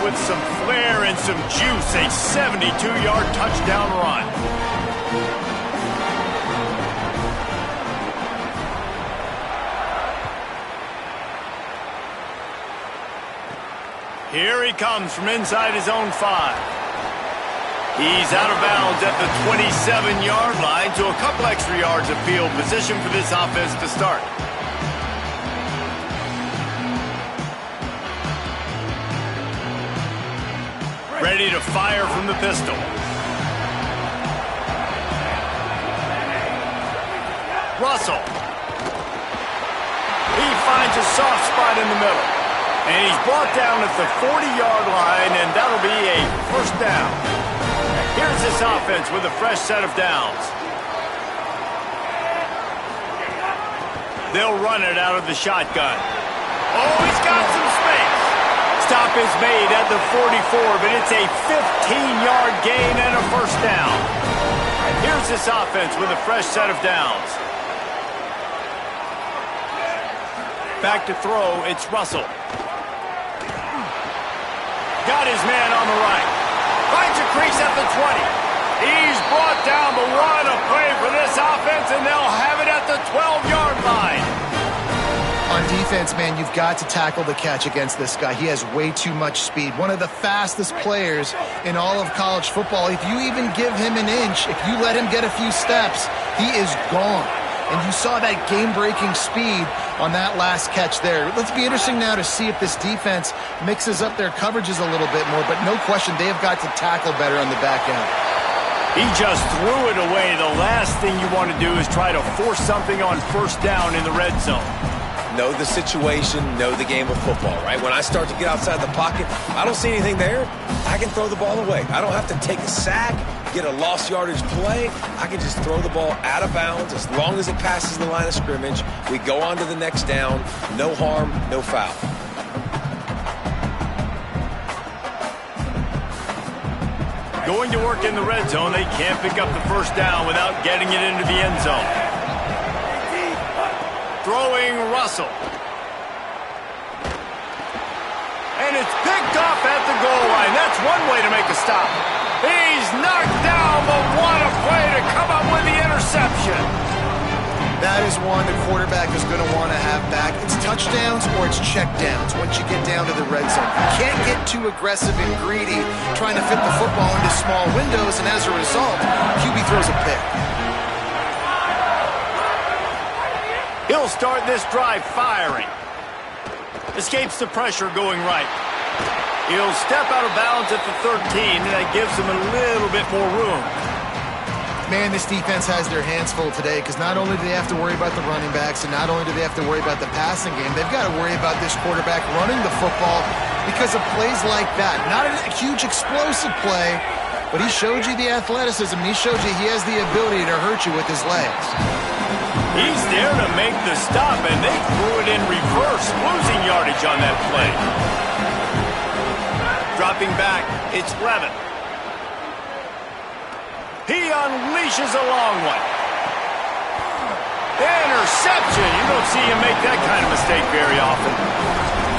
with some flair and some juice. A 72-yard touchdown run. Here he comes from inside his own 5. He's out of bounds at the 27-yard line, so a couple extra yards of field position for this offense to start. Ready to fire from the pistol. Russell. He finds a soft spot in the middle. And he's brought down at the 40-yard line, and that'll be a first down. Here's this offense with a fresh set of downs. They'll run it out of the shotgun. Oh, he's got some space. Stop is made at the 44, but it's a 15-yard gain and a first down. Here's this offense with a fresh set of downs. Back to throw, it's Russell. Got his man on the right. Finds a crease at the 20. He's brought down, but what a play for this offense, and they'll have it at the 12-yard line. On defense, man, you've got to tackle the catch against this guy. He has way too much speed. One of the fastest players in all of college football. If you even give him an inch, if you let him get a few steps, he is gone. And you saw that game-breaking speed on that last catch there. Let's be interesting now to see if this defense mixes up their coverages a little bit more, but no question they have got to tackle better on the back end. He just threw it away. The last thing you want to do is try to force something on first down in the red zone. Know the situation, know the game of football, right? When I start to get outside the pocket, I don't see anything there, I can throw the ball away. I don't have to take a sack, get a lost yardage play. I can just throw the ball out of bounds as long as it passes the line of scrimmage. We go on to the next down. No harm, no foul. Going to work in the red zone, they can't pick up the first down without getting it into the end zone. Throwing Russell. And it's picked off at the goal line. That's one way to make a stop. He's knocked down, but what a play to come up with the interception. That is one the quarterback is going to want to have back. It's touchdowns or it's checkdowns once you get down to the red zone. You can't get too aggressive and greedy trying to fit the football into small windows, and as a result, QB throws a pick. He'll start this drive firing. Escapes the pressure going right. He'll step out of bounds at the 13, and that gives him a little bit more room. Man, this defense has their hands full today because not only do they have to worry about the running backs and not only do they have to worry about the passing game, they've got to worry about this quarterback running the football because of plays like that. Not a huge explosive play, but he showed you the athleticism. He showed you he has the ability to hurt you with his legs. He's there to make the stop, and they threw it in reverse, losing yardage on that play. Dropping back, it's Levin. He unleashes a long one. Interception. You don't see him make that kind of mistake very often.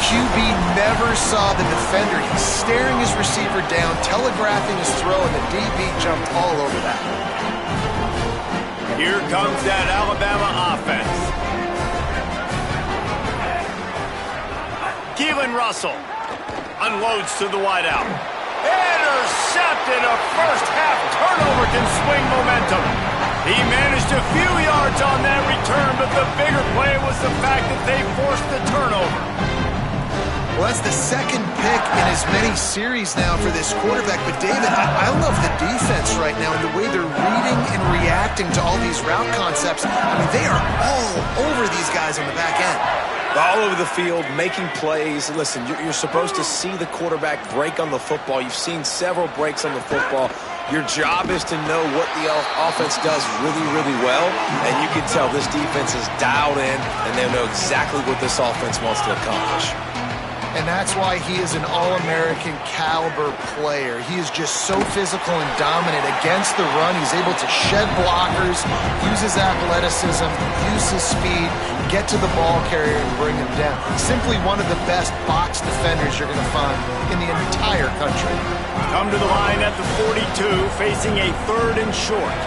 QB never saw the defender. He's staring his receiver down, telegraphing his throw, and the DB jumped all over that. Here comes that Alabama offense. Keelan Russell unloads to the wideout. Intercepted. A first-half turnover can swing momentum. He managed a few yards on that return, but the bigger play was the fact that they forced the turnover. Well, that's the second pick in as many series now for this quarterback. But, David, I love the defense right now and the way they're reading and reacting to all these route concepts. I mean, they are all over these guys on the back end. All over the field, making plays. Listen, you're supposed to see the quarterback break on the football. You've seen several breaks on the football. Your job is to know what the offense does really, really well. And you can tell this defense is dialed in, and they know exactly what this offense wants to accomplish. And that's why he is an All-American caliber player. He is just so physical and dominant against the run. He's able to shed blockers, use his athleticism, use his speed, get to the ball carrier and bring him down. Simply one of the best box defenders you're going to find in the entire country. Come to the line at the 42, facing a 3rd and short.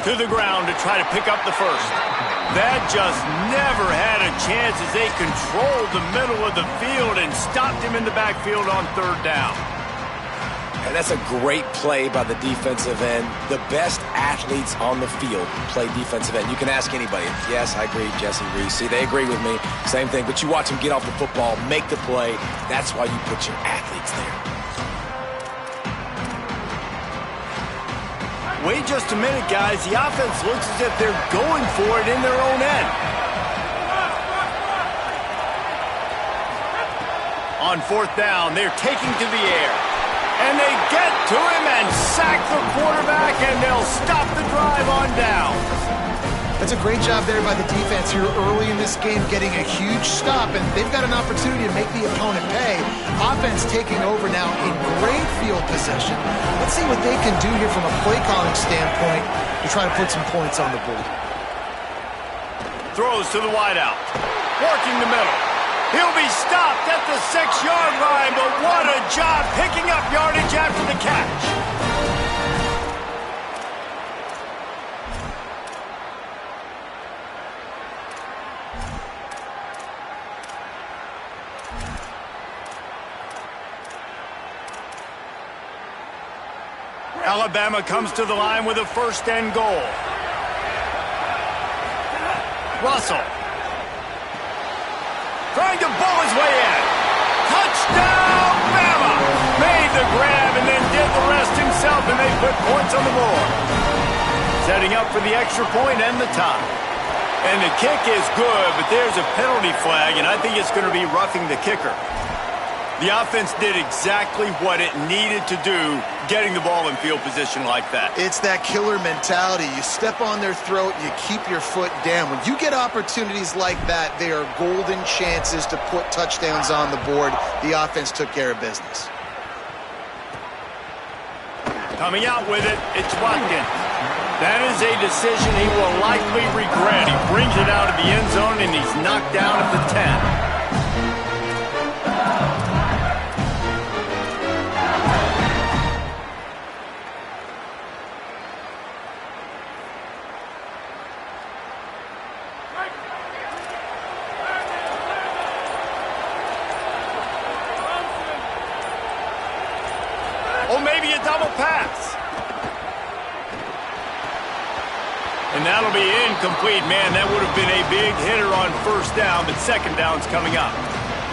To the ground to try to pick up the first. That just never had a chance as they controlled the middle of the field and stopped him in the backfield on 3rd down. And that's a great play by the defensive end. The best athletes on the field play defensive end. You can ask anybody. Yes, I agree, Jesse Reese. See, they agree with me. Same thing. But you watch them get off the football, make the play. That's why you put your athletes there. Wait just a minute, guys. The offense looks as if they're going for it in their own end. On 4th down, they're taking to the air. And they get to him and sack the quarterback, and they'll stop the drive on down. That's a great job there by the defense here early in this game, getting a huge stop, and they've got an opportunity to make the opponent pay. Offense taking over now in great field possession. Let's see what they can do here from a play calling standpoint to try to put some points on the board. Throws to the wideout. Working the middle. He'll be stopped at the 6-yard line, but what a job picking up yardage after the catch. Alabama comes to the line with a 1st and goal. Russell. Trying to bull his way in. Touchdown, Bama! Made the grab and then did the rest himself, and they put points on the board. Setting up for the extra point and the tie. And the kick is good, but there's a penalty flag, and I think it's going to be roughing the kicker. The offense did exactly what it needed to do, getting the ball in field position like that. It's that killer mentality. You step on their throat, you keep your foot down. When you get opportunities like that, they are golden chances to put touchdowns on the board. The offense took care of business. Coming out with it, it's Watkins. That is a decision he will likely regret. He brings it out of the end zone, and he's knocked down at the 10. Or maybe a double pass. And that'll be incomplete. Man, that would have been a big hitter on 1st down, but 2nd down's coming up.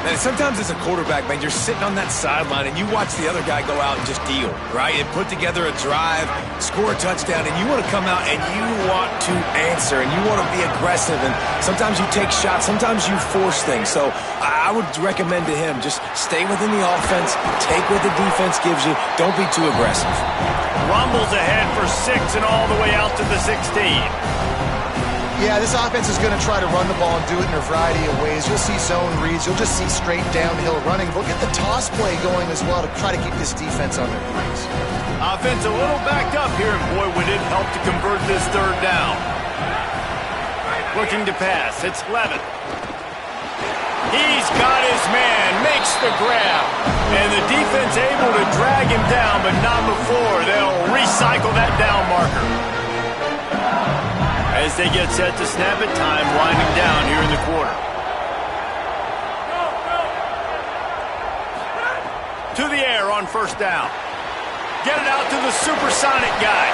And sometimes as a quarterback, man, you're sitting on that sideline and you watch the other guy go out and just deal, right? And put together a drive, score a touchdown, and you want to come out and you want to answer and you want to be aggressive. And sometimes you take shots, sometimes you force things. So I would recommend to him, just stay within the offense, take what the defense gives you, don't be too aggressive. Rumbles ahead for 6 and all the way out to the 16. Yeah, this offense is going to try to run the ball and do it in a variety of ways. You'll see zone reads. You'll just see straight downhill running. We'll get the toss play going as well to try to keep this defense on their heels. Offense a little backed up here, and boy, would it help to convert this 3rd down. Looking to pass. It's Levin. He's got his man. Makes the grab. And the defense able to drag him down, but not before. They'll recycle that down marker. As they get set to snap it, time winding down here in the quarter. To the air on 1st down. Get it out to the supersonic guy.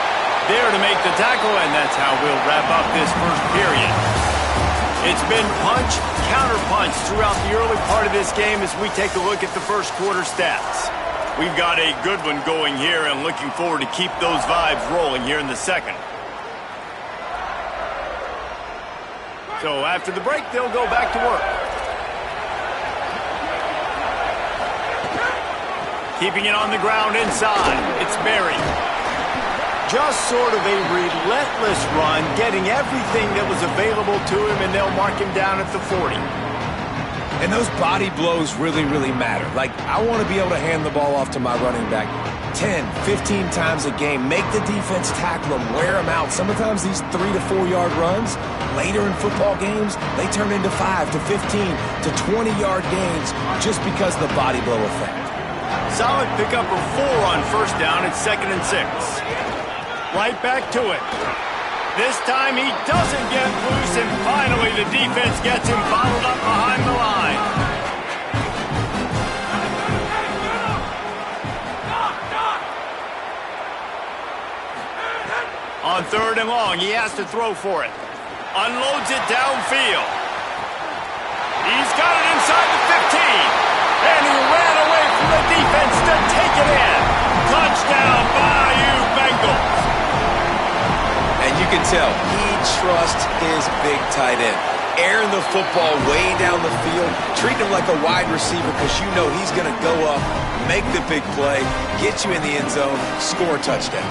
There to make the tackle, and that's how we'll wrap up this 1st period. It's been punch, counter-punch throughout the early part of this game as we take a look at the 1st quarter stats. We've got a good one going here and looking forward to keep those vibes rolling here in the 2nd. So after the break, they'll go back to work. Keeping it on the ground inside. It's Berry. Just sort of a relentless run, getting everything that was available to him, and they'll mark him down at the 40. And those body blows really, really matter. Like, I want to be able to hand the ball off to my running back 10, 15 times a game. Make the defense tackle them, wear them out. Sometimes these 3 to 4 yard runs, later in football games, they turn into 5 to 15 to 20 yard gains just because of the body blow effect. Solid pickup of 4 on first down at 2nd and 6. Right back to it. This time he doesn't get loose, and finally the defense gets him bottled up behind the line. On 3rd and long, he has to throw for it. Unloads it downfield. He's got it inside the 15. And he ran away from the defense to take it in. Touchdown, Bayou Bengals. And you can tell he trusts his big tight end. Airing the football way down the field. Treat him like a wide receiver because you know he's going to go up, make the big play, get you in the end zone, score a touchdown.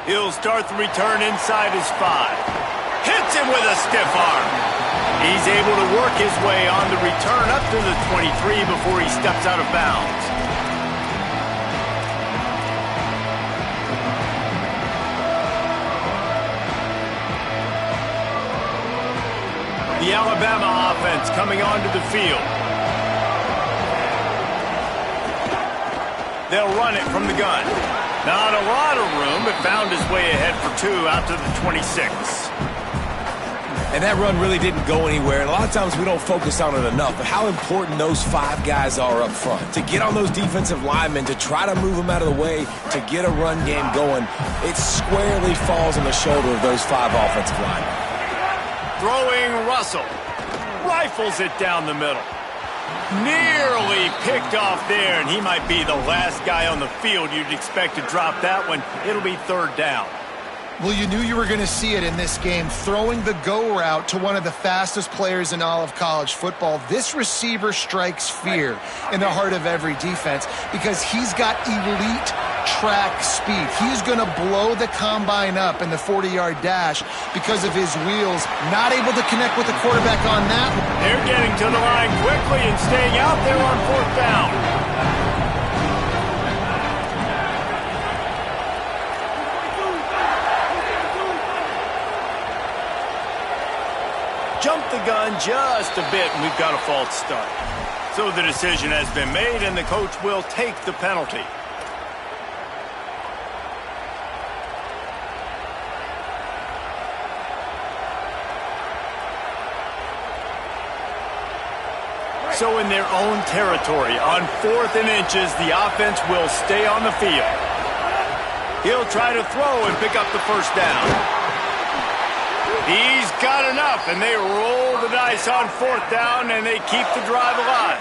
He'll start the return inside his 5. Hits him with a stiff arm. He's able to work his way on the return up to the 23 before he steps out of bounds. The Alabama offense coming onto the field. They'll run it from the gun. Not a lot of room, but found his way ahead for 2 out to the 26. And that run really didn't go anywhere. And a lot of times we don't focus on it enough, but how important those 5 guys are up front. To get on those defensive linemen, to try to move them out of the way, to get a run game going, it squarely falls on the shoulder of those 5 offensive linemen. Throwing Russell. Rifles it down the middle. Nearly picked off there, and he might be the last guy on the field you'd expect to drop that one. It'll be 3rd down. Well, you knew you were going to see it in this game, throwing the go route to one of the fastest players in all of college football. This receiver strikes fear in the heart of every defense because he's got elite track speed. He's going to blow the combine up in the 40-yard dash because of his wheels. Not able to connect with the quarterback on that one. They're getting to the line quickly and staying out there on 4th down. Jumped the gun just a bit, and we've got a false start. So the decision has been made, and the coach will take the penalty. So in their own territory, on 4th and inches, the offense will stay on the field. He'll try to throw and pick up the 1st down. He's got enough, and they roll the dice on 4th down, and they keep the drive alive.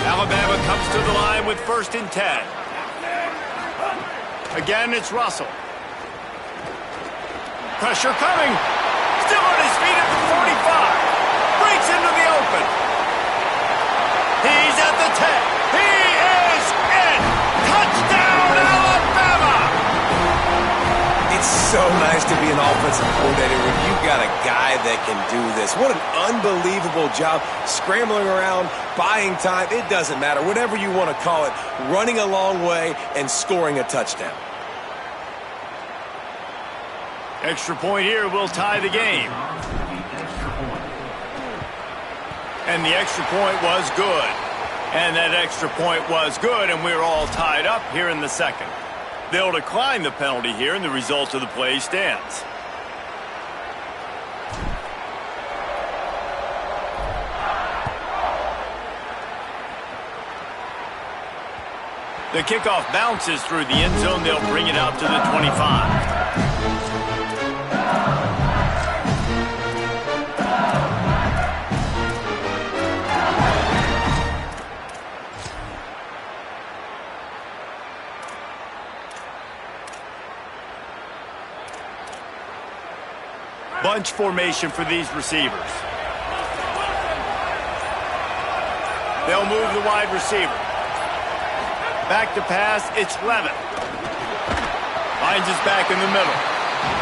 Alabama comes to the line with 1st and 10. Again, it's Russell. Pressure coming. Still on his feet at the 45. Breaks into the open. He's at the 10. He is in. Touchdown, Alabama! It's so nice to be an offensive coordinator when you've got a guy that can do this. What an unbelievable job. Scrambling around, buying time, it doesn't matter. Whatever you want to call it, running a long way and scoring a touchdown. Extra point here will tie the game. And the extra point was good. And that extra point was good, and we're all tied up here in the 2nd. They'll decline the penalty here, and the result of the play stands. The kickoff bounces through the end zone. They'll bring it out to the 25. Bunch formation for these receivers. They'll move the wide receiver. Back to pass, it's Levitt. Finds his back in the middle.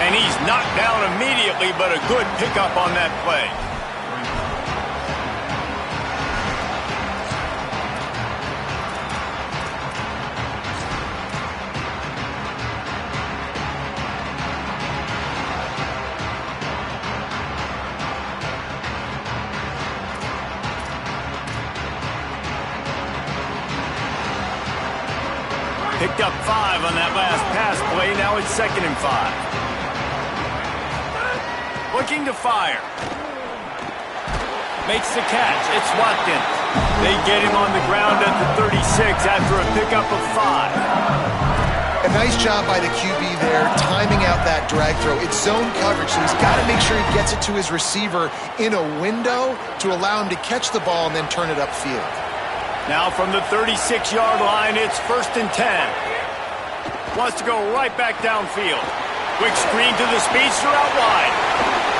And he's knocked down immediately, but a good pickup on that play. Picked up 5 on that last pass play. Now it's 2nd and 5. Looking to fire. Makes the catch. It's Watkins. They get him on the ground at the 36 after a pickup of 5. A nice job by the QB there, timing out that drag throw. It's zone coverage, so he's got to make sure he gets it to his receiver in a window to allow him to catch the ball and then turn it upfield. Now from the 36-yard line, it's 1st and 10. Wants to go right back downfield. Quick screen to the speedster out wide.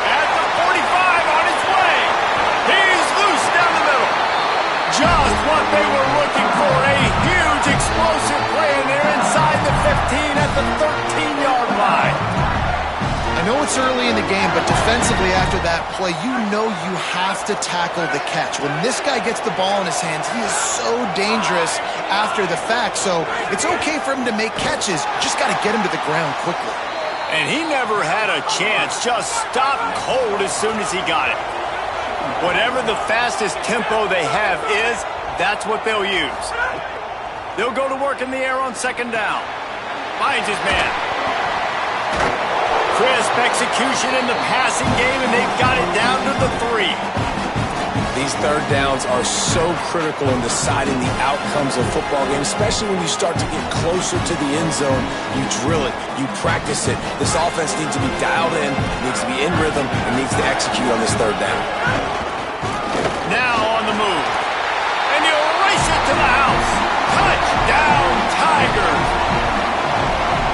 At the 45 on its way. He's loose down the middle. Just what they were looking for. A huge explosive play in there inside the 15 at the 13-yard line. I know it's early in the game, but defensively after that play, you know you have to tackle the catch. When this guy gets the ball in his hands, he is so dangerous after the fact. So it's okay for him to make catches. Just got to get him to the ground quickly. And he never had a chance. Just stopped cold as soon as he got it. Whatever the fastest tempo they have is, that's what they'll use. They'll go to work in the air on 2nd down. Finds his man. Crisp execution in the passing game, and they've got it down to the 3. These third downs are so critical in deciding the outcomes of football games, especially when you start to get closer to the end zone. You drill it, you practice it. This offense needs to be dialed in, needs to be in rhythm, and needs to execute on this 3rd down. Now on the move. And he'll race it to the house. Touchdown, Tigers!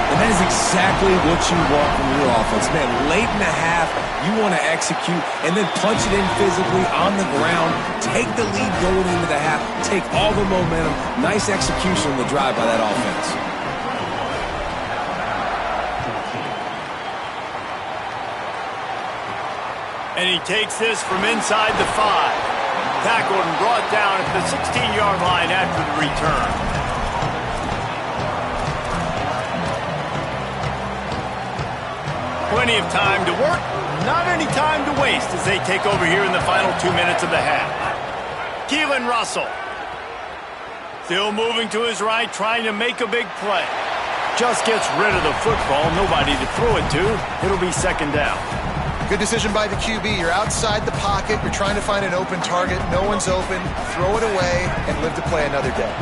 And that is exactly what you want from your offense. Man, late in the half, you want to execute and then punch it in physically on the ground. Take the lead going into the half. Take all the momentum. Nice execution on the drive by that offense. And he takes this from inside the 5. Tackled and brought down at the 16-yard line after the return. Plenty of time to work, not any time to waste as they take over here in the final 2 minutes of the half. Keelan Russell. Still moving to his right, trying to make a big play. Just gets rid of the football, nobody to throw it to. It'll be 2nd down. Good decision by the QB. You're outside the pocket. You're trying to find an open target. No one's open. Throw it away and live to play another day.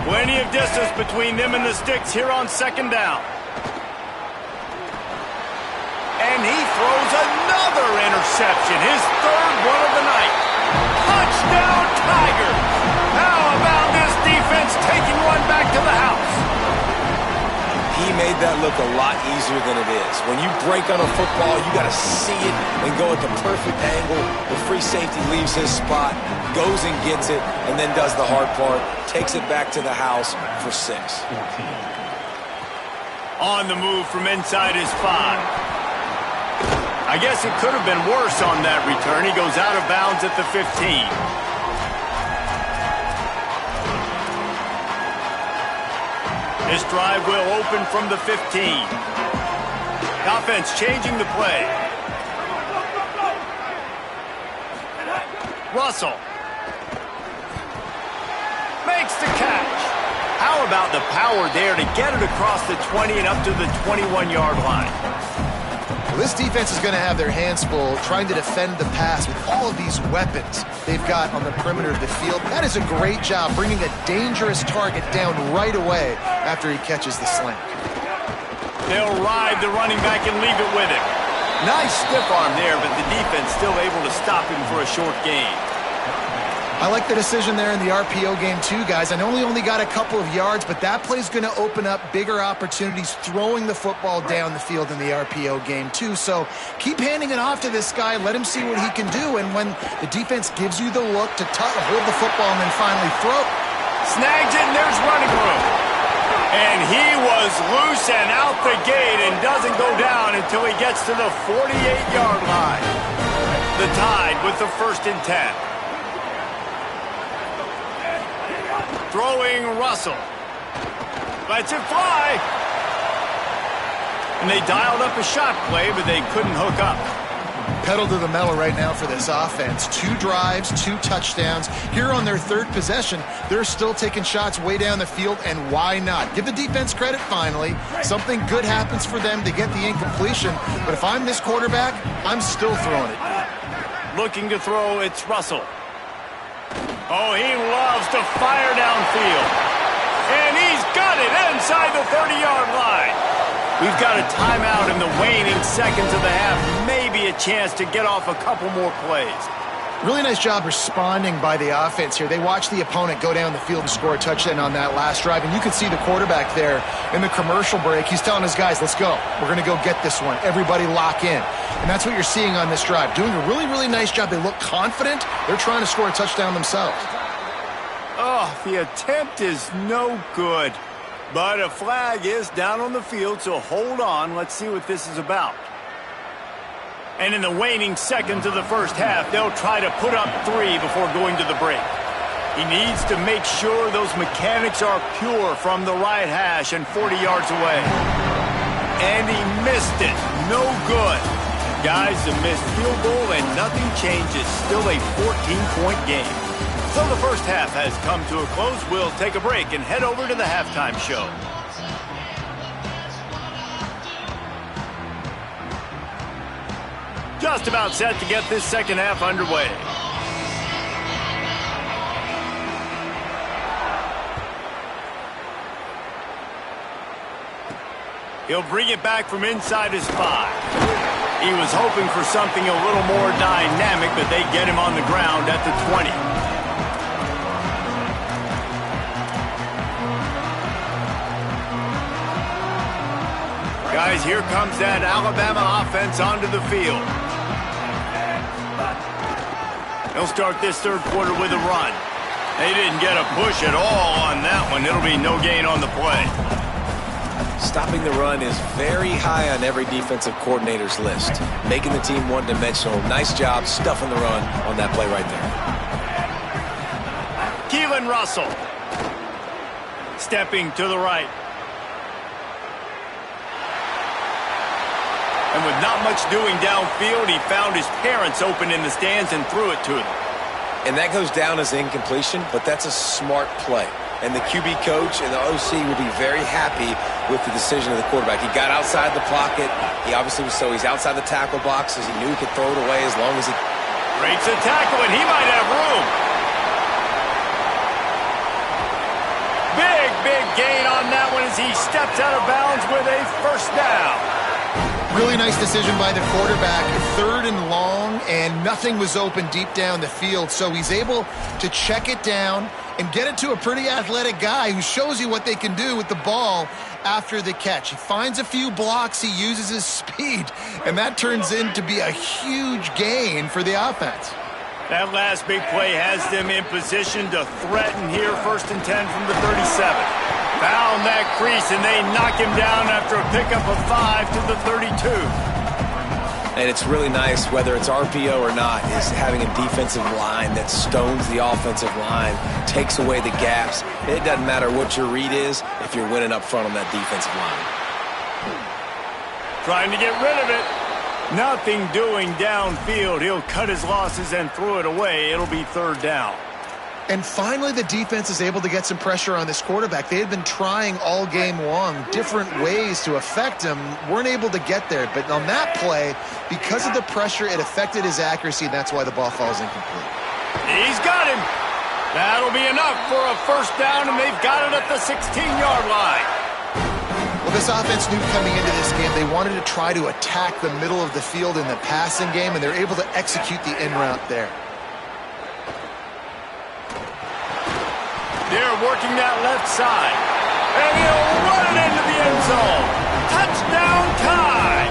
Plenty of distance between them and the sticks here on 2nd down. And he throws another interception, his 3rd one of the night. Touchdown, Tigers! How about this defense taking one back to the house? He made that look a lot easier than it is. When you break on a football, you got to see it and go at the perfect angle. The free safety leaves his spot, goes and gets it, and then does the hard part, takes it back to the house for 6. On the move from inside his 5. I guess it could have been worse on that return. He goes out of bounds at the 15. This drive will open from the 15. Offense changing the play. Russell makes the catch. How about the power there to get it across the 20 and up to the 21-yard line? Well, this defense is going to have their hands full trying to defend the pass with all of these weapons they've got on the perimeter of the field. That is a great job bringing a dangerous target down right away after he catches the slant. They'll ride the running back and leave it with him. Nice stiff arm there, but the defense still able to stop him for a short gain. I like the decision there in the RPO game too, guys. I know he only got a couple of yards, but that play's going to open up bigger opportunities throwing the football down the field in the RPO game too. So keep handing it off to this guy. Let him see what he can do. And when the defense gives you the look to hold the football and then finally throw. Snags it, and there's running room. And he was loose and out the gate and doesn't go down until he gets to the 48-yard line. The Tide with the 1st and 10. Throwing Russell. Lets it fly. And they dialed up a shot play, but they couldn't hook up. Pedal to the metal right now for this offense. 2 drives, 2 touchdowns. Here on their 3rd possession, they're still taking shots way down the field, and why not? Give the defense credit finally. Something good happens for them to get the incompletion, but if I'm this quarterback, I'm still throwing it. Looking to throw, it's Russell. Oh, he loves to fire downfield. And he's got it inside the 30-yard line. We've got a timeout in the waning seconds of the half. Maybe a chance to get off a couple more plays. Really nice job responding by the offense here. They watched the opponent go down the field and score a touchdown on that last drive. And you could see the quarterback there in the commercial break. He's telling his guys, let's go. We're going to go get this one. Everybody lock in. And that's what you're seeing on this drive. Doing a really, really nice job. They look confident. They're trying to score a touchdown themselves. Oh, the attempt is no good. But a flag is down on the field, so hold on. Let's see what this is about. And in the waning seconds of the first half, they'll try to put up 3 before going to the break. He needs to make sure those mechanics are pure from the right hash and 40 yards away. And he missed it. No good. Guys, a missed field goal and nothing changes. Still a 14-point game. So the first half has come to a close. We'll take a break and head over to the halftime show. Just about set to get this second half underway. He'll bring it back from inside his 5. He was hoping for something a little more dynamic, but they get him on the ground at the 20. Guys, here comes that Alabama offense onto the field. They'll start this third quarter with a run. They didn't get a push at all on that one. It'll be no gain on the play. Stopping the run is very high on every defensive coordinator's list. Making the team one-dimensional. Nice job stuffing the run on that play right there. Keelan Russell. Stepping to the right. And with not much doing downfield, he found his parents open in the stands and threw it to them. And that goes down as incompletion, but that's a smart play. And the QB coach and the OC will be very happy with the decision of the quarterback. He got outside the pocket. He obviously was he's outside the tackle box as he knew he could throw it away as long as he... Breaks a tackle, and he might have room. Big gain on that one as he steps out of bounds with a first down. Really nice decision by the quarterback. 3rd and long, and nothing was open deep down the field. So he's able to check it down and get it to a pretty athletic guy who shows you what they can do with the ball after the catch. He finds a few blocks, he uses his speed, and that turns into be a huge gain for the offense. That last big play has them in position to threaten here. 1st and 10 from the 37. Found that crease, and they knock him down after a pickup of 5 to the 32. And it's really nice, whether it's RPO or not, is having a defensive line that stones the offensive line, takes away the gaps. It doesn't matter what your read is if you're winning up front on that defensive line. Trying to get rid of it. Nothing doing downfield. He'll cut his losses and throw it away. It'll be 3rd down. And finally, the defense is able to get some pressure on this quarterback. They had been trying all game long different ways to affect him, weren't able to get there. But on that play, because of the pressure, it affected his accuracy, and that's why the ball falls incomplete. He's got him. That'll be enough for a first down, and they've got it at the 16-yard line. Well, this offense knew coming into this game they wanted to try to attack the middle of the field in the passing game, and they're able to execute the in route there. They're working that left side. And he'll run it into the end zone. Touchdown tie.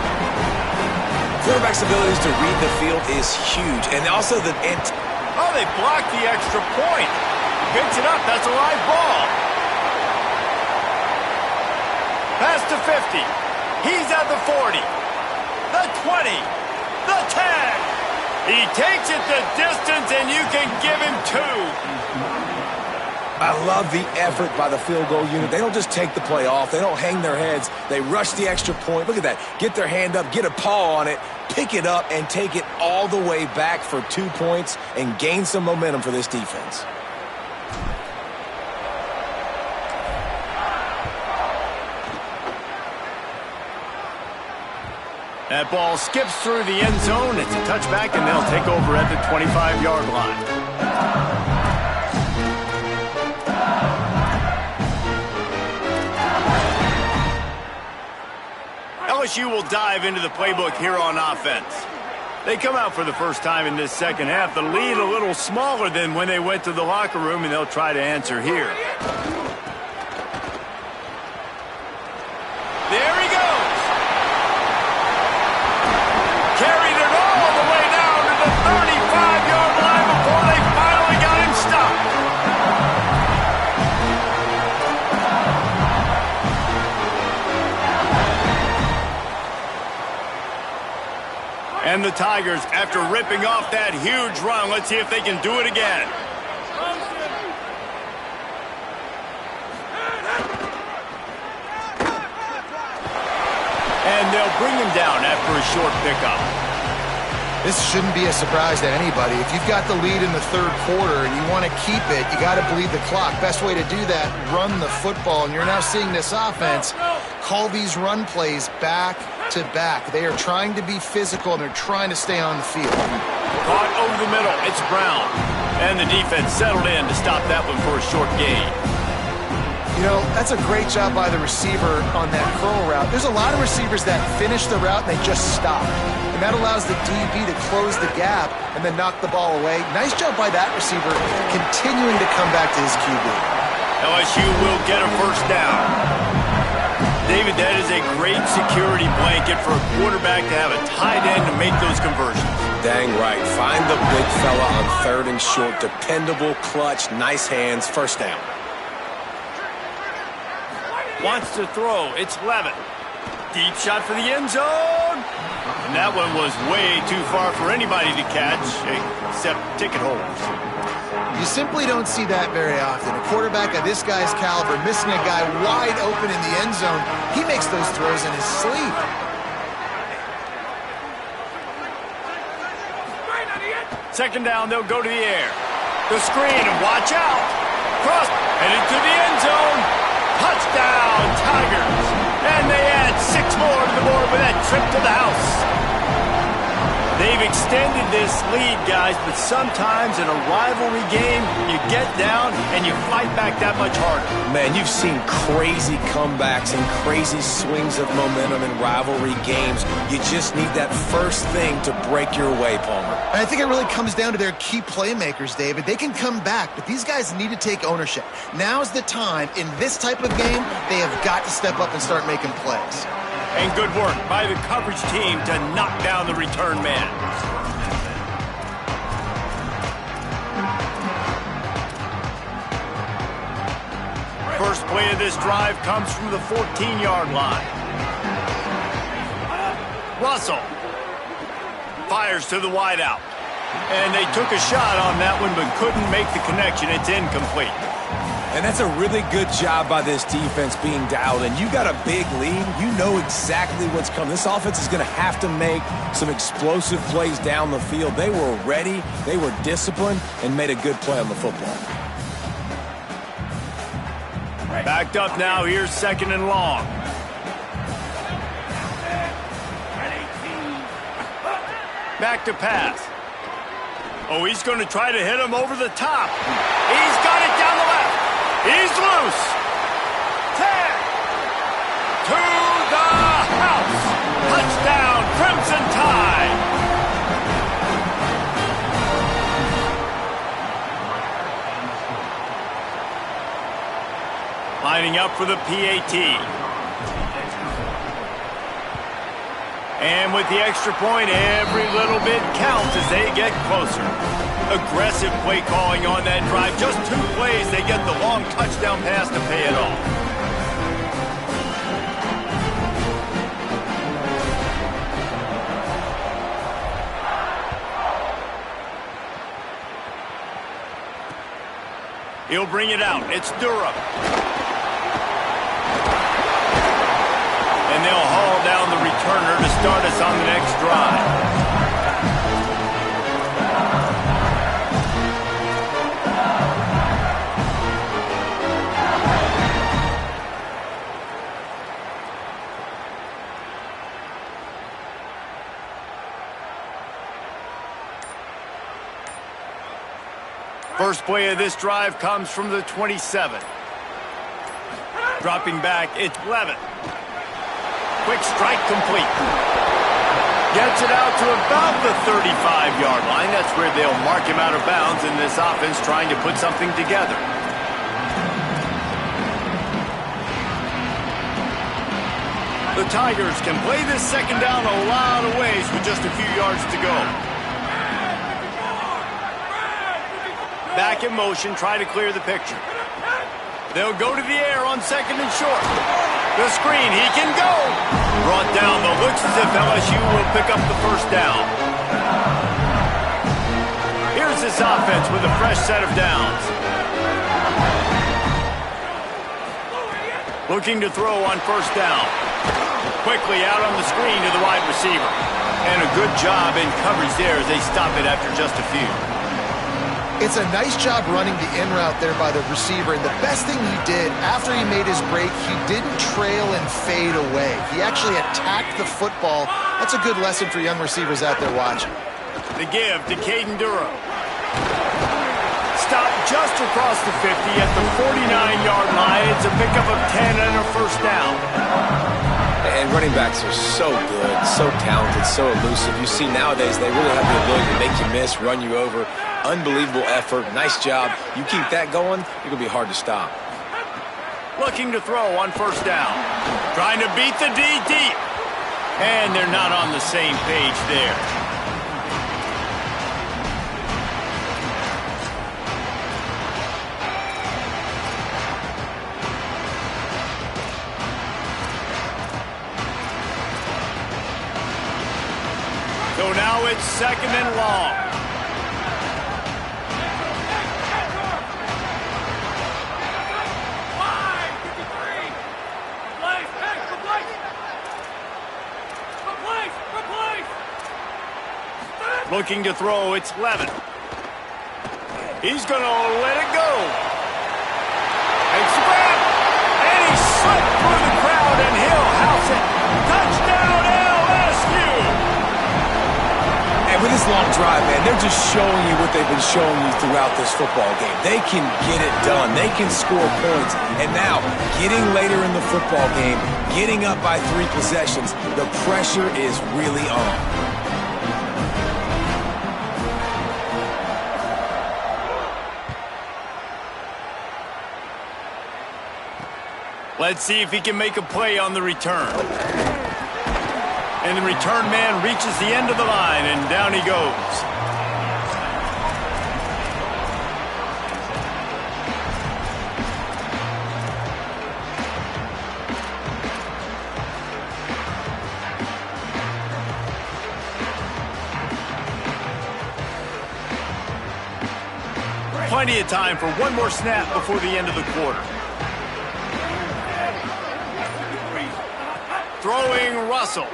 Quarterback's abilities to read the field is huge. And also oh, they blocked the extra point. Picks it up. That's a live ball. Pass to 50. He's at the 40. The 20. The 10. He takes it the distance, and you can give him 2. I love the effort by the field goal unit. They don't just take the play off. They don't hang their heads. They rush the extra point. Look at that. Get their hand up, get a paw on it, pick it up, and take it all the way back for 2 points and gain some momentum for this defense. That ball skips through the end zone. It's a touchback, and they'll take over at the 25-yard line. LSU will dive into the playbook here on offense. They come out for the first time in this second half. The lead a little smaller than when they went to the locker room, and they'll try to answer here. There he goes. Carried it all the way down to the 35-yard line before they finally got him stopped. And the Tigers, after ripping off that huge run, let's see if they can do it again. And they'll bring him down after a short pickup. This shouldn't be a surprise to anybody. If you've got the lead in the third quarter and you want to keep it, you got to bleed the clock. Best way to do that, run the football. And you're now seeing this offense call these run plays back to back. They are trying to be physical, and they're trying to stay on the field. Caught over the middle. It's Brown. And the defense settled in to stop that one for a short gain. You know, that's a great job by the receiver on that curl route. There's a lot of receivers that finish the route and they just stop. And that allows the DB to close the gap and then knock the ball away. Nice job by that receiver continuing to come back to his QB. LSU will get a first down. David, that is a great security blanket for a quarterback to have a tight end to make those conversions. Dang right. Find the big fella on third and short. Dependable, clutch, nice hands. First down. Wants to throw. It's Levitt. Deep shot for the end zone. And that one was way too far for anybody to catch, except ticket holders. You simply don't see that very often. A quarterback of this guy's caliber missing a guy wide open in the end zone. He makes those throws in his sleep. Second down, they'll go to the air. The screen, and watch out. Cross, headed to the end zone. Touchdown, Tigers. And they add 6 more to the board with that trip to the house. They've extended this lead, guys, but sometimes in a rivalry game, you get down and you fight back that much harder. Man, you've seen crazy comebacks and crazy swings of momentum in rivalry games. You just need that first thing to break your way, Palmer. And I think it really comes down to their key playmakers, David. They can come back, but these guys need to take ownership. Now's the time. In this type of game, they have got to step up and start making plays. And good work by the coverage team to knock down the return man. First play of this drive comes from the 14-yard line. Russell fires to the wideout. And they took a shot on that one but couldn't make the connection. It's incomplete. And that's a really good job by this defense being dialed in. You got a big lead. You know exactly what's coming. This offense is going to have to make some explosive plays down the field. They were ready, they were disciplined, and made a good play on the football. Backed up now. Here's second and long. Back to pass. Oh, he's going to try to hit him over the top. He's got it down the left. He's loose. 10. To the house. Touchdown, Crimson Tide. lining up for the PAT. And with the extra point, every little bit counts as they get closer. Aggressive play calling on that drive. Just 2 plays, they get the long touchdown pass to pay it off. He'll bring it out. It's Durham. And they'll haul down the returner to start us on the next drive. First play of this drive comes from the 27. Dropping back, it's Levitt. Quick strike complete. Gets it out to about the 35-yard line. That's where they'll mark him out of bounds in this offense trying to put something together. The Tigers can play this second down a lot of ways with just a few yards to go. Back in motion, try to clear the picture. They'll go to the air on second and short. The screen, he can go. Brought down, though. Looks as if LSU will pick up the first down. Here's this offense with a fresh set of downs. Looking to throw on first down. Quickly out on the screen to the wide receiver. And a good job in coverage there as they stop it after just a few. It's a nice job running the in route there by the receiver, and the best thing he did after he made his break, he didn't trail and fade away. He actually attacked the football. That's a good lesson for young receivers out there watching. The give to Caden Durham. Stop just across the 50 at the 49-yard line. It's a pickup of 10 and a first down. And running backs are so good, so talented, so elusive. You see nowadays they really have the ability to make you miss, run you over. Unbelievable effort. Nice job. You keep that going, you're going to be hard to stop. Looking to throw on first down. Trying to beat the D deep. And they're not on the same page there. So now it's second and long. Looking to throw, it's Levitt. He's going to let it go. It's grabbed, and he slipped through the crowd, and he'll house it. Touchdown, LSU! And with this long drive, man, they're just showing you what they've been showing you throughout this football game. They can get it done. They can score points. And now, getting later in the football game, getting up by 3 possessions, the pressure is really on. Let's see if he can make a play on the return. And the return man reaches the end of the line, and down he goes. Plenty of time for one more snap before the end of the quarter. Throwing Russell.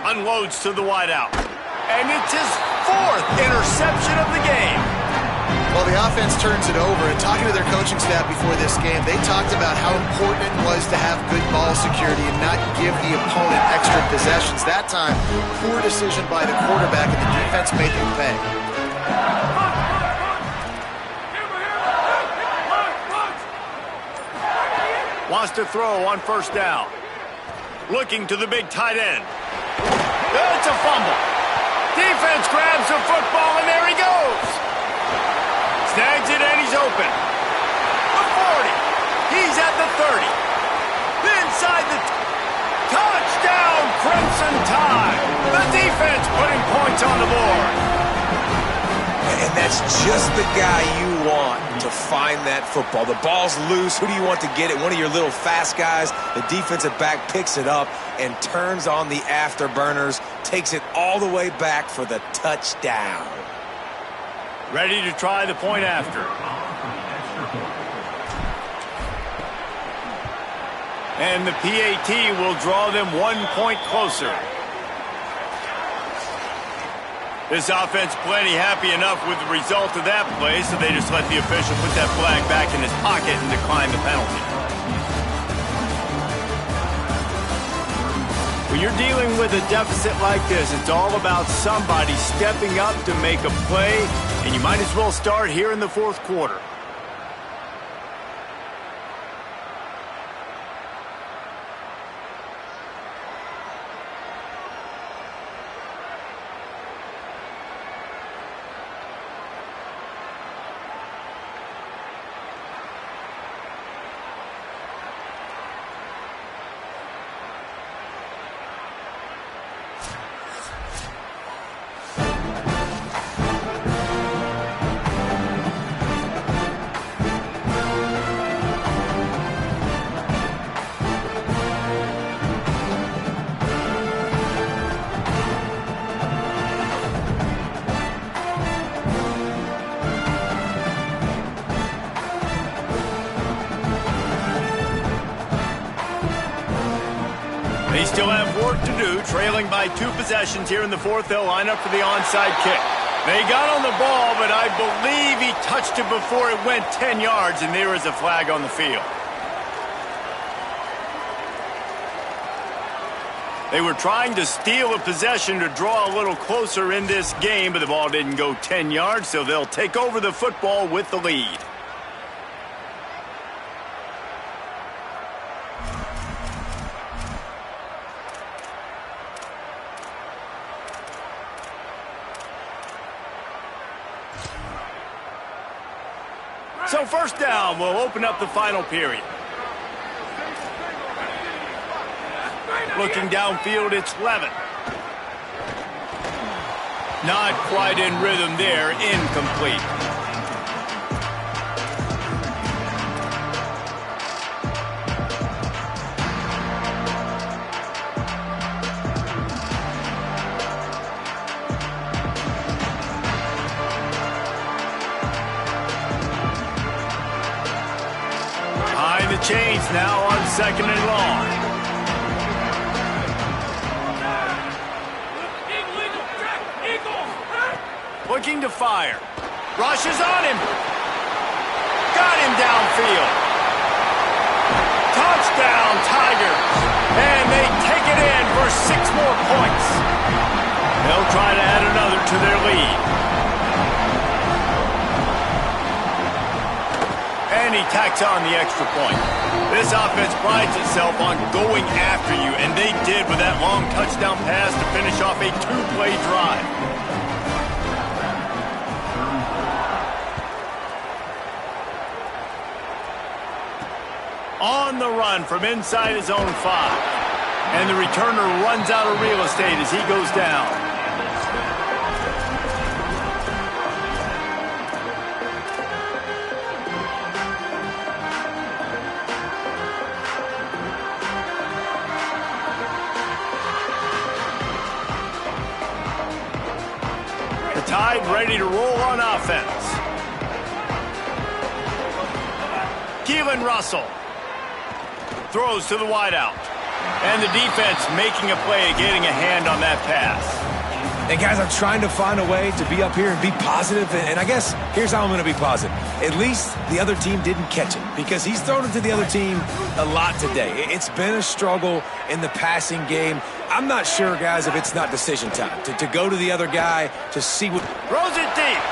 Unloads to the wideout. And it's his 4th interception of the game. Well, the offense turns it over, and talking to their coaching staff before this game, they talked about how important it was to have good ball security and not give the opponent extra possessions. That time, poor decision by the quarterback, and the defense made them pay. Wants to throw on first down. Looking to the big tight end. It's a fumble. Defense grabs the football, and there he goes. Snags it, and he's open. The 40. He's at defense putting points on the board. And that's just the guy you want to find that football. The ball's loose. Who do you want to get it? One of your little fast guys. The defensive back picks it up and turns on the afterburners, takes it all the way back for the touchdown. Ready to try the point after. And the PAT will draw them 1 point closer. This offense plenty happy enough with the result of that play, so they just let the official put that flag back in his pocket and decline the penalty. When you're dealing with a deficit like this, it's all about somebody stepping up to make a play, and you might as well start here in the fourth quarter. They still have work to do, trailing by 2 possessions here in the fourth. They'll line up for the onside kick. They got on the ball, but I believe he touched it before it went 10 yards, and there is a flag on the field. They were trying to steal a possession to draw a little closer in this game, but the ball didn't go 10 yards, so they'll take over the football with the lead. So first down will open up the final period. Looking downfield, it's Levin. Not quite in rhythm there, incomplete. Chains now on 2nd and long. Looking to fire. Rushes on him. Got him downfield. Touchdown, Tigers. And they take it in for 6 more points. They'll try to add another to their lead. And he tacks on the extra point. This offense prides itself on going after you, and they did with that long touchdown pass to finish off a 2-play drive. On the run from inside his own 5. And the returner runs out of real estate as he goes down. Tide ready to roll on offense. Keelan Russell throws to the wideout. And the defense making a play, getting a hand on that pass. And guys, I'm trying to find a way to be up here and be positive, and I guess here's how I'm going to be positive. At least the other team didn't catch it, because he's thrown it to the other team a lot today. It's been a struggle in the passing game. I'm not sure, guys, if it's not decision time to go to the other guy to see what... Throws it deep.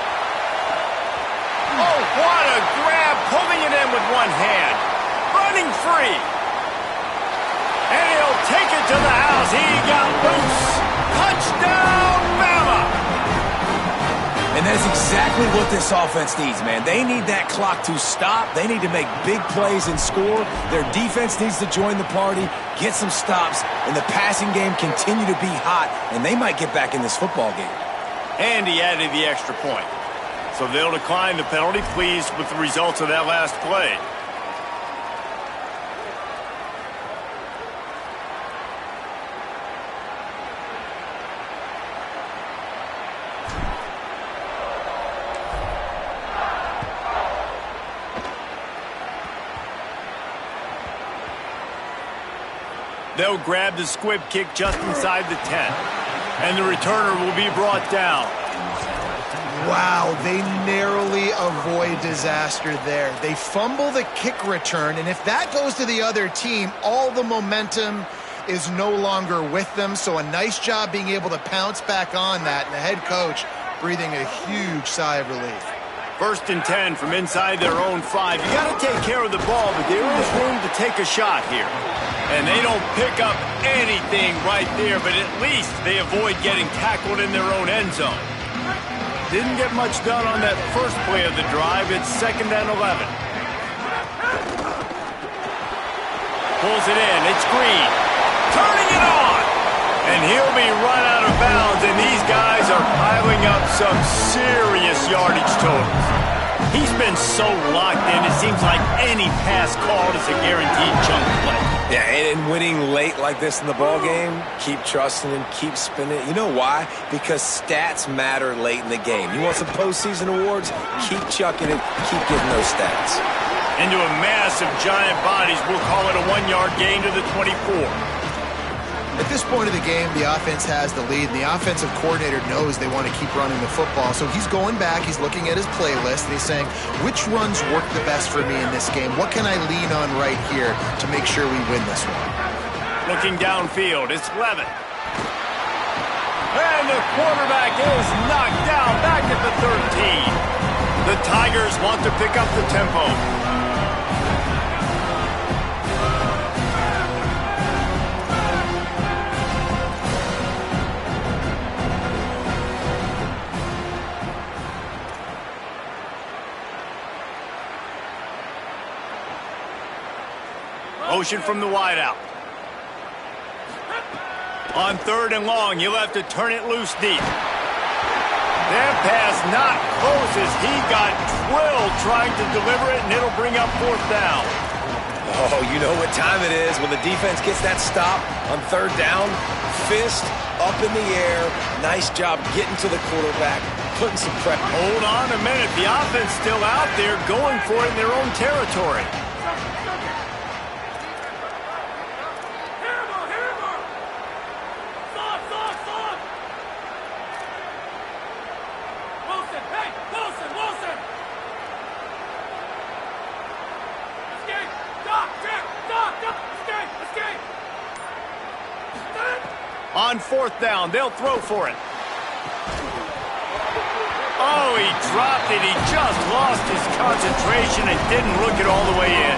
Oh, what a grab, pulling it in with one hand. Running free. And he'll take it to the house. He got loose. Touchdown, Bama! And And that's exactly what this offense needs, man. They need that clock to stop. They need to make big plays and score. Their defense needs to join the party, get some stops, and the passing game continue to be hot, and they might get back in this football game. And he added the extra point. So they'll decline the penalty, pleased with the results of that last play. They'll grab the squib kick just inside the 10. And the returner will be brought down. Wow, they narrowly avoid disaster there. They fumble the kick return, and if that goes to the other team, all the momentum is no longer with them. So a nice job being able to pounce back on that, and the head coach breathing a huge sigh of relief. 1st and 10 from inside their own 5. You got to take care of the ball, but there is room to take a shot here. And they don't pick up anything right there, but at least they avoid getting tackled in their own end zone. Didn't get much done on that first play of the drive. It's 2nd and 11. Pulls it in. It's Green. Turning it on. And he'll be run out of bounds, and these guys are piling up some serious yardage totals. He's been so locked in, it seems like any pass called is a guaranteed chunk play. Yeah, and winning late like this in the ball game, keep trusting him, keep spinning. You know why? Because stats matter late in the game. You want some postseason awards? Keep chucking it, keep getting those stats. Into a mass of giant bodies, we'll call it a 1-yard gain to the 24. At this point of the game, the offense has the lead, and the offensive coordinator knows they want to keep running the football. So he's going back, he's looking at his playlist, and he's saying, which runs work the best for me in this game? What can I lean on right here to make sure we win this one? Looking downfield, it's Levitt. And the quarterback is knocked down back at the 13. The Tigers want to pick up the tempo. Motion from the wideout. On 3rd and long, you'll have to turn it loose deep. That pass not close as he got drilled trying to deliver it, and it'll bring up 4th down. Oh, you know what time it is when the defense gets that stop on 3rd down. Fist up in the air. Nice job getting to the quarterback, putting some pressure. Hold on a minute. The offense still out there going for it in their own territory. On 4th down, they'll throw for it. Oh, he dropped it. He just lost his concentration and didn't look it all the way in.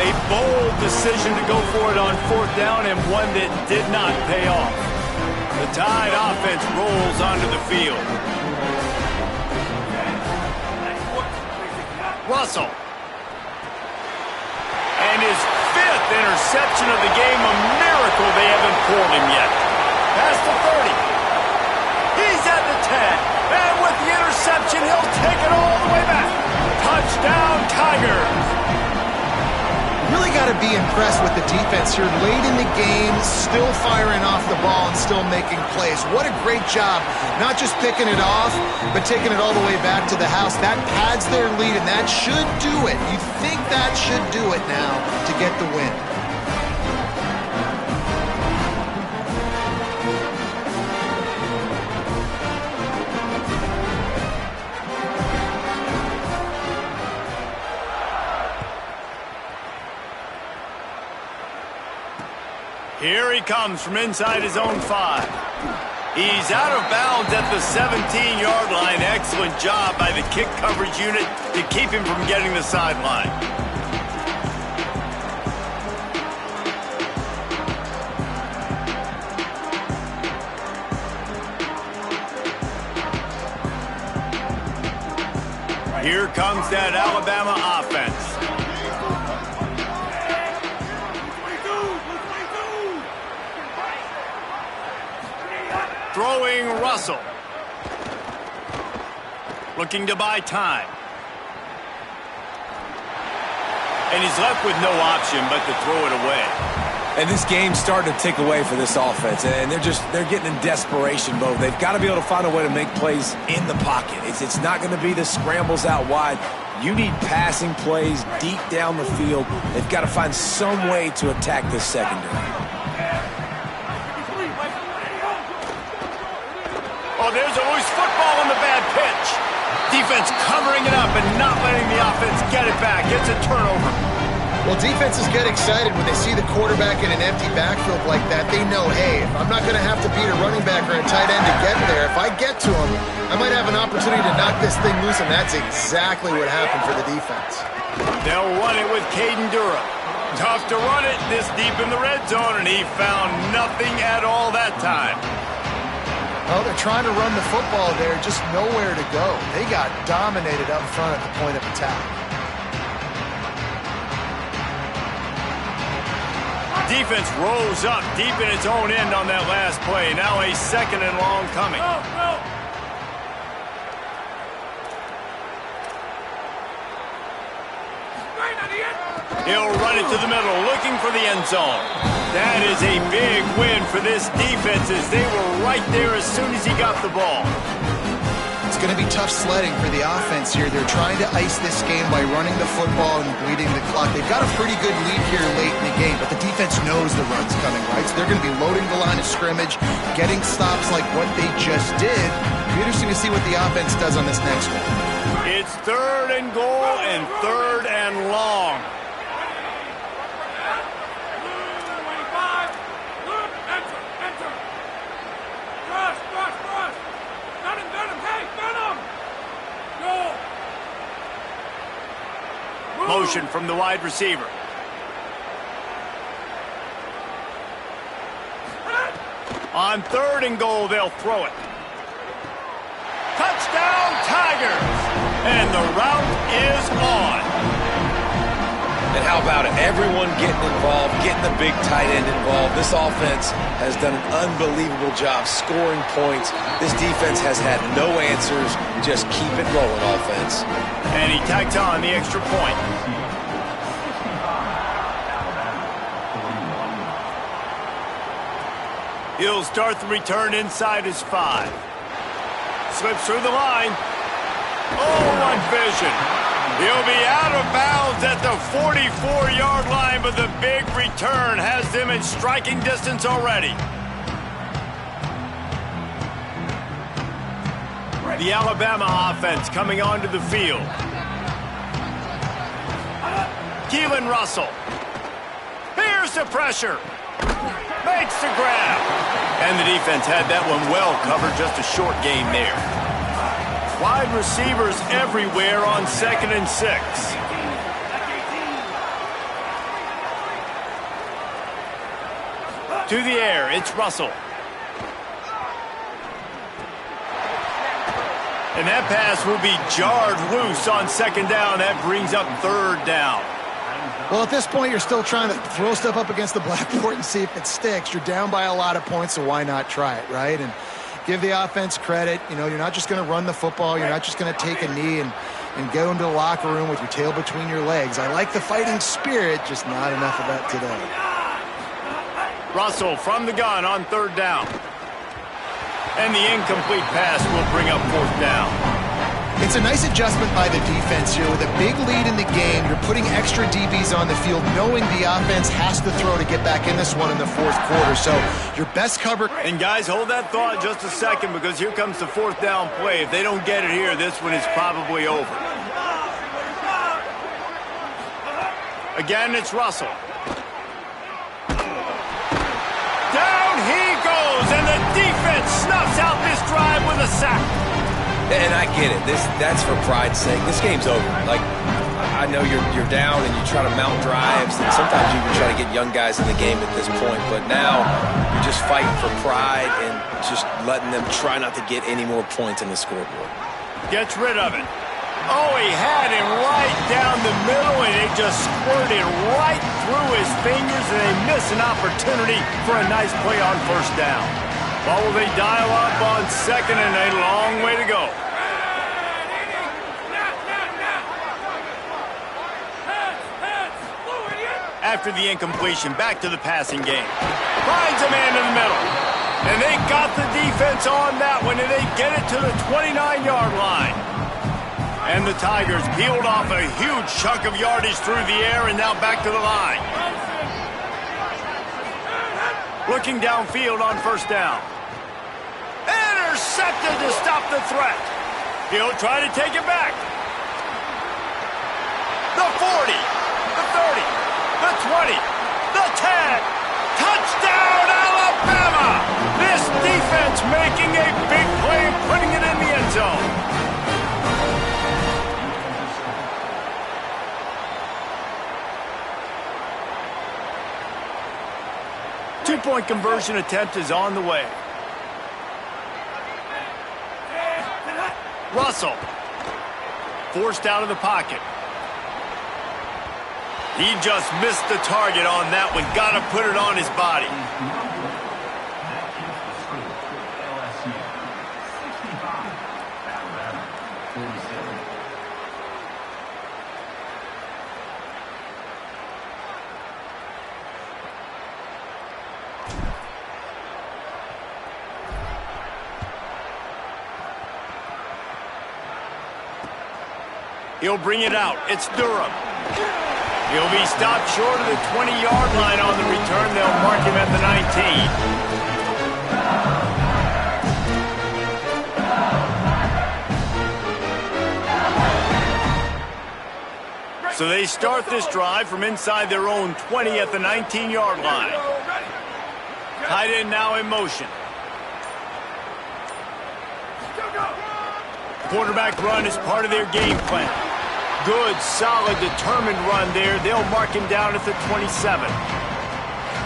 A bold decision to go for it on 4th down, and one that did not pay off. The Tide offense rolls onto the field. Russell. And his 5th interception of the game, a miracle they haven't pulled him yet. Past the 30. He's at the 10. And with the interception, he'll take it all the way back. Touchdown, Tigers. Really got to be impressed with the defense here. Late in the game, still firing off the ball and still making plays. What a great job. Not just picking it off, but taking it all the way back to the house. That pads their lead, and that should do it. You think that should do it now to get the win. Here he comes from inside his own 5. He's out of bounds at the 17-yard line. Excellent job by the kick coverage unit to keep him from getting the sideline. Here comes that Alabama offense. Throwing Russell. Looking to buy time. And he's left with no option but to throw it away. And this game's starting to tick away for this offense, and they're getting in desperation mode. They've got to be able to find a way to make plays in the pocket. It's not going to be the scrambles out wide. You need passing plays deep down the field. They've got to find some way to attack this secondary. Oh, there's a loose football on the bad pitch. Defense covering it up and not letting the offense get it back. It's a turnover. Well, defenses get excited when they see the quarterback in an empty backfield like that. They know, hey, if I'm not going to have to beat a running back or a tight end to get there, if I get to him, I might have an opportunity to knock this thing loose, and that's exactly what happened for the defense. They'll run it with Caden Durham. Tough to run it this deep in the red zone, and he found nothing at all that time. Well, they're trying to run the football there, just nowhere to go. They got dominated up front at the point of attack. Defense rose up deep in its own end on that last play. Now a second and long coming. He'll run it to the middle, looking for the end zone. That is a big win for this defense as they were right there as soon as he got the ball. It's going to be tough sledding for the offense here. They're trying to ice this game by running the football and bleeding the clock. They've got a pretty good lead here late in the game, but the defense knows the run's coming, right? So they're going to be loading the line of scrimmage, getting stops like what they just did. It'll be interesting to see what the offense does on this next one. It's 3rd and goal and 3rd and long. Motion from the wide receiver. On 3rd and goal, they'll throw it. Touchdown, Tigers! And the route is on. And how about it? Everyone getting involved, getting the big tight end involved. This offense has done an unbelievable job scoring points. This defense has had no answers. Just keep it rolling, offense. And he tacked on the extra point. He'll start the return inside his 5. Slips through the line. Oh, one vision. He'll be out of bounds at the 44-yard line, but the big return has them in striking distance already. The Alabama offense coming onto the field. Keelan Russell. Here's the pressure. Makes the grab. And the defense had that one well covered, just a short gain there. Wide receivers everywhere on 2nd and 6. To the air, it's Russell. And that pass will be jarred loose on 2nd down. That brings up 3rd down. Well, at this point, you're still trying to throw stuff up against the blackboard and see if it sticks. You're down by a lot of points, so why not try it, right? And give the offense credit. You know, you're not just going to run the football. You're not just going to take a knee and go into the locker room with your tail between your legs. I like the fighting spirit, just not enough of that today. Russell from the gun on 3rd down. And the incomplete pass will bring up 4th down. It's a nice adjustment by the defense here. With a big lead in the game, you're putting extra DBs on the field, knowing the offense has to throw to get back in this one in the 4th quarter. So your best cover. And guys, hold that thought just a second, because here comes the 4th down play. If they don't get it here, this one is probably over. Again, it's Russell. Down he goes, and the defense snuffs out this drive with a sack. And I get it. That's for pride's sake. This game's over. Like, I know you're down and you try to mount drives, and sometimes you even try to get young guys in the game at this point. But now you're just fighting for pride and just letting them try not to get any more points on the scoreboard. Gets rid of it. Oh, he had him right down the middle, and it just squirted right through his fingers, and they miss an opportunity for a nice play on first down. What will they dial up on second, and a long way to go? After the incompletion, back to the passing game. Finds a man in the middle. And they got the defense on that one, and they get it to the 29-yard line. And the Tigers peeled off a huge chunk of yardage through the air, and now back to the line. Looking downfield on first down. Intercepted to stop the threat. He'll try to take it back. The 40, the 30, the 20, the 10. Touchdown, Alabama! This defense making a big play and putting it in the end zone. Two-point conversion attempt is on the way. Russell, forced out of the pocket. He just missed the target on that one. Got to put it on his body. He'll bring it out. It's Durham. He'll be stopped short of the 20-yard line on the return. They'll mark him at the 19. So they start this drive from inside their own 20 at the 19-yard line. Tight end now in motion. Quarterback run is part of their game plan. Good, solid, determined run there. They'll mark him down at the 27.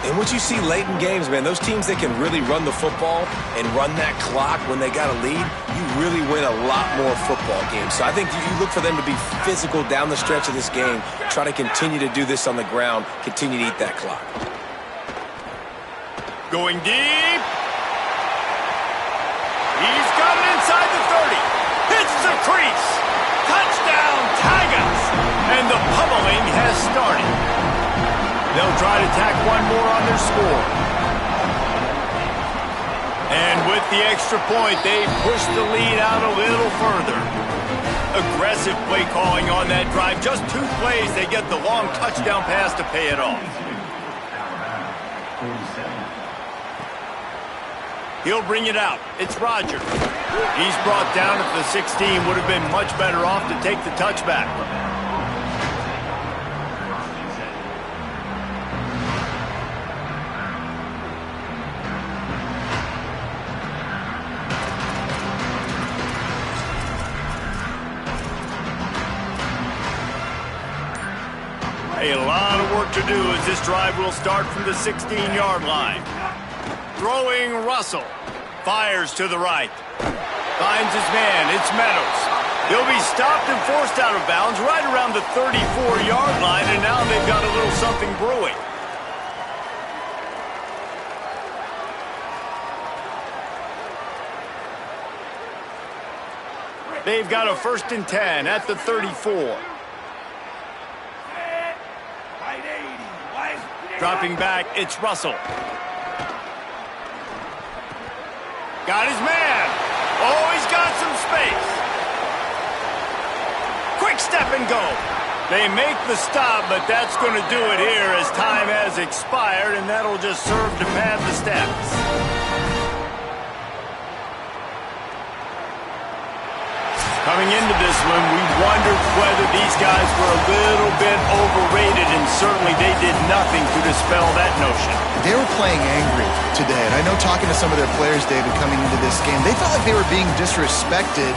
And what you see late in games, man, those teams that can really run the football and run that clock when they got a lead, you really win a lot more football games. So I think you look for them to be physical down the stretch of this game, try to continue to do this on the ground, continue to eat that clock. Going deep. He's got it inside the 30. Hits the crease. Touchdown, Tigers. And the pummeling has started. They'll try to tack one more on their score. And with the extra point, they push the lead out a little further. Aggressive play calling on that drive. Just 2 plays, they get the long touchdown pass to pay it off. He'll bring it out. It's Rodgers. He's brought down at the 16. Would have been much better off to take the touchback. A lot of work to do as this drive will start from the 16-yard line. Throwing Russell. Fires to the right. Finds his man. It's Meadows. He'll be stopped and forced out of bounds right around the 34-yard line, and now they've got a little something brewing. They've got a 1st and 10 at the 34. Dropping back, it's Russell. Got his man. Oh, he's got some space. Quick step and go. They make the stop, but that's going to do it here as time has expired, and that'll just serve to pad the stats. Coming into this one, we wondered whether these guys were a little bit overrated, and certainly they did nothing to dispel that notion. They were playing angry today, and I know talking to some of their players, David, coming into this game, they felt like they were being disrespected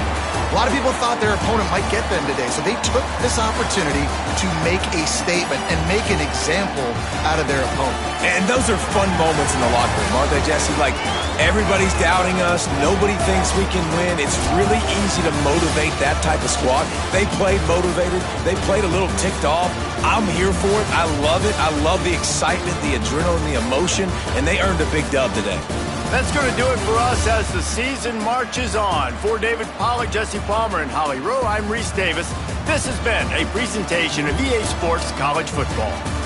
A lot of people thought their opponent might get them today, so they took this opportunity to make a statement and make an example out of their opponent. And those are fun moments in the locker room, aren't they, Jesse? Like, everybody's doubting us. Nobody thinks we can win. It's really easy to motivate that type of squad. They played motivated. They played a little ticked off. I'm here for it. I love it. I love the excitement, the adrenaline, the emotion, and they earned a big dub today. That's going to do it for us as the season marches on. For David Pollack, Jesse Palmer, and Holly Rowe, I'm Reese Davis. This has been a presentation of EA Sports College Football.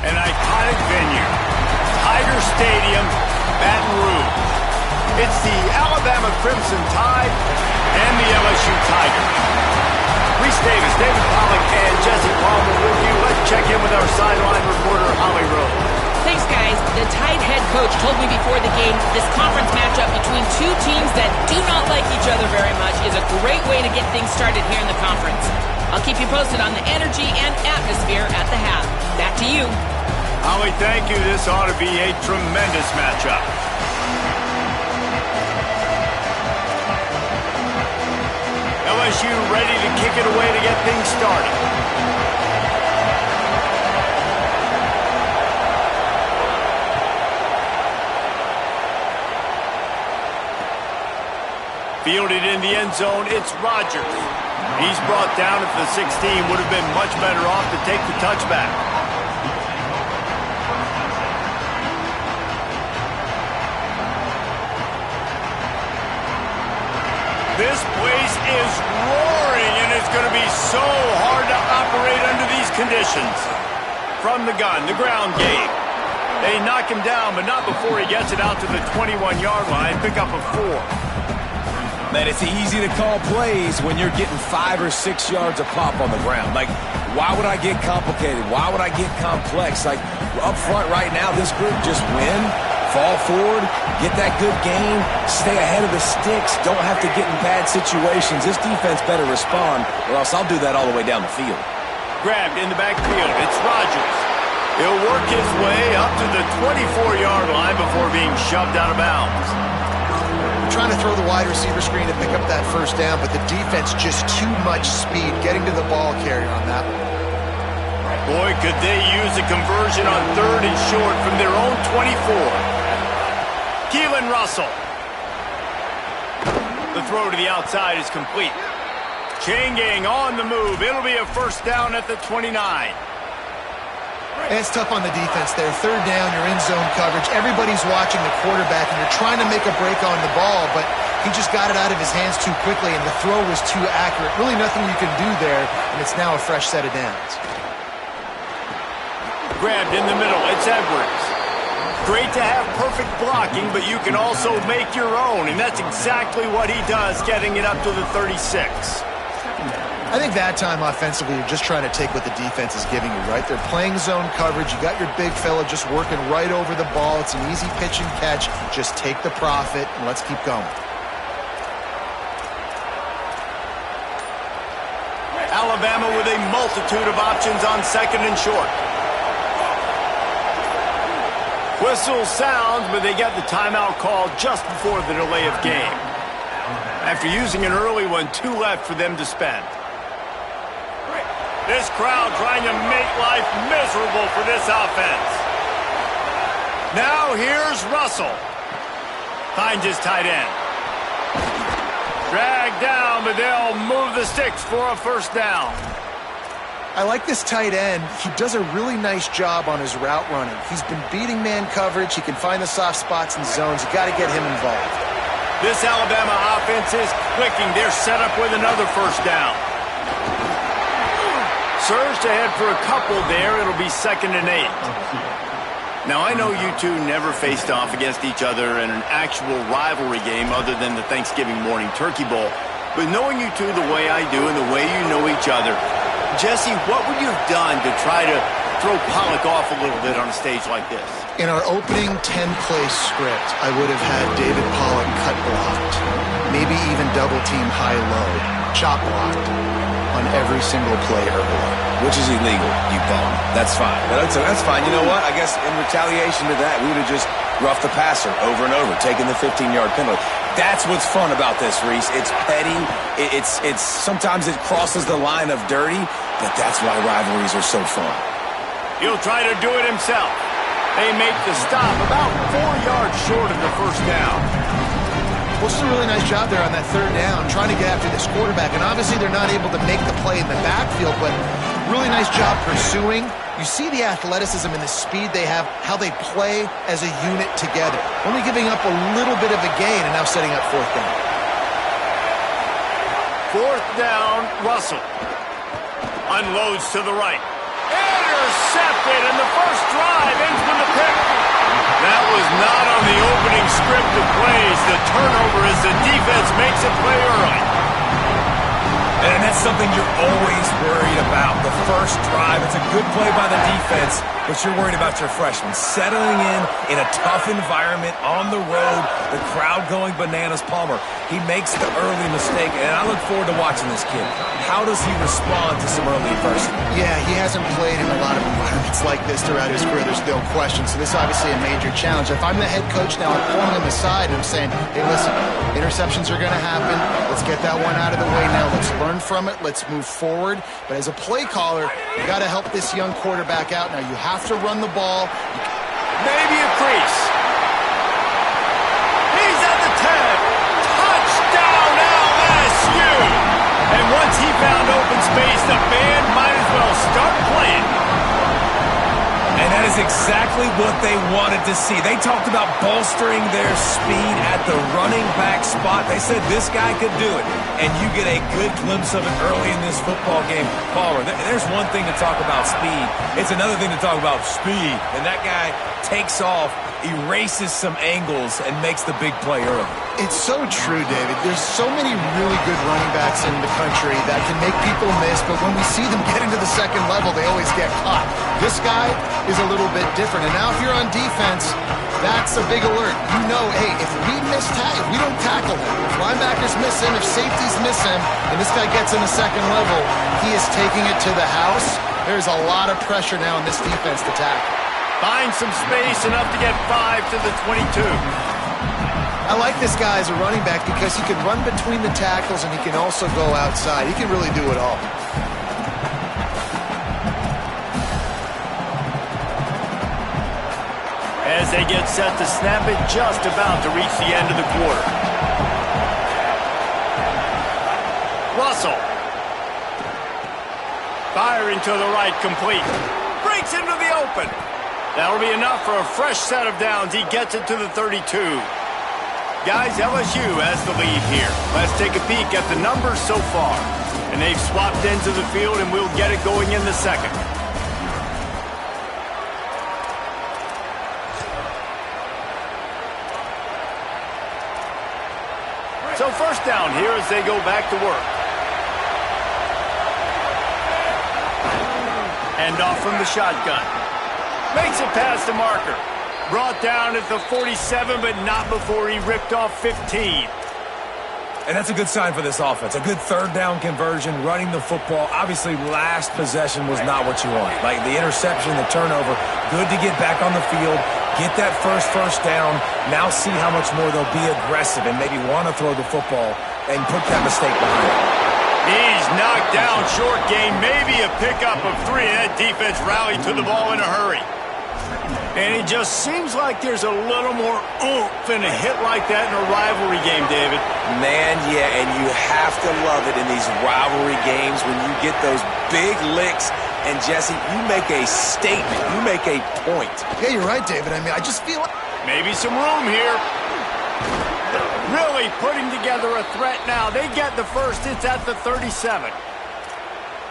An iconic venue, Tiger Stadium, Baton Rouge. It's the Alabama Crimson Tide and the LSU Tigers. Reese Davis, David Pollack, and Jesse Palmer with you. Let's check in with our sideline reporter, Holly Rose. Thanks, guys. The Tide head coach told me before the game this conference matchup between two teams that do not like each other very much is a great way to get things started here in the conference. I'll keep you posted on the energy and atmosphere at the half. Back to you. Holly, thank you. This ought to be a tremendous matchup. LSU ready to kick it away to get things started. Fielded in the end zone, it's Rodgers. He's brought down at the 16. Would have been much better off to take the touchback. This place is roaring, and it's going to be so hard to operate under these conditions. From the gun, the ground game. They knock him down, but not before he gets it out to the 21-yard line. Pick up a 4. Man, it's easy to call plays when you're getting 5 or 6 yards a pop on the ground. Like, why would I get complicated? Why would I get complex? Like, up front right now, this group just win, fall forward, get that good game, stay ahead of the sticks, don't have to get in bad situations. This defense better respond, or else I'll do that all the way down the field. Grabbed in the backfield. It's Rodgers. He'll work his way up to the 24-yard line before being shoved out of bounds. Trying to throw the wide receiver screen to pick up that first down, but the defense just too much speed getting to the ball carrier on that one. Boy, could they use a conversion on 3rd and short from their own 24. Keelan Russell. The throw to the outside is complete. Chain gang on the move. It'll be a first down at the 29. And it's tough on the defense there. 3rd down, you're in zone coverage. Everybody's watching the quarterback, and you're trying to make a break on the ball, but he just got it out of his hands too quickly, and the throw was too accurate. Really nothing you can do there, and it's now a fresh set of downs. Grabbed in the middle. It's Edwards. Great to have perfect blocking, but you can also make your own, and that's exactly what he does, getting it up to the 36. I think that time offensively, you're just trying to take what the defense is giving you, right? They're playing zone coverage. You got your big fella just working right over the ball. It's an easy pitch and catch. Just take the profit and let's keep going. Alabama with a multitude of options on second and short. Whistle sounds, but they get the timeout call just before the delay of game. After using an early one, 2 left for them to spend. This crowd trying to make life miserable for this offense. Now here's Russell. Finds his tight end. Dragged down, but they'll move the sticks for a first down. I like this tight end. He does a really nice job on his route running. He's been beating man coverage. He can find the soft spots and zones. You got to get him involved. This Alabama offense is clicking. They're set up with another first down. Surged ahead for a couple there. It'll be 2nd and 8. Now, I know you two never faced off against each other in an actual rivalry game other than the Thanksgiving morning Turkey Bowl. But knowing you two the way I do and the way you know each other, Jesse, what would you have done to try to throw Pollock off a little bit on a stage like this? In our opening 10-play script, I would have had David Pollock cut blocked, maybe even double-team high-low, chop blocked on every single play early. Which is illegal, you bum. That's fine. That's fine. You know what? I guess in retaliation to that, we would have just roughed the passer over and over, taking the 15-yard penalty. That's what's fun about this, Reese. It's petty. It's sometimes it crosses the line of dirty, but that's why rivalries are so fun. He'll try to do it himself. They make the stop about 4 yards short of the first down. Well, just a really nice job there on that 3rd down, trying to get after this quarterback. And obviously they're not able to make the play in the backfield, but really nice job pursuing. You see the athleticism and the speed they have, how they play as a unit together. Only giving up a little bit of a gain and now setting up 4th down. 4th down, Russell. Unloads to the right. Intercepted, and the first drive ends with a pick. That was not on the opening script of plays. The turnover as the defense makes a play early. And that's something you're always worried about. The first drive, it's a good play by the defense, but you're worried about your freshman settling in a tough environment on the road, the crowd going bananas. Palmer, he makes the early mistake, and I look forward to watching this kid. How does he respond to some early adversity? Yeah, he hasn't played in a lot of environments like this throughout his career, there's no question. So this is obviously a major challenge. If I'm the head coach now, I'm pulling him aside and I'm saying, hey, listen, interceptions are going to happen. Let's get that one out of the way now. Let's learn from it. Let's move forward. But as a play caller, you got to help this young quarterback out. Now, you have to run the ball. Maybe a crease. He's at the 10. Touchdown, LSU. And once he found open space, the band might as well start playing. And that is exactly what they wanted to see. They talked about bolstering their speed at the running back spot. They said this guy could do it. And you get a good glimpse of it early in this football game. Palmer, there's one thing to talk about speed. It's another thing to talk about speed. And that guy takes off, erases some angles, and makes the big play early. It's so true, David. There's so many really good running backs in the country that can make people miss, but when we see them get into the second level, they always get caught. This guy is a little bit different. And now if you're on defense, that's a big alert. You know, hey, if we don't tackle him, if linebackers miss him, if safeties miss him, and this guy gets in the second level, he is taking it to the house. There's a lot of pressure now in this defense to tackle. Find some space, enough to get 5 to the 22. I like this guy as a running back because he can run between the tackles and he can also go outside. He can really do it all. As they get set to snap it, just about to reach the end of the quarter. Russell. Firing to the right, complete. Breaks into the open. That'll be enough for a fresh set of downs. He gets it to the 32. Guys, LSU has the lead here. Let's take a peek at the numbers so far. And they've swapped ends of the field, and we'll get it going in the second. So first down here as they go back to work. Hand off from the shotgun. Makes it past the marker. Brought down at the 47, but not before he ripped off 15. And that's a good sign for this offense. A good third down conversion, running the football. Obviously, last possession was not what you want. Like the interception, the turnover. Good to get back on the field, get that first down. Now see how much more they'll be aggressive and maybe want to throw the football and put that mistake behind them. He's knocked down short game, maybe a pickup of 3. That defense rallied to the ball in a hurry. And it just seems like there's a little more oomph in a hit like that in a rivalry game, David. Man, yeah, and you have to love it in these rivalry games when you get those big licks. And, Jesse, you make a statement. You make a point. Yeah, you're right, David. I mean, I just feel like... Maybe some room here. Really putting together a threat now. They get the first. It's at the 37.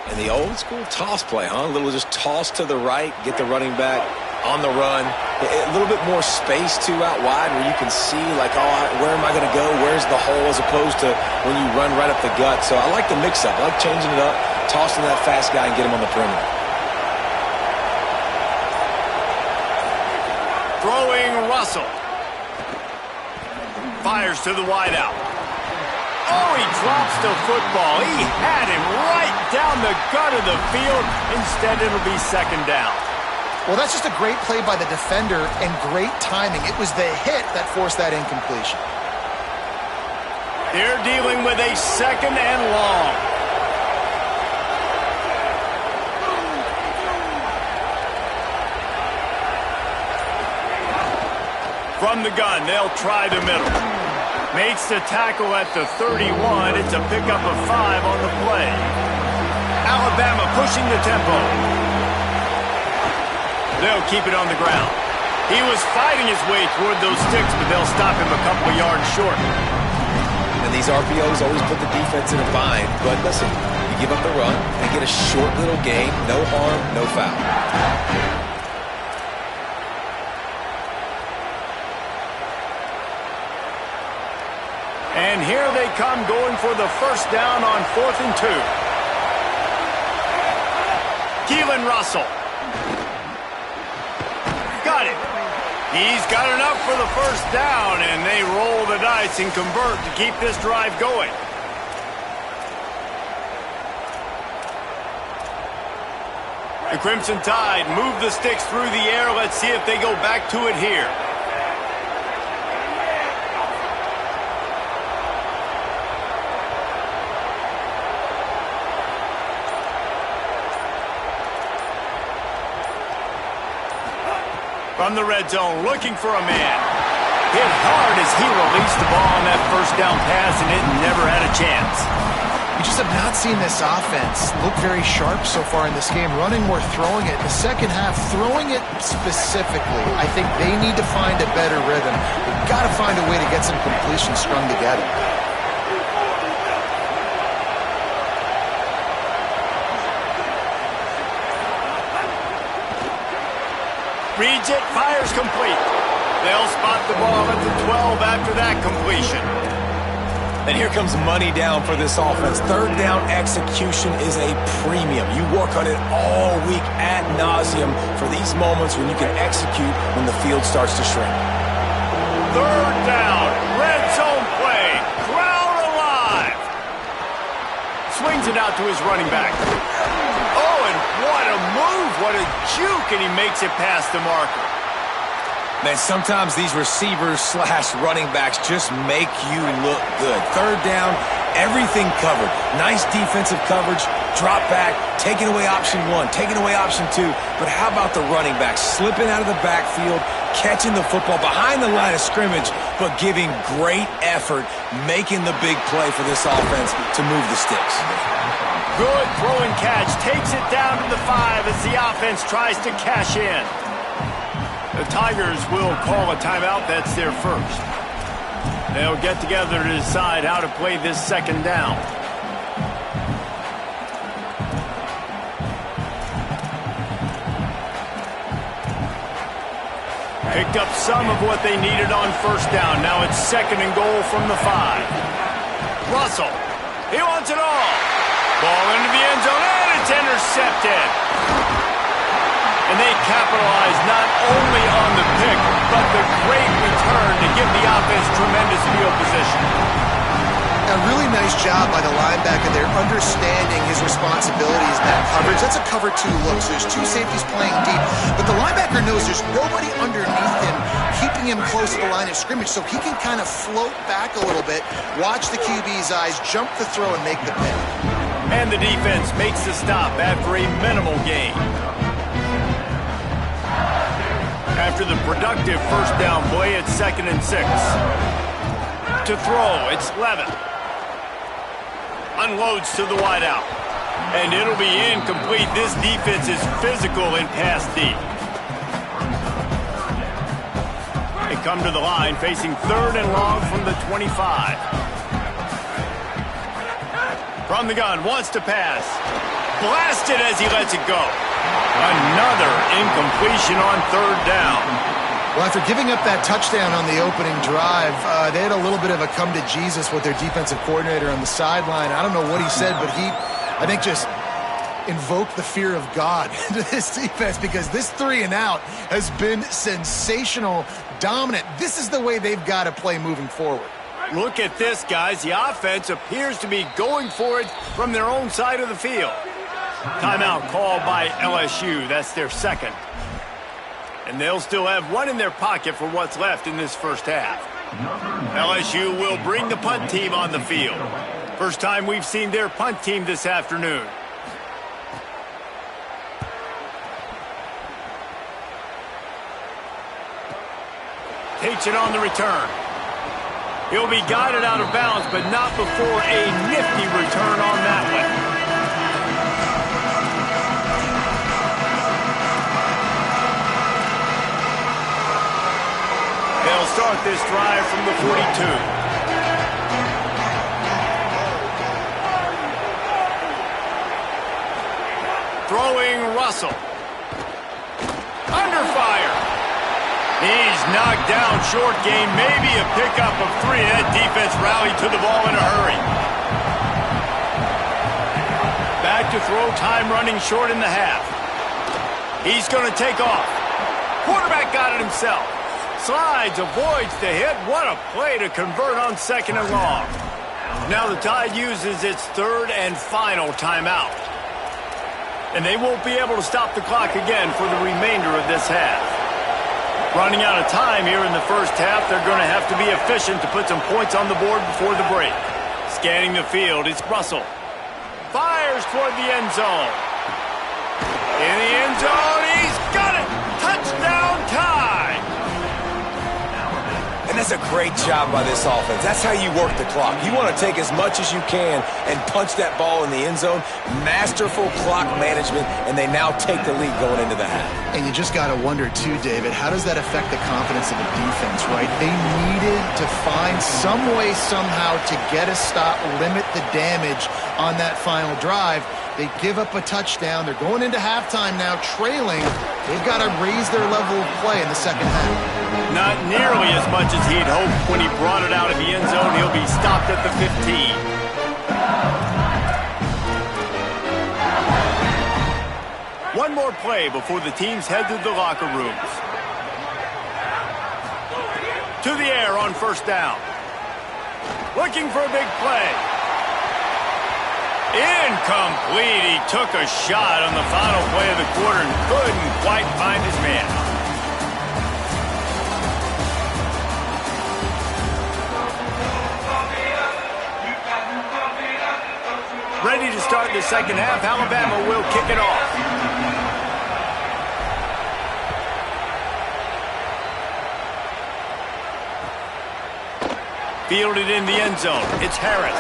And the old school toss play, huh? A little just toss to the right, get the running back on the run. A little bit more space, too, out wide where you can see, like, oh, where am I going to go? Where's the hole as opposed to when you run right up the gut. So I like the mix-up. I like changing it up, tossing that fast guy and get him on the perimeter. Throwing Russell. Fires to the wideout. Oh, he drops the football. He had him right down the gut of the field. Instead, it'll be second down. Well, that's just a great play by the defender and great timing. It was the hit that forced that incompletion. They're dealing with a second and long. From the gun, they'll try the middle. Makes the tackle at the 31. It's a pickup of 5 on the play. Alabama pushing the tempo. They'll keep it on the ground. He was fighting his way toward those sticks, but they'll stop him a couple of yards short. And these RPOs always put the defense in a bind. But listen, you give up the run and get a short little gain. No harm, no foul. And here they come going for the first down on 4th and 2. Keelan Russell. Got it. He's got enough for the first down, and they roll the dice and convert to keep this drive going. The Crimson Tide move the sticks through the air. Let's see if they go back to it here. From the red zone, looking for a man. Hit hard as he released the ball on that first down pass, and it never had a chance. We just have not seen this offense look very sharp so far in this game. Running more, throwing it. The second half, throwing it specifically. I think they need to find a better rhythm. They've got to find a way to get some completions strung together. Reads it, fires complete. They'll spot the ball at the 12 after that completion. And here comes money down for this offense. Third down execution is a premium. You work on it all week ad nauseum for these moments when you can execute when the field starts to shrink. Third down, red zone play, crowd alive. Swings it out to his running back. Oh, and what a move, what a juke, and he makes it past the marker. Man, sometimes these receivers / running backs just make you look good. Third down, everything covered. Nice defensive coverage, drop back, taking away option 1, taking away option 2. But how about the running back slipping out of the backfield, catching the football behind the line of scrimmage, but giving great effort, making the big play for this offense to move the sticks. Good throw and catch, takes it down to the 5 as the offense tries to cash in. The Tigers will call a timeout. That's their first. They'll get together to decide how to play this second down. Picked up some of what they needed on first down. Now it's second and goal from the 5. Russell, he wants it all. Ball into the end zone, and it's intercepted. And they capitalize not only on the pick, but the great return to give the offense tremendous field position. A really nice job by the linebacker there, understanding his responsibilities in that coverage. That's a cover 2 look, so there's 2 safeties playing deep. But the linebacker knows there's nobody underneath him, keeping him close to the line of scrimmage, so he can kind of float back a little bit, watch the QB's eyes, jump the throw, and make the pick. And the defense makes the stop after a minimal gain. After the productive first down play, it's 2nd and 6. To throw, it's Levin. Unloads to the wideout. And it'll be incomplete. This defense is physical in pass deep. They come to the line facing 3rd and long from the 25. From the gun, wants to pass. Blasted as he lets it go. Another incompletion on 3rd down. Well, after giving up that touchdown on the opening drive, they had a little bit of a come to Jesus with their defensive coordinator on the sideline. I don't know what he said, but he, I think, just invoked the fear of God into this defense, because this 3 and out has been sensational, dominant. This is the way they've got to play moving forward. Look at this, guys. The offense appears to be going for it from their own side of the field. Timeout called by LSU. That's their 2nd. And they'll still have 1 in their pocket for what's left in this first half. LSU will bring the punt team on the field. First time we've seen their punt team this afternoon. Takes it on the return. He'll be guided out of bounds, but not before a nifty return on that one. They'll start this drive from the 42. Throwing Russell. Under fire. He's knocked down short game, maybe a pickup of 3. That defense rallied to the ball in a hurry. Back to throw, time running short in the half. He's going to take off. Quarterback got it himself. Slides, avoids the hit. What a play to convert on 2nd and long. Now the Tide uses its 3rd and final timeout. And they won't be able to stop the clock again for the remainder of this half. Running out of time here in the first half, they're going to have to be efficient to put some points on the board before the break. Scanning the field, it's Russell. Fires toward the end zone. In the end zone, he's got it! Touchdown Tide! And that's a great job by this offense. That's how you work the clock. You want to take as much as you can and punch that ball in the end zone. Masterful clock management, and they now take the lead going into the half. And you just got to wonder, too, David, how does that affect the confidence of the defense, right? They needed to find some way, somehow, to get a stop, limit the damage on that final drive. They give up a touchdown. They're going into halftime now, trailing. They've got to raise their level of play in the second half. Not nearly as much as he'd hoped when he brought it out of the end zone. He'll be stopped at the 15. One more play before the teams head to the locker rooms. To the air on 1st down. Looking for a big play. Incomplete. He took a shot on the final play of the quarter and couldn't quite find his man. Ready to start the second half. Alabama will kick it off. Fielded in the end zone. It's Harris.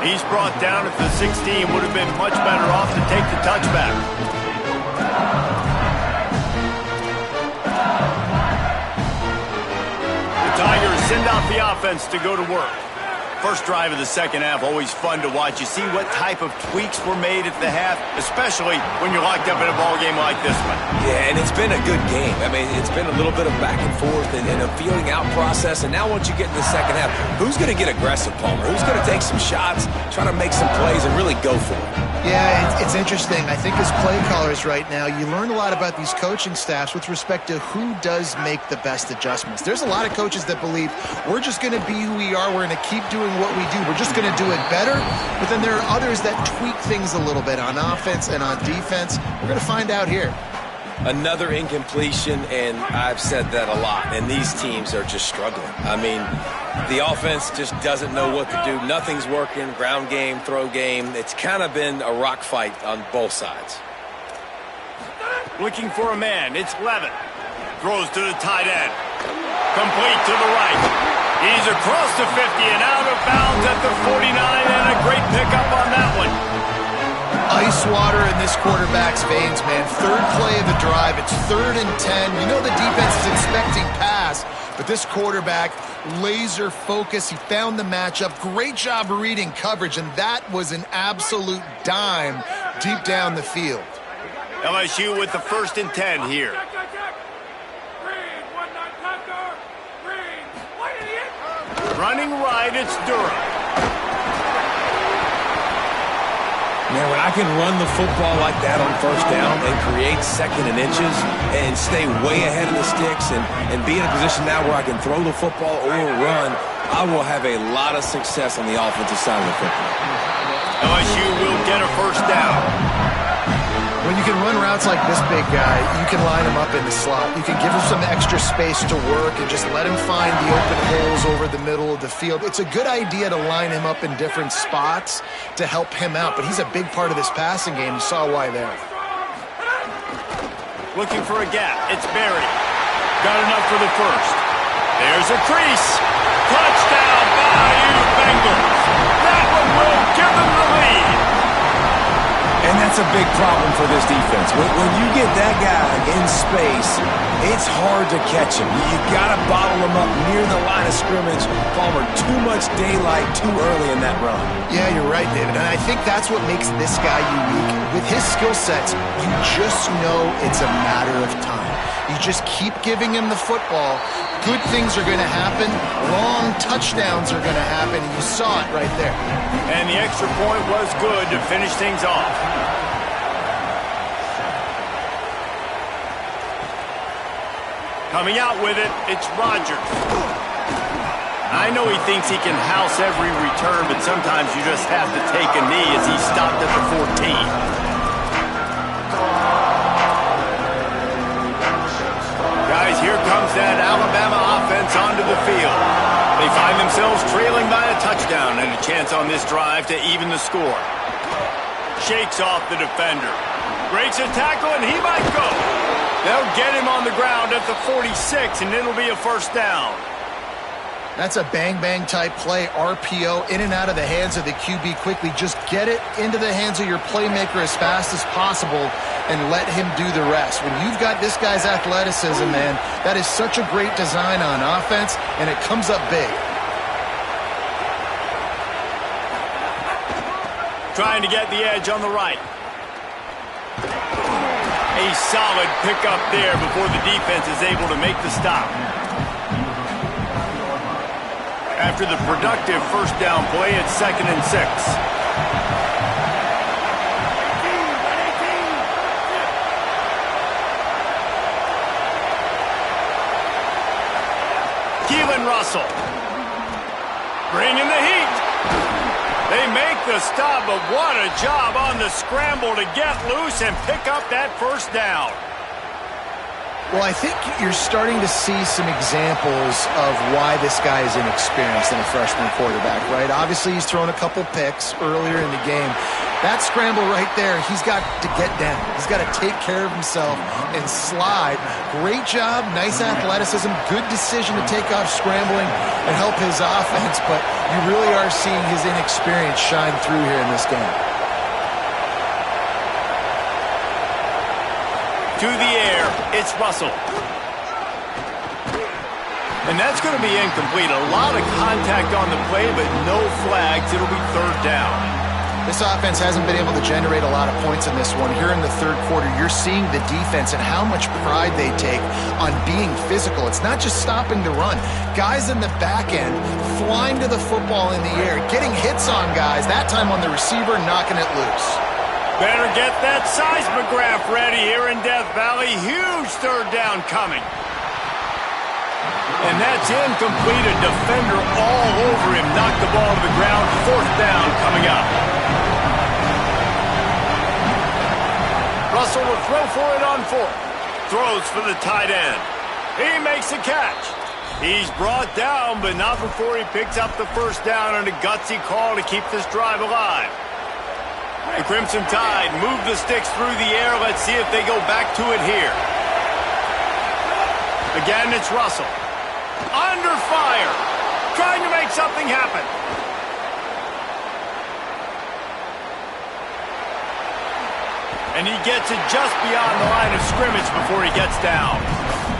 He's brought down at the 16. Would have been much better off to take the touchback. The Tigers send out the offense to go to work. First drive of the second half, always fun to watch. You see what type of tweaks were made at the half, especially when you're locked up in a ball game like this one. Yeah, and it's been a good game. I mean, it's been a little bit of back and forth and a feeling out process. And now once you get in the second half, who's going to get aggressive, Palmer? Who's going to take some shots, try to make some plays, and really go for it? Yeah, it's interesting. I think as play callers right now, you learn a lot about these coaching staffs with respect to who does make the best adjustments. There's a lot of coaches that believe we're just going to be who we are. We're going to keep doing what we do. We're just going to do it better. But then there are others that tweak things a little bit on offense and on defense. We're going to find out here. Another incompletion, and I've said that a lot, and these teams are just struggling. I mean, the offense just doesn't know what to do. Nothing's working, ground game, throw game. It's kind of been a rock fight on both sides. Looking for a man, it's Levin. Throws to the tight end. Complete to the right. He's across the 50 and out of bounds at the 49, and a great pickup on that one. Ice water in this quarterback's veins, man. Third play of the drive. It's 3rd and 10. You know the defense is expecting pass, but this quarterback, laser focus. He found the matchup. Great job reading coverage, and that was an absolute dime deep down the field. LSU with the 1st and 10 here. Running right, it's Durham. Man, when I can run the football like that on 1st down and create 2nd and inches and stay way ahead of the sticks and be in a position now where I can throw the football or run, I will have a lot of success on the offensive side of the football. LSU will get a 1st down. When you can run routes like this big guy, you can line him up in the slot. You can give him some extra space to work and just let him find the open holes over the middle of the field. It's a good idea to line him up in different spots to help him out, but he's a big part of this passing game. You saw why there. Looking for a gap. It's Berry. Got enough for the 1st. There's a crease. Touchdown, Bayou Bengals. That one will give them the lead. And that's a big problem for this defense. When you get that guy in space, it's hard to catch him. You got to bottle him up near the line of scrimmage. Palmer, too much daylight too early in that run. Yeah, you're right, David. And I think that's what makes this guy unique. With his skill sets, you just know it's a matter of time. You just keep giving him the football. Good things are going to happen. Long touchdowns are going to happen. And you saw it right there. And the extra point was good to finish things off. Coming out with it, it's Rodgers. I know he thinks he can house every return, but sometimes you just have to take a knee as he stopped at the 14. Guys, here comes that Alabama offense onto the field. They find themselves trailing by a touchdown and a chance on this drive to even the score. Shakes off the defender. Breaks a tackle, and he might go. They'll get him on the ground at the 46, and it'll be a 1st down. That's a bang-bang type play, RPO, in and out of the hands of the QB quickly. Just get it into the hands of your playmaker as fast as possible and let him do the rest. When you've got this guy's athleticism, man, that is such a great design on offense, and it comes up big. Trying to get the edge on the right. A solid pickup there before the defense is able to make the stop. After the productive 1st down play, it's 2nd and 6. Keelan Russell. Bringing the heat. They make the stop, but what a job on the scramble to get loose and pick up that 1st down. Well, I think you're starting to see some examples of why this guy is inexperienced in a freshman quarterback, right? Obviously, he's thrown a couple picks earlier in the game. That scramble right there, he's got to get down. He's got to take care of himself and slide. Great job, nice athleticism, good decision to take off scrambling and help his offense, but you really are seeing his inexperience shine through here in this game. To the air, it's Russell. And that's going to be incomplete. A lot of contact on the play, but no flags. It'll be 3rd down. This offense hasn't been able to generate a lot of points in this one. Here in the 3rd quarter, you're seeing the defense and how much pride they take on being physical. It's not just stopping to run. Guys in the back end flying to the football in the air, getting hits on guys, that time on the receiver, knocking it loose. Better get that seismograph ready here in Death Valley. Huge third down coming. And that's incomplete. A defender all over him. Knocked the ball to the ground. Fourth down coming up. Russell will throw for it on fourth. Throws for the tight end. He makes a catch. He's brought down, but not before he picks up the first down on a gutsy call to keep this drive alive. The Crimson Tide move the sticks through the air. Let's see if they go back to it here. Again, it's Russell. Under fire. Trying to make something happen. And he gets it just beyond the line of scrimmage before he gets down.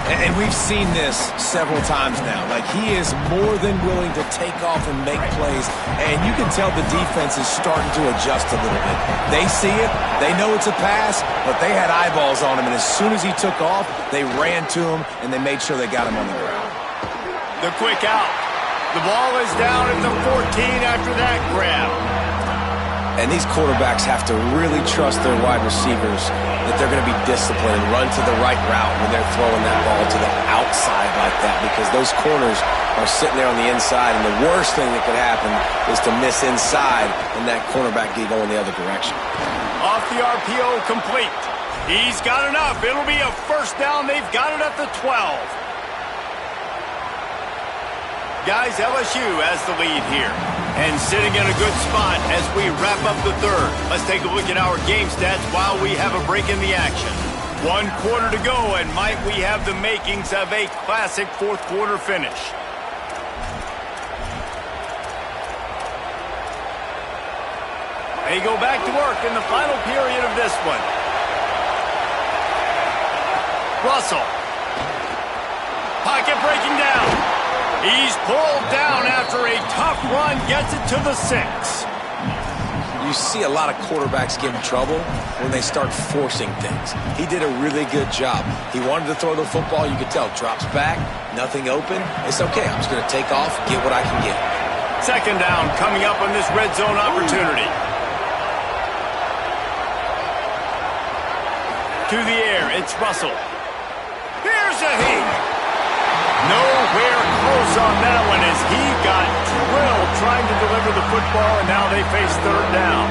And we've seen this several times now. Like, he is more than willing to take off and make plays. And you can tell the defense is starting to adjust a little bit. They see it. They know it's a pass, but they had eyeballs on him. And as soon as he took off, they ran to him, and they made sure they got him on the ground. The quick out. The ball is down at the 14 after that grab. And these quarterbacks have to really trust their wide receivers that they're going to be disciplined and run to the right route when they're throwing that ball to the outside like that, because those corners are sitting there on the inside, and the worst thing that could happen is to miss inside and that cornerback get going the other direction. Off the RPO, complete. He's got enough. It'll be a first down. They've got it at the 12. Guys, LSU has the lead here. And sitting in a good spot as we wrap up the third. Let's take a look at our game stats while we have a break in the action. 1 quarter to go, and might we have the makings of a classic fourth quarter finish. They go back to work in the final period of this one. Russell. Pocket breaking down. He's pulled down after a tough run, gets it to the 6. You see a lot of quarterbacks get in trouble when they start forcing things. He did a really good job. He wanted to throw the football. You could tell. Drops back, nothing open. It's okay. I'm just going to take off, get what I can get. Second down coming up on this red zone opportunity. To the air, it's Russell. Here's a heat. Nowhere close on that one as he got drilled trying to deliver the football, and now they face third down.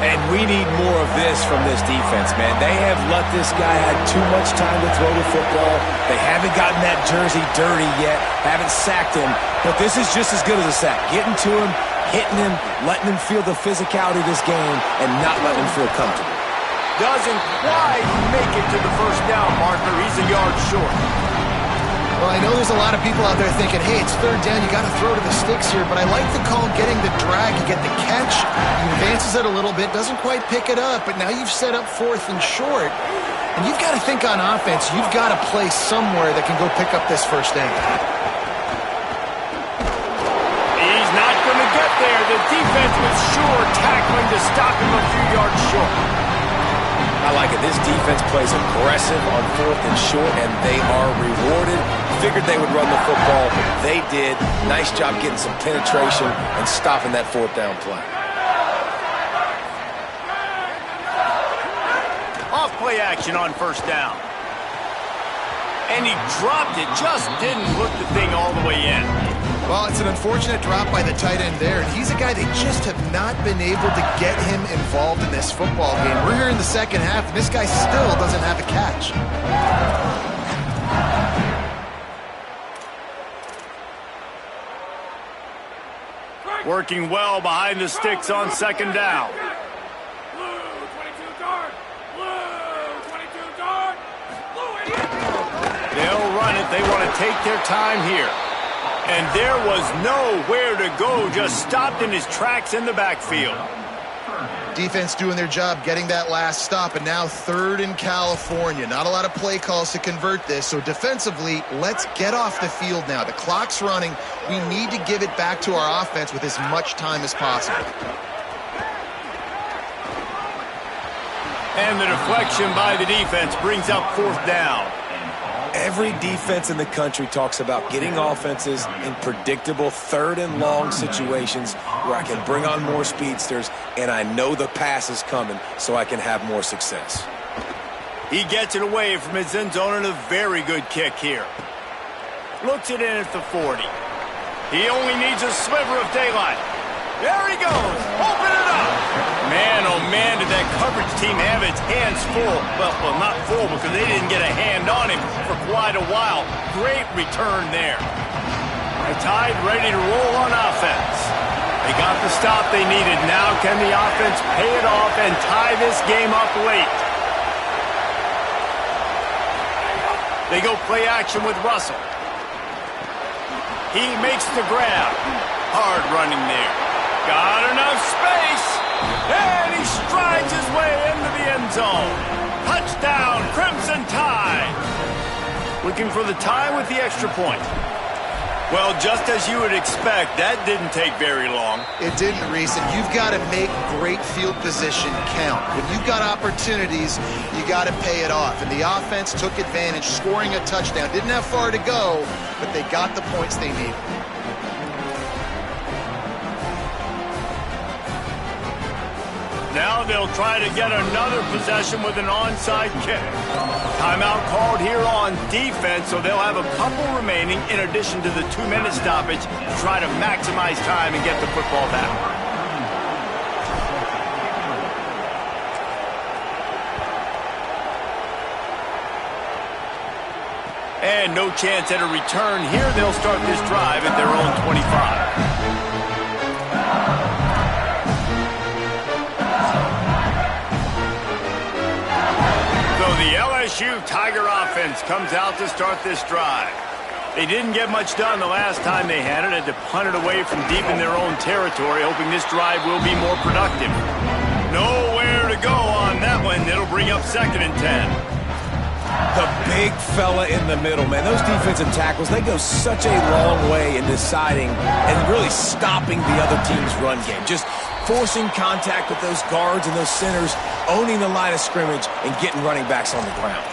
And we need more of this from this defense, man. They have let this guy have too much time to throw the football. They haven't gotten that jersey dirty yet, haven't sacked him, but this is just as good as a sack. Getting to him, hitting him, letting him feel the physicality of this game, and not letting him feel comfortable. Doesn't quite make it to the first down marker. He's a yard short. Well, I know there's a lot of people out there thinking, hey, it's third down, you got to throw to the sticks here, but I like the call getting the drag. You get the catch, he advances it a little bit, doesn't quite pick it up, but now you've set up fourth and short, and you've got to think on offense, you've got to play somewhere that can go pick up this first down. He's not going to get there. The defense was sure tackling to stop him a few yards short. I like it. This defense plays aggressive on fourth and short, and they are rewarded. Figured they would run the football. They did. Nice job getting some penetration and stopping that fourth down play. Off play action on first down. And he dropped it. Just didn't hook the thing all the way in. Well, it's an unfortunate drop by the tight end there. And he's a guy they just have not been able to get him involved in this football game. We're here in the second half, and this guy still doesn't have a catch. Working well behind the sticks on second down. They'll run it. They want to take their time here. And there was nowhere to go, just stopped in his tracks in the backfield. Defense doing their job, getting that last stop, and now third in California. Not a lot of play calls to convert this, so defensively, let's get off the field now. The clock's running. We need to give it back to our offense with as much time as possible. And the deflection by the defense brings up fourth down. Every defense in the country talks about getting offenses in predictable third and long situations where I can bring on more speedsters and I know the pass is coming so I can have more success. He gets it away from his end zone and a very good kick here. Looks it in at the 40. He only needs a sliver of daylight. There he goes. Open it up. Man, oh man, did that coverage team have its hands full. Well, not full because they didn't get a hand on him for quite a while. Great return there. The Tide ready to roll on offense. They got the stop they needed. Now can the offense pay it off and tie this game up late? They go play action with Russell. He makes the grab. Hard running there. Got enough space. And he strides his way into the end zone. Touchdown, Crimson Tide. Looking for the tie with the extra point. Well, just as you would expect, that didn't take very long. It didn't, Reese, and you've got to make great field position count. When you've got opportunities, you got to pay it off. And the offense took advantage, scoring a touchdown. Didn't have far to go, but they got the points they needed. Now they'll try to get another possession with an onside kick. Timeout called here on defense, so they'll have a couple remaining in addition to the 2-minute stoppage to try to maximize time and get the football back. And no chance at a return here. They'll start this drive at their own 25. The LSU Tiger offense comes out to start this drive. They didn't get much done the last time they had it. Had to punt it away from deep in their own territory, hoping this drive will be more productive. Nowhere to go on that one. It'll bring up 2nd and 10. The big fella in the middle, man. Those defensive tackles, they go such a long way in deciding and really stopping the other team's run game. Just forcing contact with those guards and those centers, owning the line of scrimmage, and getting running backs on the ground.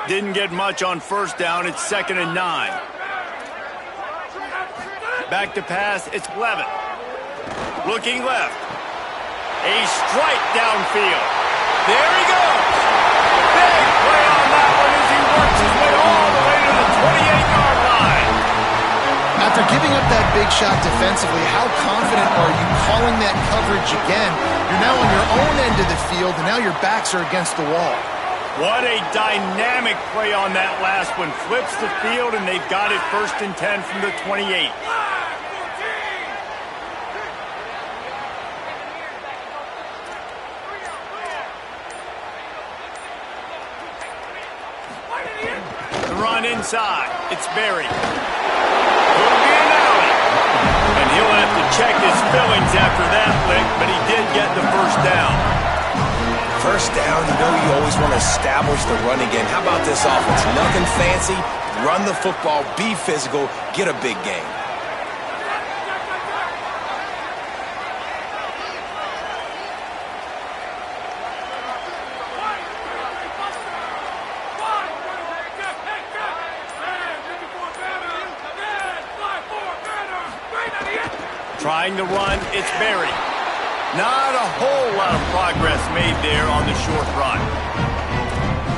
Didn't get much on first down. It's 2nd and 9. Back to pass. It's Levitt. Looking left. A strike downfield. There he goes. Big play on that one as he works his way all the way to the 28-yard line. After giving up that big shot defensively, how confident are you calling that coverage again? You're now on your own end of the field, and now your backs are against the wall. What a dynamic play on that last one. Flips the field, and they've got it 1st and 10 from the 28. The run inside. It's Berry. Could be an alley. And he'll have to check his fillings after that lick, but he did get the first down. First down, you know you always want to establish the running game. How about this offense? Nothing fancy. Run the football, be physical, get a big gain. Trying to run, it's Berry. Not a whole lot of progress made there on the short run.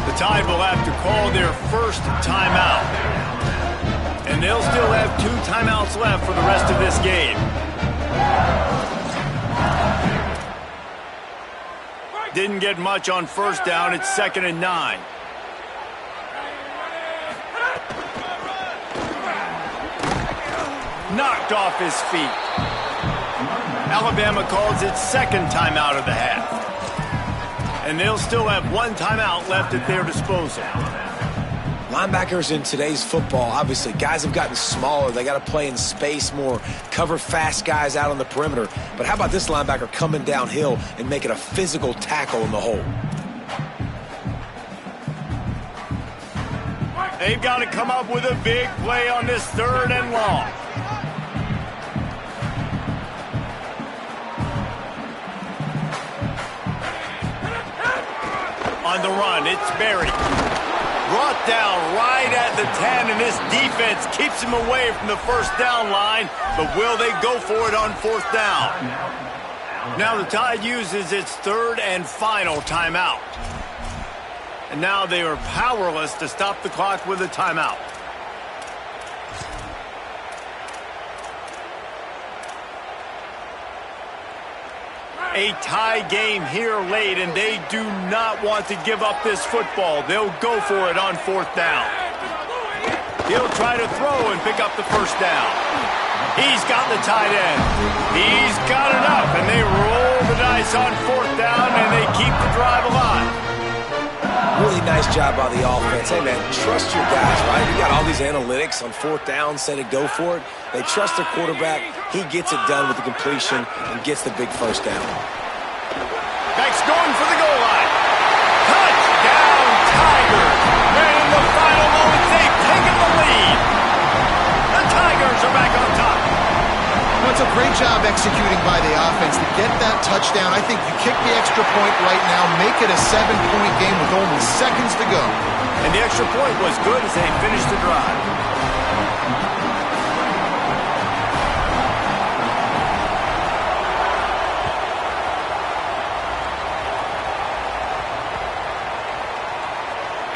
The Tide will have to call their first timeout. And they'll still have 2 timeouts left for the rest of this game. Didn't get much on first down. It's 2nd and 9. Knocked off his feet. Alabama calls its 2nd timeout of the half. And they'll still have 1 timeout left at their disposal. Linebackers in today's football, obviously, guys have gotten smaller. They got to play in space more, cover fast guys out on the perimeter. But how about this linebacker coming downhill and making a physical tackle in the hole? They've got to come up with a big play on this 3rd and long. the run. It's Berry. Brought down right at the 10, and this defense keeps him away from the first down line. But will they go for it on fourth down? Now the Tide uses its third and final timeout. And now they are powerless to stop the clock with a timeout. A tie game here late, and they do not want to give up this football. They'll go for it on fourth down. He'll try to throw and pick up the first down. He's got the tight end. He's got enough, and they roll the dice on fourth down, and they keep the drive alive. Really nice job by the offense. Hey, man, trust your guys, right? You got all these analytics on fourth down, say to go for it. They trust their quarterback. He gets it done with the completion and gets the big first down. Beck's going for the goal line. Touchdown, Tigers. And in the final moments, they've taken the lead. The Tigers are back on top. It's a great job executing by the offense to get that touchdown. I think you kick the extra point right now, make it a 7-point game with only seconds to go. And the extra point was good as they finished the drive.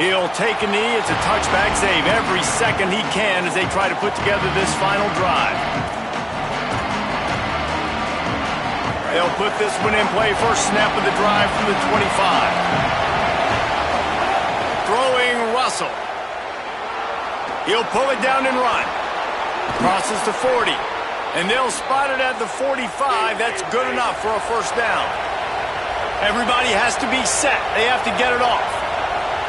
He'll take a knee. It's a touchback save every second he can as they try to put together this final drive. They'll put this one in play. First snap of the drive from the 25. Throwing Russell. He'll pull it down and run. Crosses to 40. And they'll spot it at the 45. That's good enough for a first down. Everybody has to be set. They have to get it off.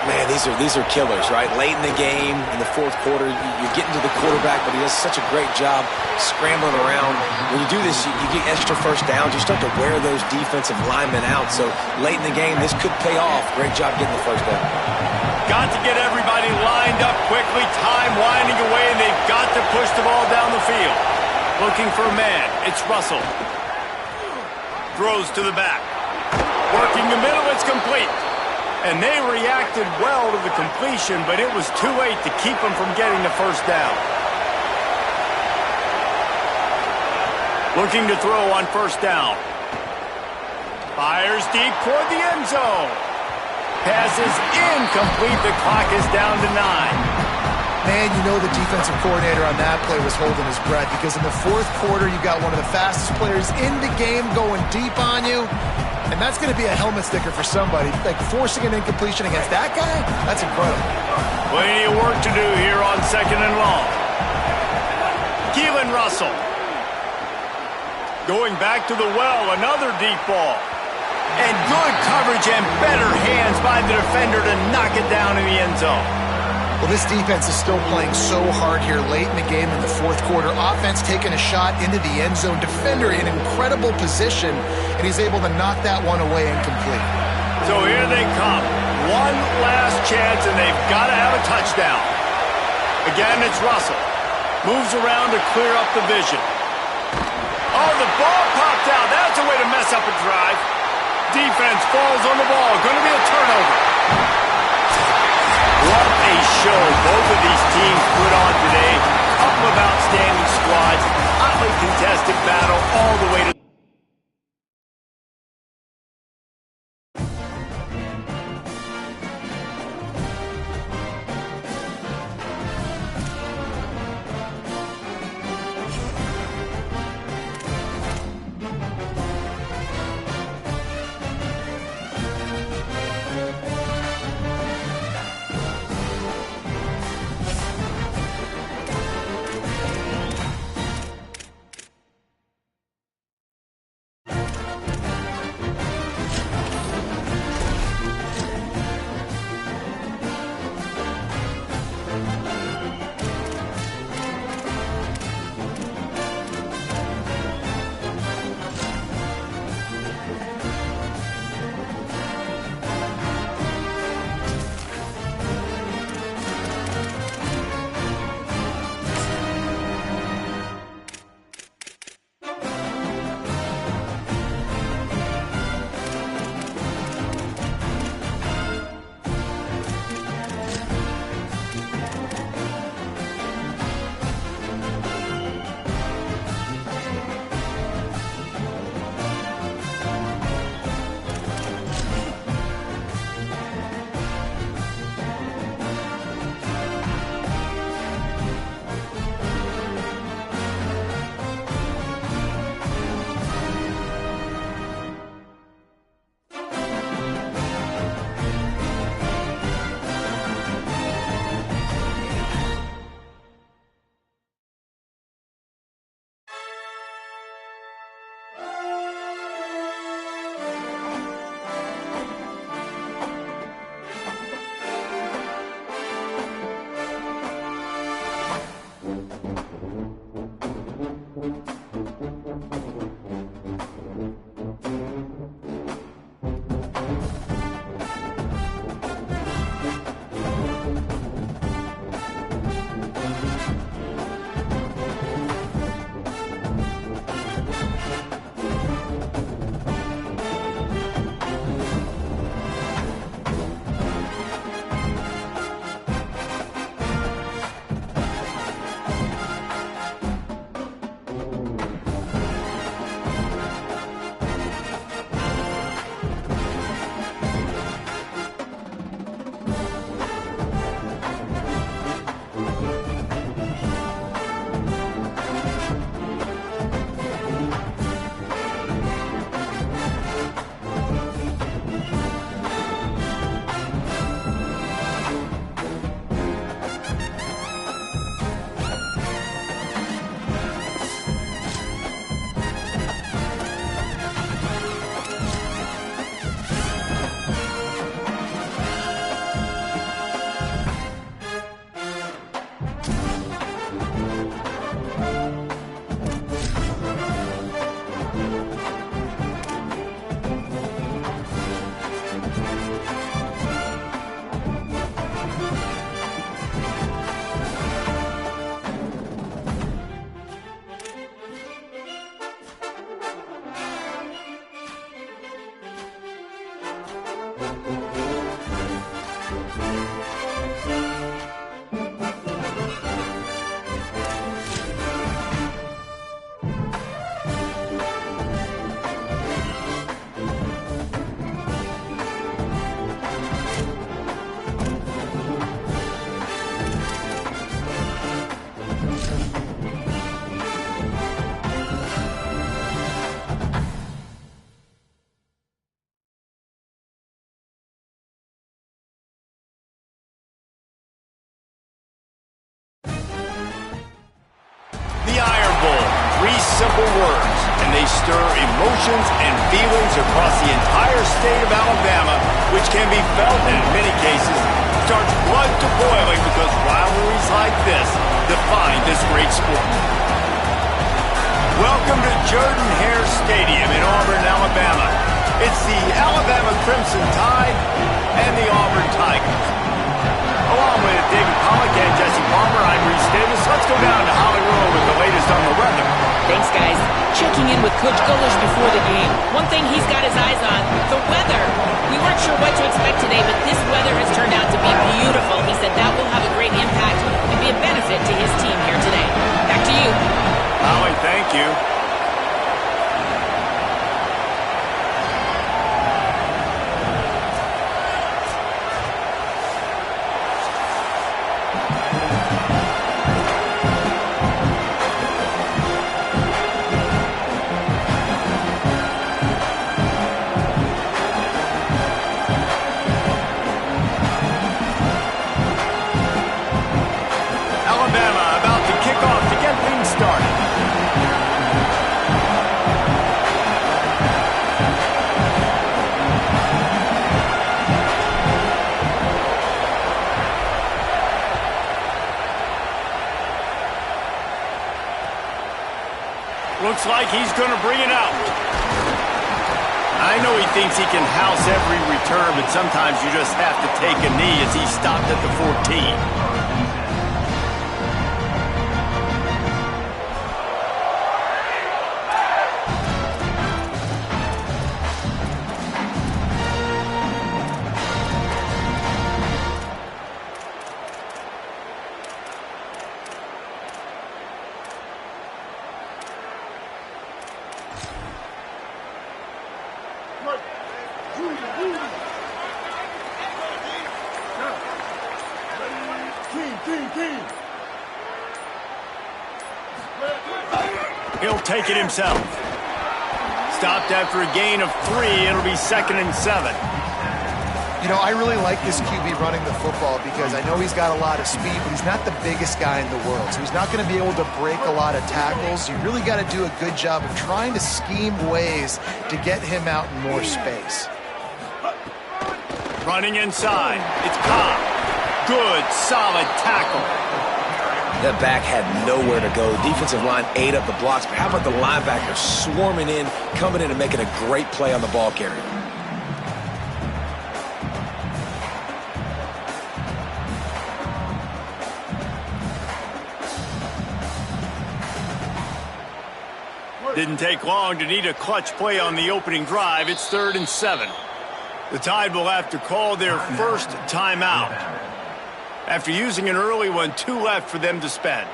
Man, these are killers, right? Late in the game, in the fourth quarter, you're getting to the quarterback, but he does such a great job scrambling around. When you do this, you get extra first downs. You start to wear those defensive linemen out. So late in the game, this could pay off. Great job getting the first down. Got to get everybody lined up quickly. Time winding away, and they've got to push the ball down the field. Looking for a man. It's Russell. Throws to the back. Working the middle. It's complete. And they reacted well to the completion, but it was too late to keep them from getting the first down. Looking to throw on first down. Fires deep toward the end zone. Pass is incomplete. The clock is down to 9. Man, you know the defensive coordinator on that play was holding his breath because in the fourth quarter, you got one of the fastest players in the game going deep on you. And that's going to be a helmet sticker for somebody. Like forcing an incompletion against that guy, that's incredible. Plenty of work to do here on second and long. Keelan Russell. Going back to the well, another deep ball. And good coverage and better hands by the defender to knock it down in the end zone. Well, this defense is still playing so hard here late in the game in the fourth quarter. Offense taking a shot into the end zone. Defender in incredible position, and he's able to knock that one away incomplete. So here they come. One last chance, and they've got to have a touchdown. Again, it's Russell. Moves around to clear up the vision. Oh, the ball popped out. That's a way to mess up a drive. Defense falls on the ball. Going to be a turnover. What a show both of these teams put on today. Couple of outstanding squads. Hotly contested battle all the way to Simple words, and they stir emotions and feelings across the entire state of Alabama, which can be felt and in many cases starts blood to boiling because rivalries like this define this great sport. Welcome to Jordan-Hare Stadium in Auburn, Alabama. It's the Alabama Crimson Tide and the Auburn Tigers. Along with David Pollack and Jesse Palmer, I'm Reese Davis. Let's go down to Hollywood with the latest on the weather. Thanks, guys. Checking in with Coach Golesh before the game. One thing he's got his eyes on, the weather. We weren't sure what to expect today, but this weather has turned out to be beautiful. He said that will have a great impact and be a benefit to his team here today. Back to you. Holly, thank you. Looks like he's going to bring it out. I know he thinks he can house every return, but sometimes you just have to take a knee as he stopped at the 14. He'll take it himself. Stopped after a gain of 3. It'll be 2nd and 7. You know, I really like this QB running the football because I know he's got a lot of speed, but he's not the biggest guy in the world. So he's not going to be able to break a lot of tackles. You really got to do a good job of trying to scheme ways to get him out in more space. Running inside. It's Cobb. Good, solid tackle. The back had nowhere to go. Defensive line ate up the blocks. But how about the linebacker swarming in, coming in and making a great play on the ball carrier? Didn't take long to need a clutch play on the opening drive. It's 3rd and 7. The Tide will have to call their first timeout. After using an early one, 2 left for them to spend.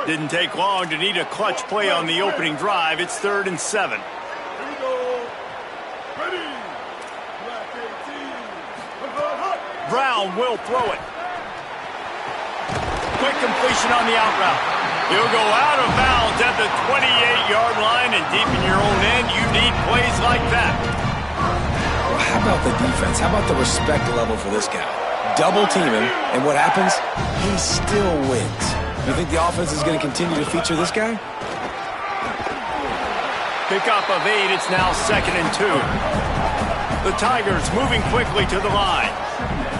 Didn't take long to need a clutch play on the opening drive. It's 3rd and 7. Here we go. Ready. Black 18. Brown will throw it. Quick completion on the out route. He'll go out of bounds at the 28-yard line, and deep in your own end, you need plays like that. Well, how about the defense? How about the respect level for this guy? Double team him, and what happens? He still wins. You think the offense is going to continue to feature this guy? Pickup of 8. It's now 2nd and 2. The Tigers moving quickly to the line.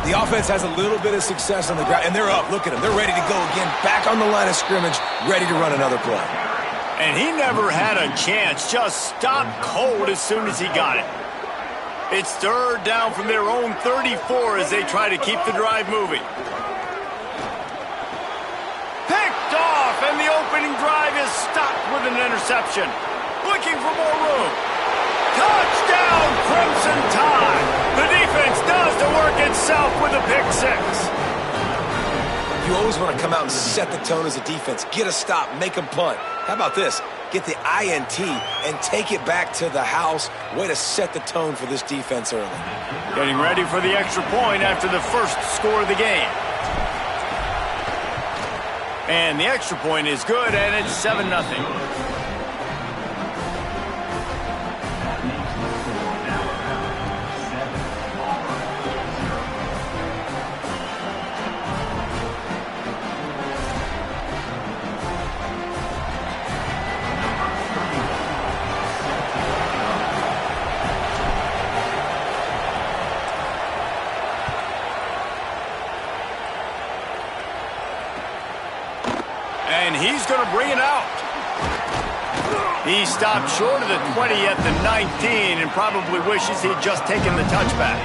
The offense has a little bit of success on the ground, and they're up. Look at them. They're ready to go again, back on the line of scrimmage, ready to run another play. And he never had a chance. Just stopped cold as soon as he got it. It's 3rd down from their own 34 as they try to keep the drive moving. Picked off, and the opening drive is stopped with an interception. Looking for more room. himself with a pick six. You always want to come out and set the tone as a defense. Get a stop, make them punt. How about this? Get the INT and take it back to the house. Way to set the tone for this defense early. Getting ready for the extra point after the first score of the game. And the extra point is good, and it's 7-0. And he's going to bring it out. He stopped short of the 20 at the 19 and probably wishes he'd just taken the touchback.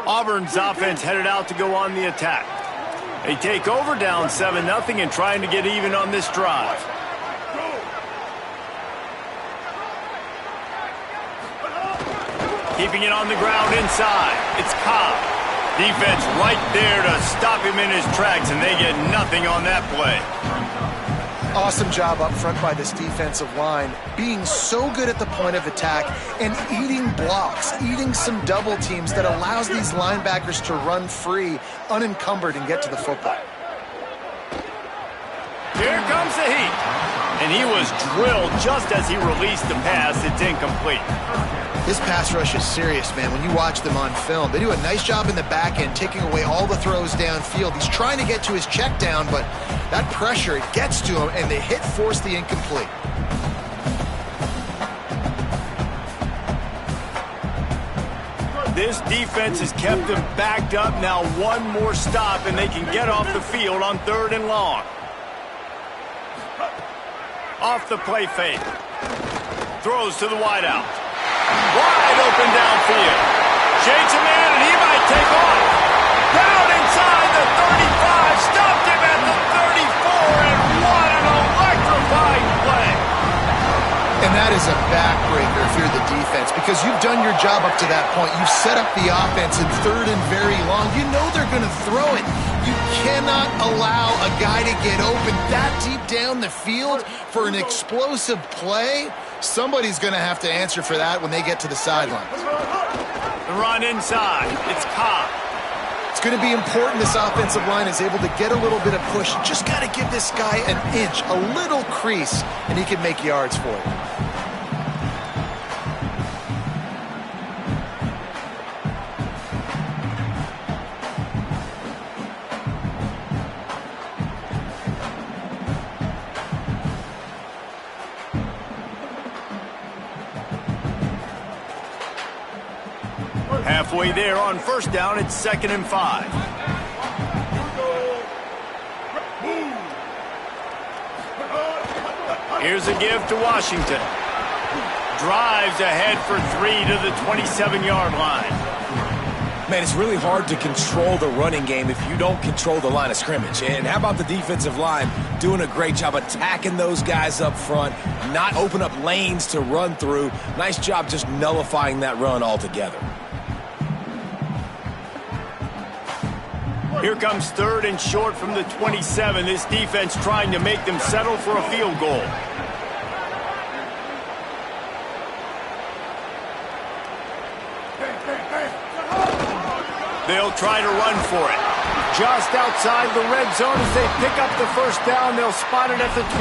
Auburn's offense headed out to go on the attack. They take over down 7-0 and trying to get even on this drive. Keeping it on the ground inside. It's Cobb. Defense right there to stop him in his tracks, and they get nothing on that play. Awesome job up front by this defensive line, being so good at the point of attack and eating blocks, eating some double teams that allows these linebackers to run free, unencumbered, and get to the football. Here comes the heat. And he was drilled just as he released the pass. It's incomplete. This pass rush is serious, man. When you watch them on film, they do a nice job in the back end, taking away all the throws downfield. He's trying to get to his check down, but that pressure, it gets to him, and the hit forced the incomplete. This defense has kept them backed up. Now one more stop, and they can get off the field on 3rd and long. Off the play fake. Throws to the wideout. Wide open downfield. Shakes a man, and he might take off. Down inside the 35. Stopped him at the 34, and what an electrifying play. And that is a backbreaker if you're the defense, because you've done your job up to that point. You've set up the offense in 3rd and very long. You know they're going to throw it. You cannot allow a guy to get open that deep down the field for an explosive play. Somebody's going to have to answer for that when they get to the sidelines. The run inside. It's Cobb. It's going to be important this offensive line is able to get a little bit of push. Just got to give this guy an inch, a little crease, and he can make yards for you. Halfway there on 1st down, it's 2nd and 5. Here's a give to Washington. Drives ahead for 3 to the 27-yard line. Man, it's really hard to control the running game if you don't control the line of scrimmage. And how about the defensive line doing a great job attacking those guys up front, not open up lanes to run through. Nice job just nullifying that run altogether. Here comes 3rd and short from the 27. This defense trying to make them settle for a field goal. They'll try to run for it. Just outside the red zone as they pick up the 1st down. They'll spot it at the 22.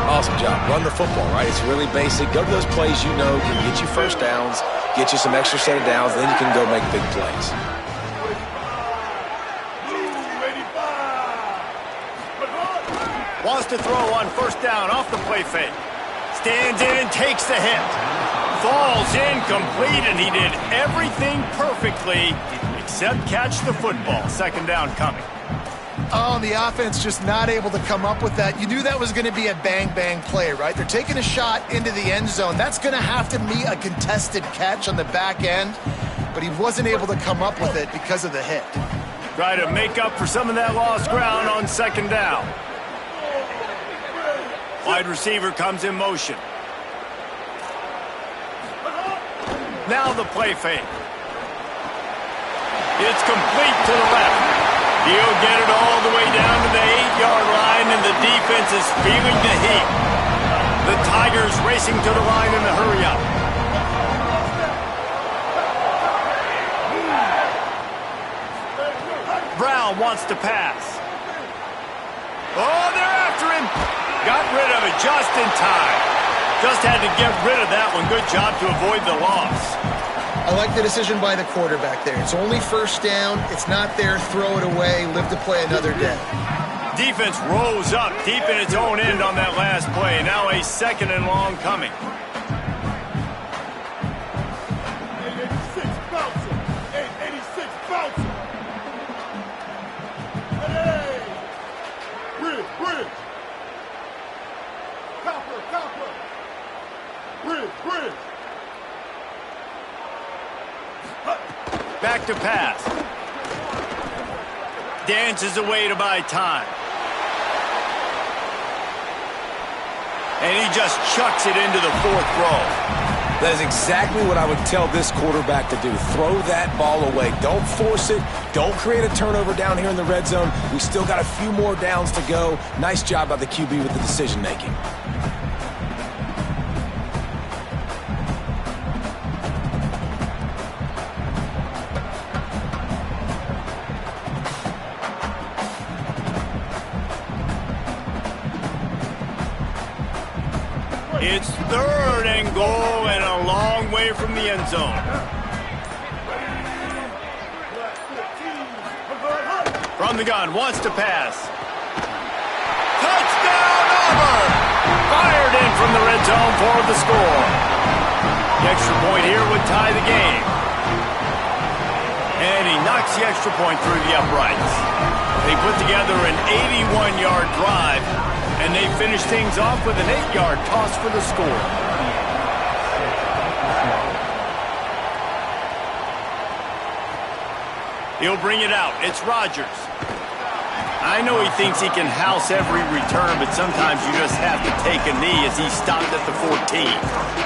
Awesome job. Run the football, right? It's really basic. Go to those plays you know can get you 1st downs, get you some extra set of downs, then you can go make big plays. Wants to throw on 1st down off the play fake. Stands in and takes the hit. Falls incomplete, and he did everything perfectly except catch the football. 2nd down coming. Oh, and the offense just not able to come up with that. You knew that was going to be a bang-bang play, right? They're taking a shot into the end zone. That's going to have to be a contested catch on the back end. but he wasn't able to come up with it because of the hit. Try to make up for some of that lost ground on second down. Wide receiver comes in motion. Now the play fake. It's complete to the left. He'll get it all the way down to the 8-yard line, and the defense is feeling the heat. The Tigers racing to the line in the hurry-up. Brown wants to pass. Oh, they're after him. Got rid of it just in time. Just had to get rid of that one. Good job to avoid the loss. I like the decision by the quarterback there. It's only first down. It's not there. Throw it away. Live to play another day. Defense rose up deep in its own end on that last play. Now a second and long coming. 886 bouncing. 886 bouncing. Hey! Bridge. Copper. Bridge. Back to pass. Dances away to buy time. And he just chucks it into the fourth row. That is exactly what I would tell this quarterback to do. Throw that ball away. Don't force it. Don't create a turnover down here in the red zone. We still got a few more downs to go. Nice job by the QB with the decision-making. It's third and goal and a long way from the end zone. From the gun, wants to pass. Touchdown, Auburn! Fired in from the red zone for the score. The extra point here would tie the game. And he knocks the extra point through the uprights. They put together an 81-yard drive, and they finish things off with an 8-yard toss for the score. He'll bring it out. It's Rodgers. I know he thinks he can house every return, but sometimes you just have to take a knee as he stopped at the 14.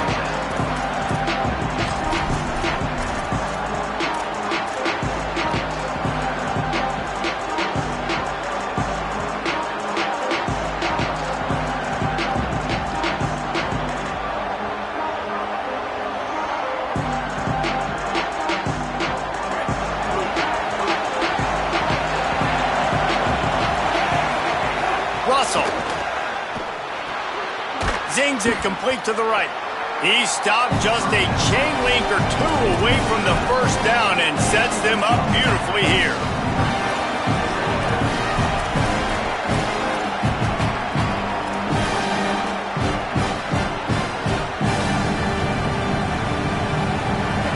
Zings it complete to the right. He stopped just a chain link or two away from the first down and sets them up beautifully here.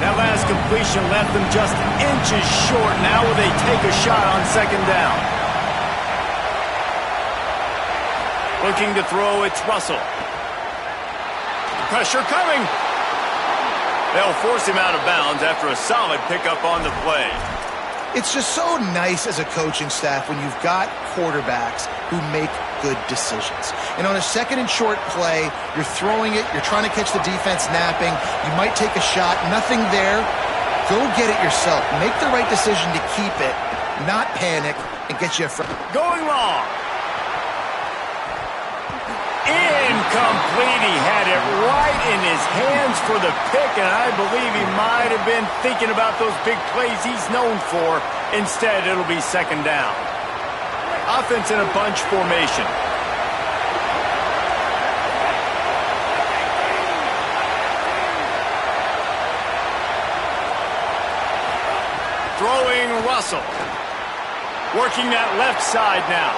That last completion left them just inches short. Now will they take a shot on second down? Looking to throw, it's Russell. Pressure coming. They'll force him out of bounds after a solid pickup on the play. It's just so nice as a coaching staff when you've got quarterbacks who make good decisions. And on a second and short play, you're throwing it, you're trying to catch the defense napping, you might take a shot, nothing there. Go get it yourself. Make the right decision to keep it, not panic, and get you a front. Going long. Incomplete. He had it right in his hands for the pick, and I believe he might have been thinking about those big plays he's known for. Instead, it'll be second down. Offense in a bunch formation. Throwing Russell. Working that left side now.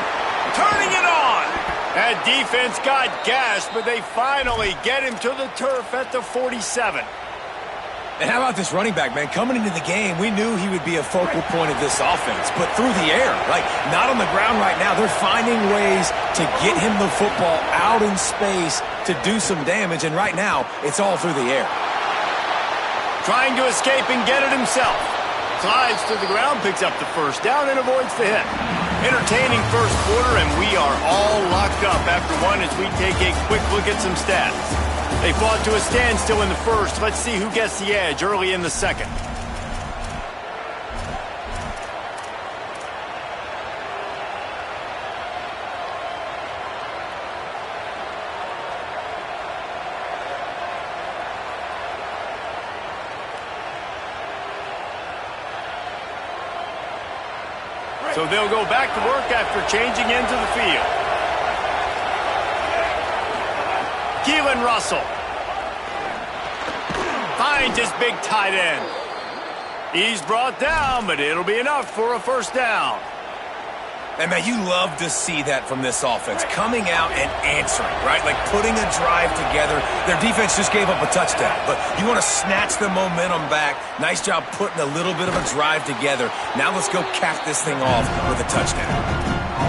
Turning it on. That defense got gashed, but they finally get him to the turf at the 47. And how about this running back, man? Coming into the game, we knew he would be a focal point of this offense, but through the air, like not on the ground right now. They're finding ways to get him the football out in space to do some damage, and right now, it's all through the air. Trying to escape and get it himself. Slides to the ground, picks up the first down, and avoids the hit. Entertaining first quarter, and we are all locked up after one as we take a quick look at some stats. They fought to a standstill in the first. Let's see who gets the edge early in the second. So they'll go back to work after changing into the field. Keelan Russell finds his big tight end. He's brought down, but it'll be enough for a first down. And, man, you love to see that from this offense. Coming out and answering, right? Like putting a drive together. Their defense just gave up a touchdown. But you want to snatch the momentum back. Nice job putting a little bit of a drive together. Now let's go cap this thing off with a touchdown.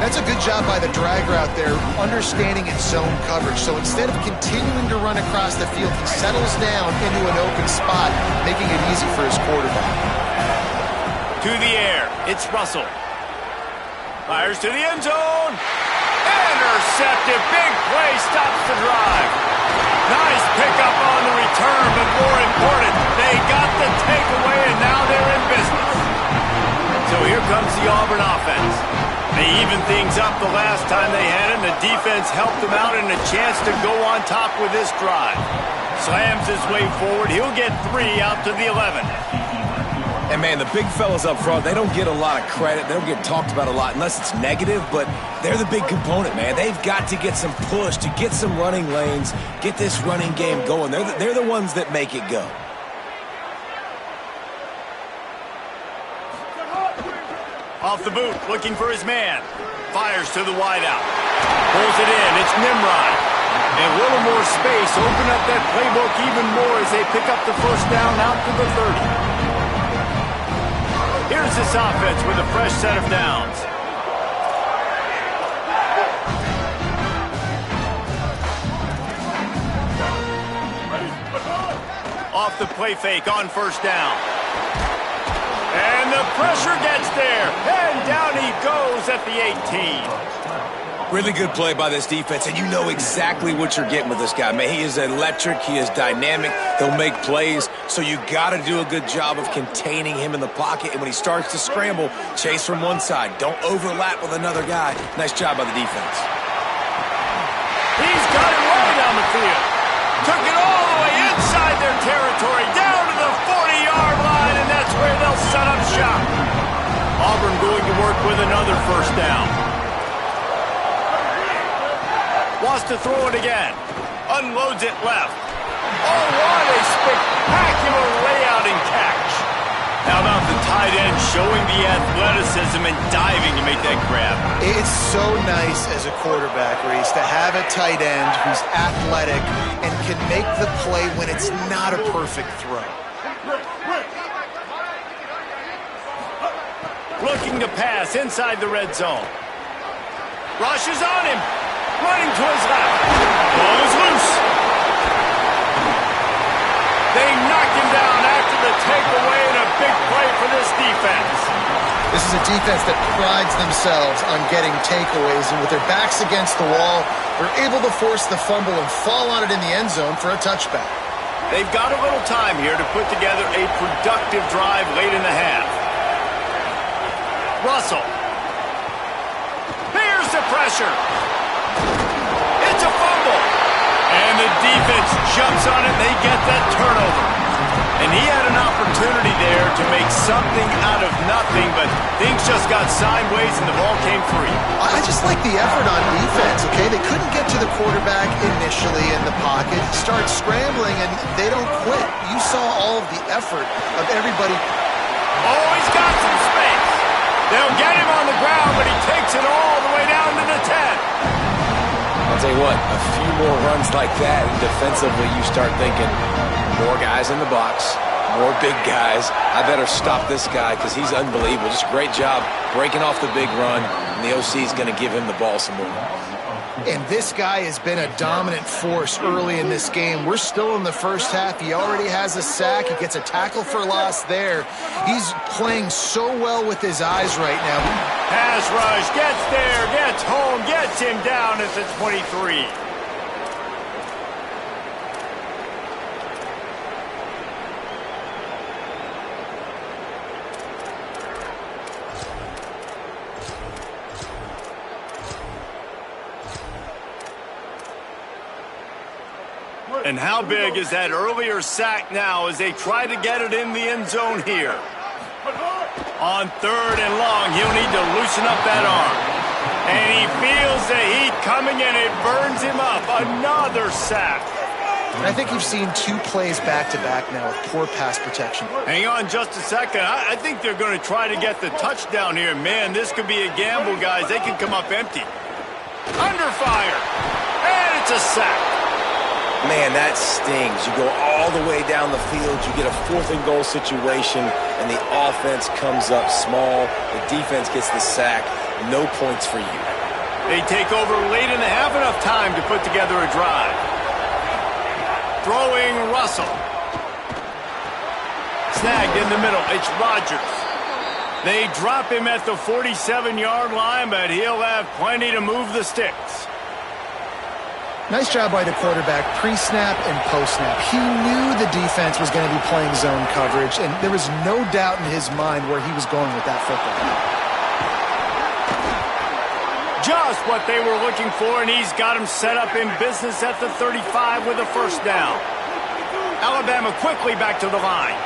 That's a good job by the drag route there, understanding its zone coverage. So instead of continuing to run across the field, he settles down into an open spot, making it easy for his quarterback. To the air, it's Russell. Fires to the end zone. Intercepted. Big play stops the drive. Nice pickup on the return, but more important, they got the takeaway, and now they're in business. So here comes the Auburn offense. They evened things up the last time they had him. The defense helped them out and a chance to go on top with this drive. Slams his way forward. He'll get 3 out to the 11. And, man, the big fellas up front, they don't get a lot of credit. They don't get talked about a lot unless it's negative, but they're the big component, man. They've got to get some push, to get some running lanes, get this running game going. They're the ones that make it go. Off the boot, looking for his man. Fires to the wideout. Pulls it in. It's Nimrod. And a little more space. Open up that playbook even more as they pick up the first down out to the 30. Here's this offense with a fresh set of downs. Off the play fake on first down. And the pressure gets there. And down he goes at the 18. Really good play by this defense, and you know exactly what you're getting with this guy. Man, he is electric. He is dynamic. He'll make plays, so you got to do a good job of containing him in the pocket. And when he starts to scramble, chase from one side. Don't overlap with another guy. Nice job by the defense. He's got it way down the field. Took it all the way inside their territory, down to the 40-yard line, and that's where they'll set up shop. Auburn going to work with another first down. Wants to throw it again. Unloads it left. Oh, what a spectacular layout and catch. How about the tight end showing the athleticism and diving to make that grab? It's so nice as a quarterback, Reese, to have a tight end who's athletic and can make the play when it's not a perfect throw. Looking to pass inside the red zone. Rushes on him. Running to his left. Ball is loose. They knock him down after the takeaway, and a big play for this defense. This is a defense that prides themselves on getting takeaways, and with their backs against the wall, they're able to force the fumble and fall on it in the end zone for a touchback. They've got a little time here to put together a productive drive late in the half. Russell. Here's the pressure. It's a fumble. And the defense jumps on it. They get that turnover. And he had an opportunity there to make something out of nothing, but things just got sideways and the ball came free. I just like the effort on defense, okay? They couldn't get to the quarterback initially in the pocket. He starts scrambling, and they don't quit. You saw all of the effort of everybody. Oh, he's got some space. They'll get him on the ground, but he takes it all the way down to the 10. I'll tell you what, a few more runs like that, and defensively you start thinking, more guys in the box, more big guys. I better stop this guy because he's unbelievable. Just a great job breaking off the big run, and the OC is going to give him the ball some more. And this guy has been a dominant force early in this game. We're still in the first half. He already has a sack. He gets a tackle for loss there. He's playing so well with his eyes right now. Pass rush, gets there, gets home, gets him down at the 23. And how big is that earlier sack now as they try to get it in the end zone here? On 3rd and long, he'll need to loosen up that arm. And he feels the heat coming in. It burns him up. Another sack. And I think you've seen 2 plays back-to-back now with poor pass protection. Hang on just a second. I think they're going to try to get the touchdown here. Man, this could be a gamble, guys. They can come up empty. Under fire. And it's a sack. Man, that stings. You go all the way down the field, you get a 4th and goal situation, and the offense comes up small. The defense gets the sack. No points for you. They take over late in the half, enough time to put together a drive. Throwing Russell. Snagged in the middle. It's Rodgers. They drop him at the 47-yard line, but he'll have plenty to move the sticks. Nice job by the quarterback, pre-snap and post-snap. He knew the defense was going to be playing zone coverage, and there was no doubt in his mind where he was going with that football. Just what they were looking for, and he's got him set up in business at the 35 with a first down. Alabama quickly back to the line.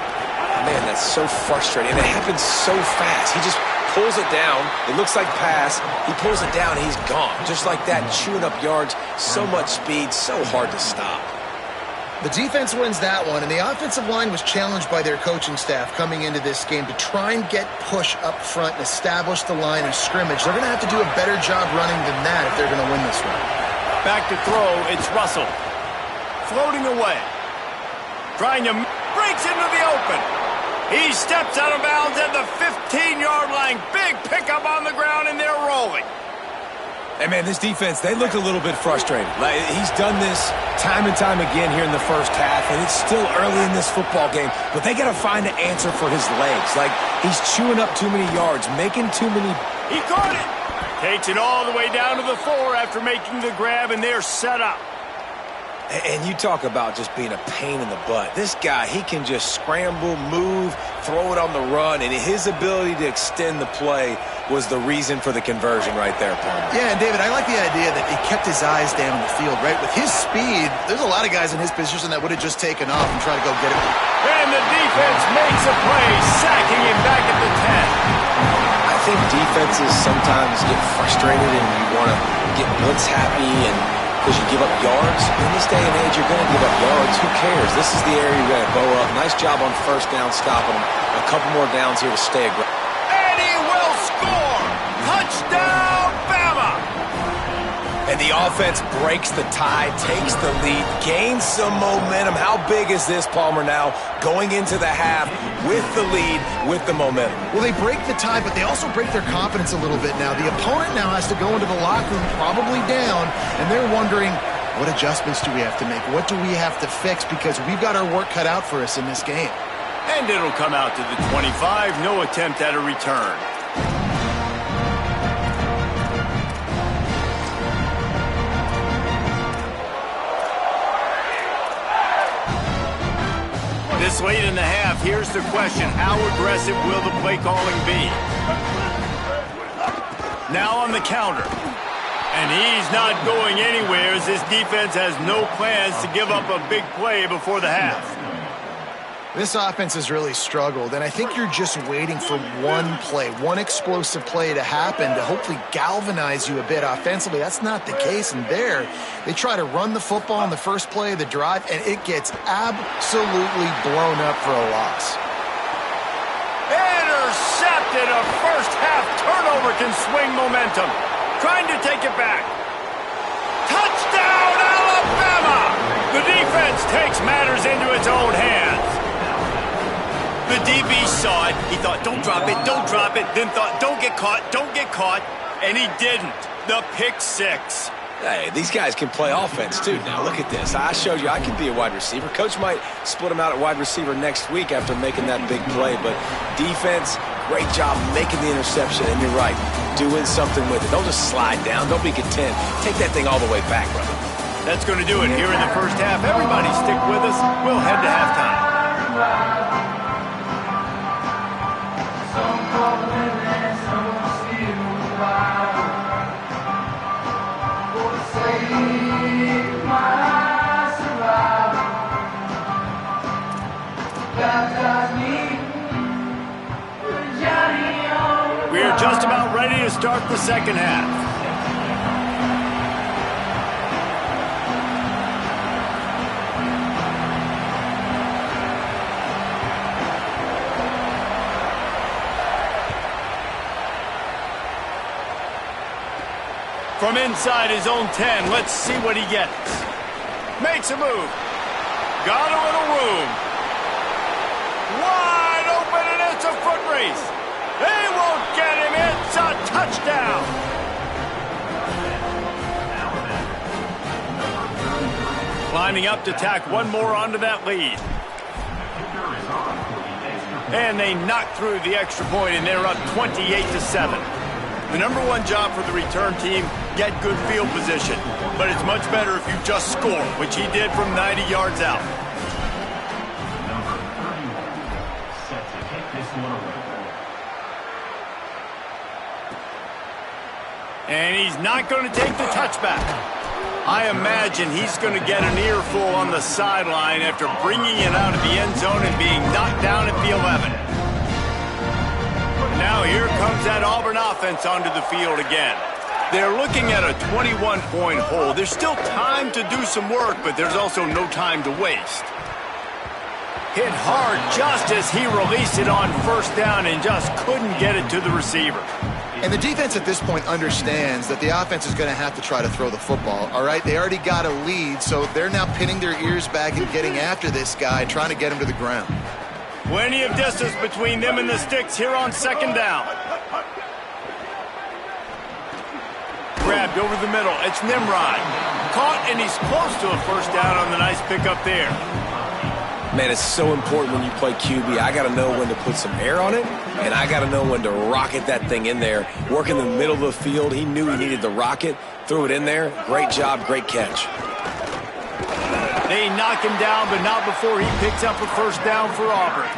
Man, that's so frustrating. And it happens so fast. He just pulls it down. It looks like pass. He pulls it down, he's gone. Just like that, chewing up yards. So much speed, so hard to stop. The defense wins that one, and the offensive line was challenged by their coaching staff coming into this game to try and get push up front and establish the line of scrimmage. They're going to have to do a better job running than that if they're going to win this one. Back to throw, it's Russell. Floating away. Trying to breaks into the open. He steps out of bounds at the 15-yard line. Big pickup on the ground, and they're rolling. Hey, man, this defense, they look a little bit frustrated. Like, he's done this time and time again here in the first half, and it's still early in this football game, but they got to find an answer for his legs. Like, he's chewing up too many yards, making too many. He caught it. Takes it all the way down to the 4 after making the grab, and they're set up. And you talk about just being a pain in the butt. This guy, he can just scramble, move, throw it on the run, and his ability to extend the play was the reason for the conversion right there, Palmer. Yeah, and David, I like the idea that he kept his eyes down the field, right? With his speed, there's a lot of guys in his position that would have just taken off and tried to go get it. And the defense makes a play, sacking him back at the 10. I think defenses sometimes get frustrated and you want to get blitz happy and because you give up yards. In this day and age, you're going to give up yards. Who cares? This is the area you're going to bow up. Nice job on first down stopping them. A couple more downs here to stay aggressive. And he will score! Touchdown, Bama! And the offense breaks the tie, takes the lead, gains some momentum. How big is this, Palmer, now going into the half with the lead, with the momentum? Well, they break the tie, but they also break their confidence a little bit now. The opponent now has to go into the locker room probably down, and they're wondering, what adjustments do we have to make? What do we have to fix? Because we've got our work cut out for us in this game. And it'll come out to the 25. No attempt at a return. This late in the half, here's the question. How aggressive will the play calling be? Now on the counter. And he's not going anywhere as this defense has no plans to give up a big play before the half. This offense has really struggled, and I think you're just waiting for one play, one explosive play to happen to hopefully galvanize you a bit offensively. That's not the case, and there, they try to run the football on the first play of the drive, and it gets absolutely blown up for a loss. Intercepted. A first-half turnover can swing momentum. Trying to take it back. Touchdown, Alabama! The defense takes matters into its own hands. The DB saw it. He thought, don't drop it, don't drop it. Then thought, don't get caught, and he didn't. The pick six. Hey, these guys can play offense, too. Now, look at this. I showed you I can be a wide receiver. Coach might split him out at wide receiver next week after making that big play. But defense, great job making the interception. And you're right, doing something with it. Don't just slide down. Don't be content. Take that thing all the way back, brother. That's going to do it here in the first half. Everybody stick with us. We'll head to halftime. We are just about ready to start the second half. From inside his own 10, let's see what he gets. Makes a move. Got a little room. Wide open, and it's a foot race. They won't get him. It's a touchdown. Lining up to tack one more onto that lead. And they knock through the extra point, and they're up 28-7. The number one job for the return team, get good field position. But it's much better if you just score, which he did from 90 yards out. And he's not going to take the touchback. I imagine he's going to get an earful on the sideline after bringing it out of the end zone and being knocked down at the 11. Now here comes that Auburn offense onto the field again. They're looking at a 21-point hole. There's still time to do some work, but there's also no time to waste. Hit hard just as he released it on first down and just couldn't get it to the receiver. And the defense at this point understands that the offense is going to have to try to throw the football, all right? They already got a lead, so they're now pinning their ears back and getting after this guy, trying to get him to the ground. Plenty of distance between them and the sticks here on second down. Grabbed over the middle. It's Nimrod. Caught, and he's close to a first down on the nice pickup there. Man, it's so important when you play QB. I got to know when to put some air on it, and I got to know when to rocket that thing in there. Work in the middle of the field. He knew he needed the rocket. Threw it in there. Great job, great catch. They knock him down, but not before he picks up a first down for Auburn.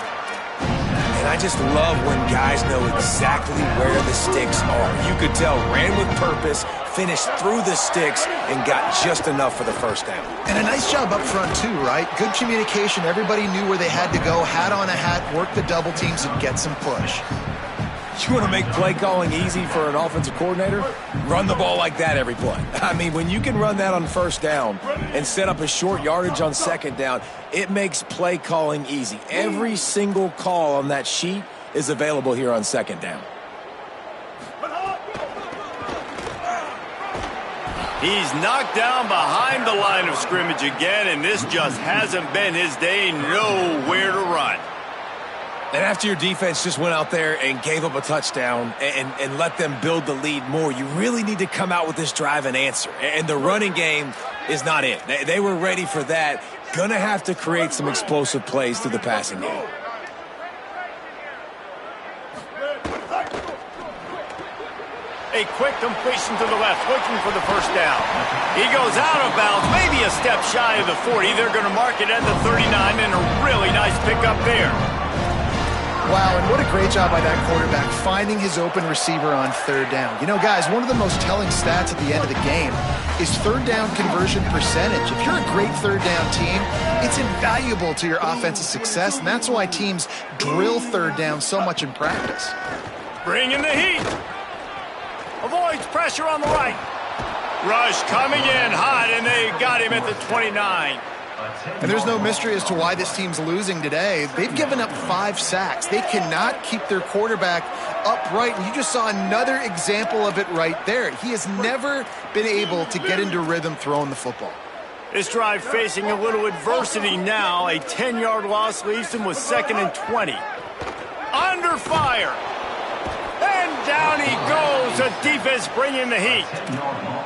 And I just love when guys know exactly where the sticks are. You could tell, ran with purpose, finished through the sticks, and got just enough for the first down. And a nice job up front, too, right? Good communication. Everybody knew where they had to go, hat on a hat, work the double teams, and get some push. You want to make play calling easy for an offensive coordinator? Run the ball like that every play. I mean, when you can run that on first down and set up a short yardage on second down, it makes play calling easy. Every single call on that sheet is available here on second down. He's knocked down behind the line of scrimmage again, and this just hasn't been his day. Nowhere to run. And after your defense just went out there and gave up a touchdown and let them build the lead more, you really need to come out with this drive and answer. And the running game is not it. They were ready for that. Going to have to create some explosive plays through the passing game. A quick completion to the left, looking for the first down. He goes out of bounds, maybe a step shy of the 40. They're going to mark it at the 39, and a really nice pickup there. Wow, and what a great job by that quarterback finding his open receiver on third down. You know, guys, one of the most telling stats at the end of the game is third down conversion percentage. If you're a great third down team, it's invaluable to your offensive success, and that's why teams drill third down so much in practice. Bringing the heat. Avoids pressure on the right. Rush coming in hot, and they got him at the 29. And there's no mystery as to why this team's losing today. They've given up 5 sacks. They cannot keep their quarterback upright. And you just saw another example of it right there. He has never been able to get into rhythm throwing the football. This drive facing a little adversity now. A 10-yard loss leaves him with 2nd and 20. Under fire. And down. down he goes. The defense bringing the heat.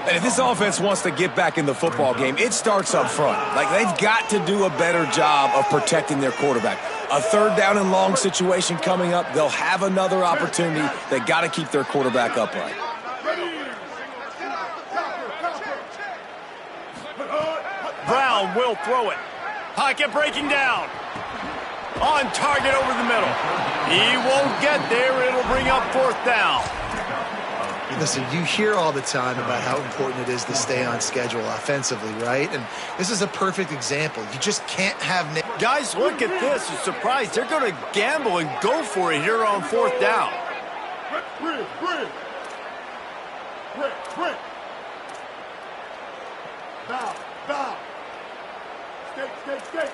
And if this offense wants to get back in the football game, it starts up front. Like, they've got to do a better job of protecting their quarterback. A third down and long situation coming up. They'll have another opportunity. They got to keep their quarterback upright. Brown will throw it. Pocket breaking down. On target over the middle. He won't get there. It'll bring up fourth down. Listen, you hear all the time about how important it is to stay on schedule offensively, right? And this is a perfect example. You just can't have... Guys, look at this. I'm surprised. They're going to gamble and go for it here on fourth down. Break. Bow. Skate.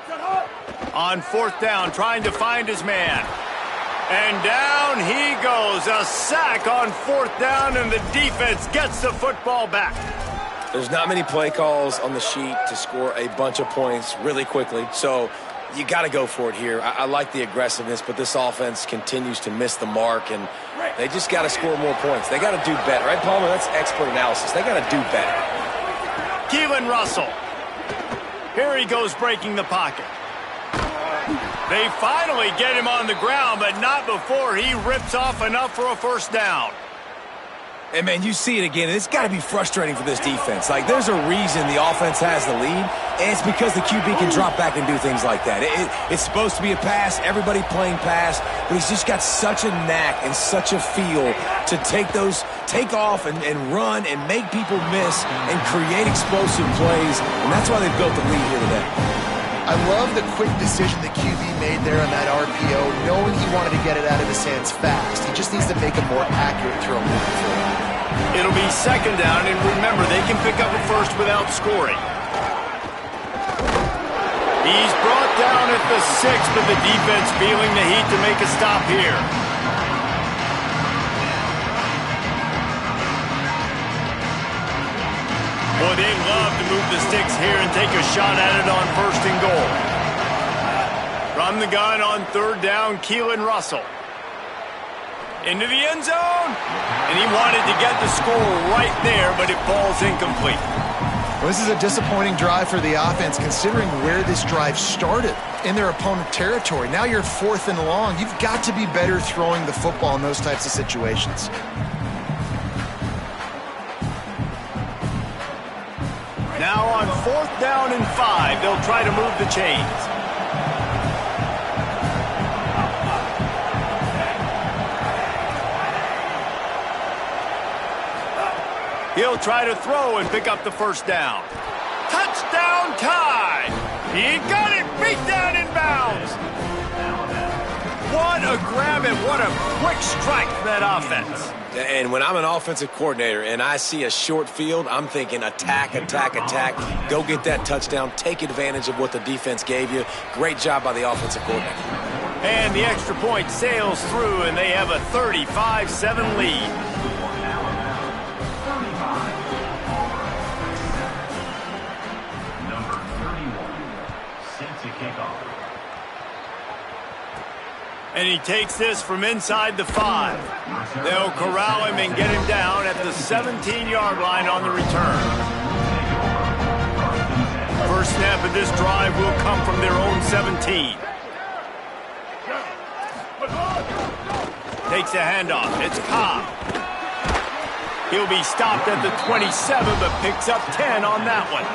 Set up. On fourth down, trying to find his man. And down he goes. A sack on fourth down, and the defense gets the football back. There's not many play calls on the sheet to score a bunch of points really quickly, so you got to go for it here. I like the aggressiveness, but this offense continues to miss the mark, and they just got to score more points. They got to do better, right, Palmer? That's expert analysis. They got to do better. Keelan Russell. Here he goes breaking the pocket. They finally get him on the ground, but not before he rips off enough for a first down. And, man, you see it again. It's got to be frustrating for this defense. Like, there's a reason the offense has the lead, and it's because the QB can drop back and do things like that. It's supposed to be a pass, everybody playing pass, but he's just got such a knack and such a feel to take off and run and make people miss and create explosive plays, and that's why they've built the lead here today. I love the quick decision the QB made there on that RPO, knowing he wanted to get it out of his hands fast. He just needs to make a more accurate throw. It'll be second down, and remember, they can pick up a first without scoring. He's brought down at the 6, but the defense feeling the heat to make a stop here. Boy, they love to move the sticks here and take a shot at it on first and goal. From the gun on third down, Keelan Russell. Into the end zone. And he wanted to get the score right there, but it falls incomplete. Well, this is a disappointing drive for the offense, considering where this drive started, in their opponent territory. Now you're fourth and long. You've got to be better throwing the football in those types of situations. Now on fourth down and 5, they'll try to move the chains. He'll try to throw and pick up the first down. Touchdown tie! He got it beat down in bounds. What a grab and what a quick strike for that offense. And when I'm an offensive coordinator and I see a short field, I'm thinking attack. Go get that touchdown. Take advantage of what the defense gave you. Great job by the offensive coordinator. And the extra point sails through, and they have a 35-7 lead. And he takes this from inside the 5. They'll corral him and get him down at the 17-yard line on the return. First snap of this drive will come from their own 17. Takes a handoff. It's Cobb. He'll be stopped at the 27, but picks up 10 on that one.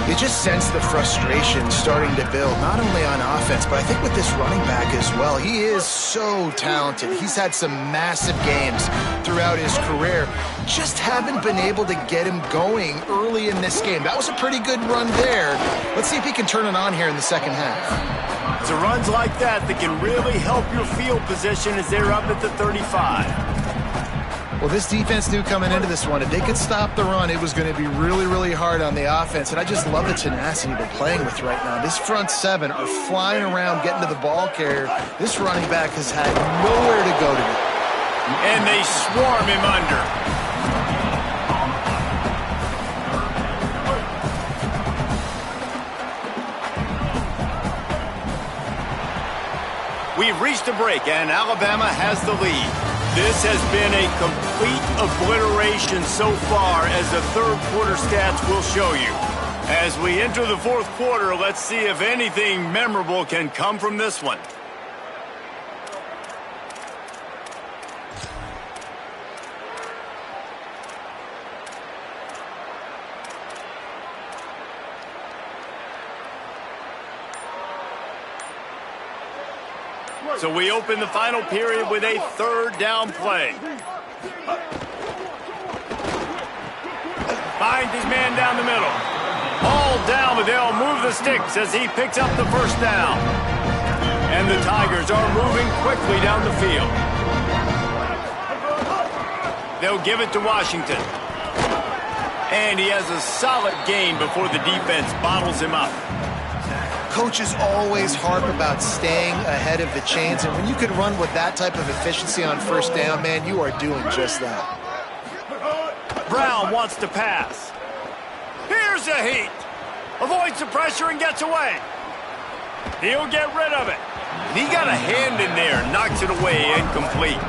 You just sense the frustration starting to build, not only on offense, but I think with this running back as well. He is so talented. He's had some massive games throughout his career. Just haven't been able to get him going early in this game. That was a pretty good run there. Let's see if he can turn it on here in the second half. It's runs like that that can really help your field position as they're up at the 35. Well, this defense knew coming into this one, if they could stop the run, it was going to be really, really hard on the offense. And I just love the tenacity they're playing with right now. This front 7 are flying around, getting to the ball carrier. This running back has had nowhere to go today. And they swarm him under. We've reached a break, and Alabama has the lead. This has been a complete obliteration so far, as the third quarter stats will show you. As we enter the fourth quarter, let's see if anything memorable can come from this one. So we open the final period with a third down play. Finds his man down the middle. All down, but they'll move the sticks as he picks up the first down. And the Tigers are moving quickly down the field. They'll give it to Washington. And he has a solid gain before the defense bottles him up. Coaches always harp about staying ahead of the chains, and when you can run with that type of efficiency on first down, man, you are doing just that. Brown wants to pass. Here's a heat. Avoids the pressure and gets away. He'll get rid of it. He got a hand in there, knocks it away, incomplete.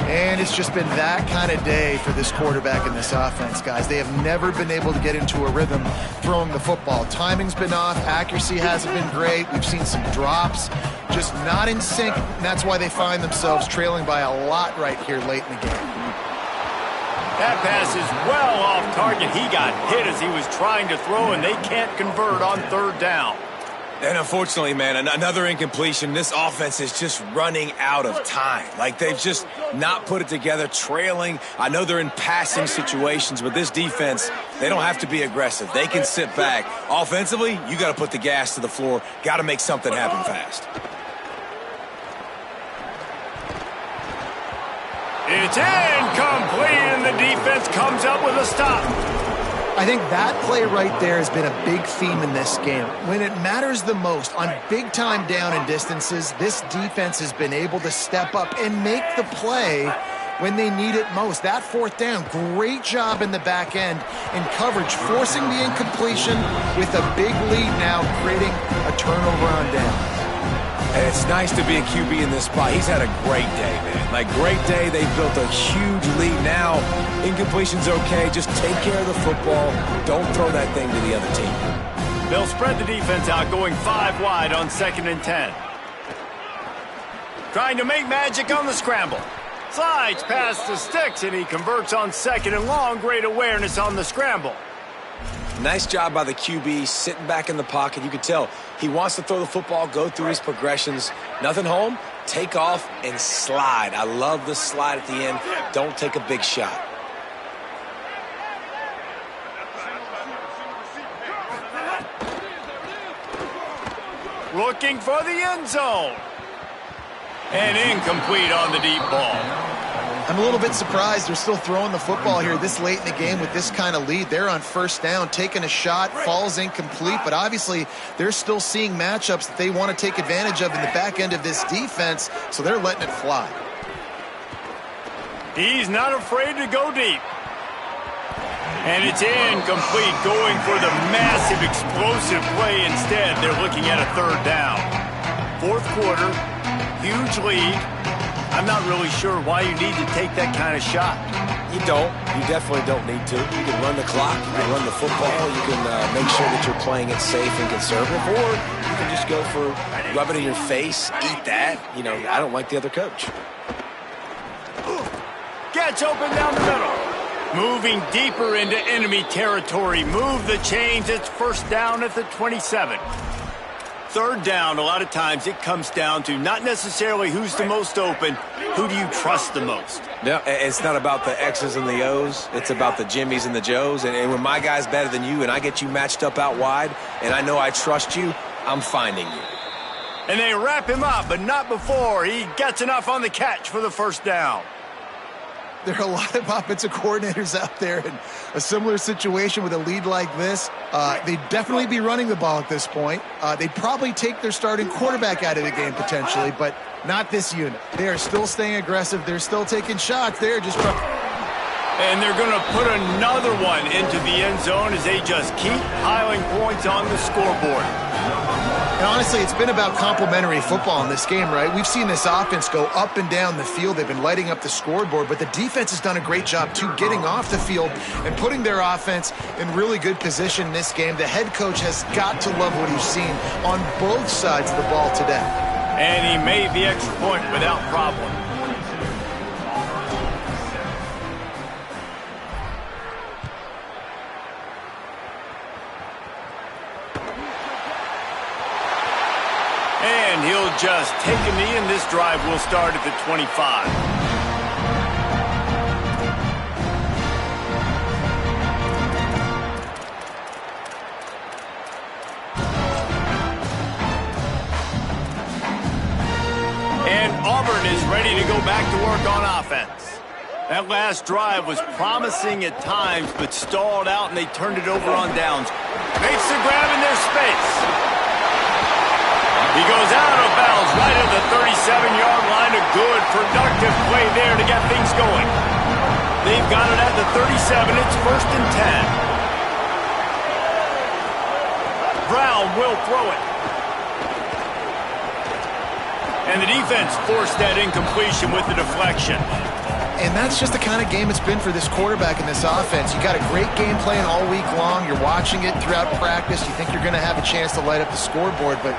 And it's just been that kind of day for this quarterback in this offense, guys. They have never been able to get into a rhythm throwing the football. Timing's been off. Accuracy hasn't been great. We've seen some drops. Just not in sync. And that's why they find themselves trailing by a lot right here late in the game. That pass is well off target. He got hit as he was trying to throw, and they can't convert on third down. And unfortunately, man, another incompletion. This offense is just running out of time. Like, they've just not put it together, trailing. I know they're in passing situations, but this defense, they don't have to be aggressive. They can sit back. Offensively, you got to put the gas to the floor. Got to make something happen fast. It's incomplete, and the defense comes up with a stop. I think that play right there has been a big theme in this game. When it matters the most, on big-time down and distances, this defense has been able to step up and make the play when they need it most. That fourth down, great job in the back end in coverage, forcing the incompletion with a big lead now, creating a turnover on down. And it's nice to be a QB in this spot. He's had a great day, man. Like, great day. They've built a huge lead now. Incompletion's okay. Just take care of the football. Don't throw that thing to the other team. They'll spread the defense out, going 5 wide on 2nd and 10. Trying to make magic on the scramble. Slides past the sticks, and he converts on 2nd and long. Great awareness on the scramble. Nice job by the QB, sitting back in the pocket. You can tell he wants to throw the football, go through his progressions. Nothing home, take off, and slide. I love the slide at the end. Don't take a big shot. Looking for the end zone. And incomplete on the deep ball. I'm a little bit surprised they're still throwing the football here this late in the game with this kind of lead. They're on first down, taking a shot, falls incomplete, but obviously they're still seeing matchups that they want to take advantage of in the back end of this defense, so they're letting it fly. He's not afraid to go deep. And it's incomplete, going for the massive explosive play instead. They're looking at a third down. Fourth quarter, huge lead. I'm not really sure why you need to take that kind of shot. You don't. You definitely don't need to. You can run the clock. You can run the football. You can make sure that you're playing it safe and conservative. Or you can just go for rub it in your face, eat that. You know, I don't like the other coach. Gets open down the middle. Moving deeper into enemy territory. Move the chains. It's first down at the 27. Third down, a lot of times it comes down to not necessarily who's the most open, who do you trust the most? No, it's not about the X's and the O's. It's about the Jimmies and the Joes. And when my guy's better than you and I get you matched up out wide and I know I trust you, I'm finding you. And they wrap him up, but not before he gets enough on the catch for the first down. There are a lot of offensive coordinators out there in a similar situation with a lead like this. They'd definitely be running the ball at this point. They'd probably take their starting quarterback out of the game potentially, but not this unit. They are still staying aggressive. They're still taking shots. They're just... And they're going to put another one into the end zone as they just keep piling points on the scoreboard. And honestly, it's been about complementary football in this game, right? We've seen this offense go up and down the field. They've been lighting up the scoreboard, but the defense has done a great job, too, getting off the field and putting their offense in really good position in this game. The head coach has got to love what he's seen on both sides of the ball today. And he made the extra point without problem. And he'll just take a knee, and this drive will start at the 25. And Auburn is ready to go back to work on offense. That last drive was promising at times, but stalled out, and they turned it over on downs. Makes the grab in their space. He goes out of bounds right at the 37-yard line. A good, productive play there to get things going. They've got it at the 37. It's 1st and 10. Brown will throw it. And the defense forced that incompletion with the deflection. And that's just the kind of game it's been for this quarterback in this offense. You got a great game plan all week long. You're watching it throughout practice. You think you're going to have a chance to light up the scoreboard, but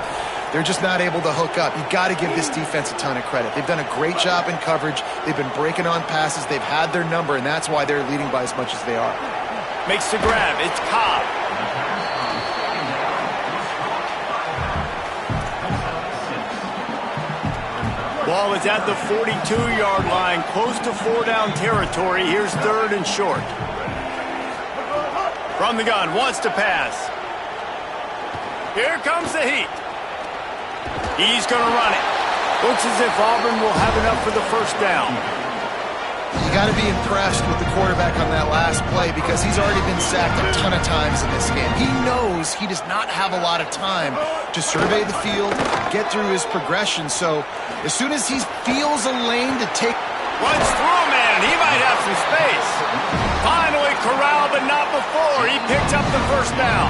they're just not able to hook up. You've got to give this defense a ton of credit. They've done a great job in coverage. They've been breaking on passes. They've had their number, and that's why they're leading by as much as they are. Makes the grab. It's Cobb. Ball is at the 42-yard line, close to 4-down territory. Here's 3rd and short. From the gun, wants to pass. Here comes the heat. He's going to run it. Looks as if Auburn will have enough for the 1st down. You got to be impressed with the quarterback on that last play because he's already been sacked a ton of times in this game. He knows he does not have a lot of time to survey the field, get through his progression. So as soon as he feels a lane to take... Runs through a man. He might have some space. Finally corralled, but not before. He picked up the 1st down.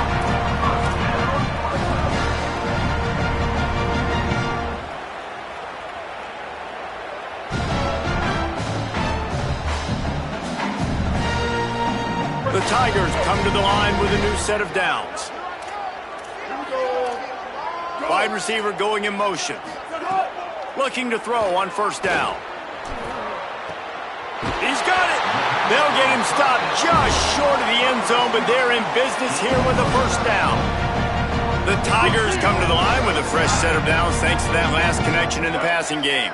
The Tigers come to the line with a new set of downs. Wide receiver going in motion. Looking to throw on 1st down. He's got it. They'll get him stopped just short of the end zone, but they're in business here with a 1st down. The Tigers come to the line with a fresh set of downs thanks to that last connection in the passing game.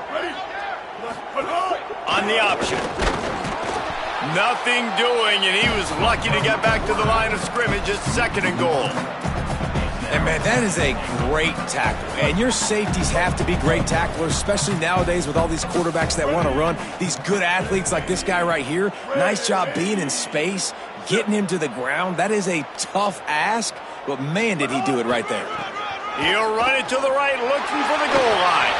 On the option. Nothing doing, and he was lucky to get back to the line of scrimmage at 2nd and goal. And, man, that is a great tackle. And your safeties have to be great tacklers, especially nowadays with all these quarterbacks that want to run. These good athletes like this guy right here. Nice job being in space, getting him to the ground. That is a tough ask, but, man, did he do it right there. He'll run it to the right, looking for the goal line.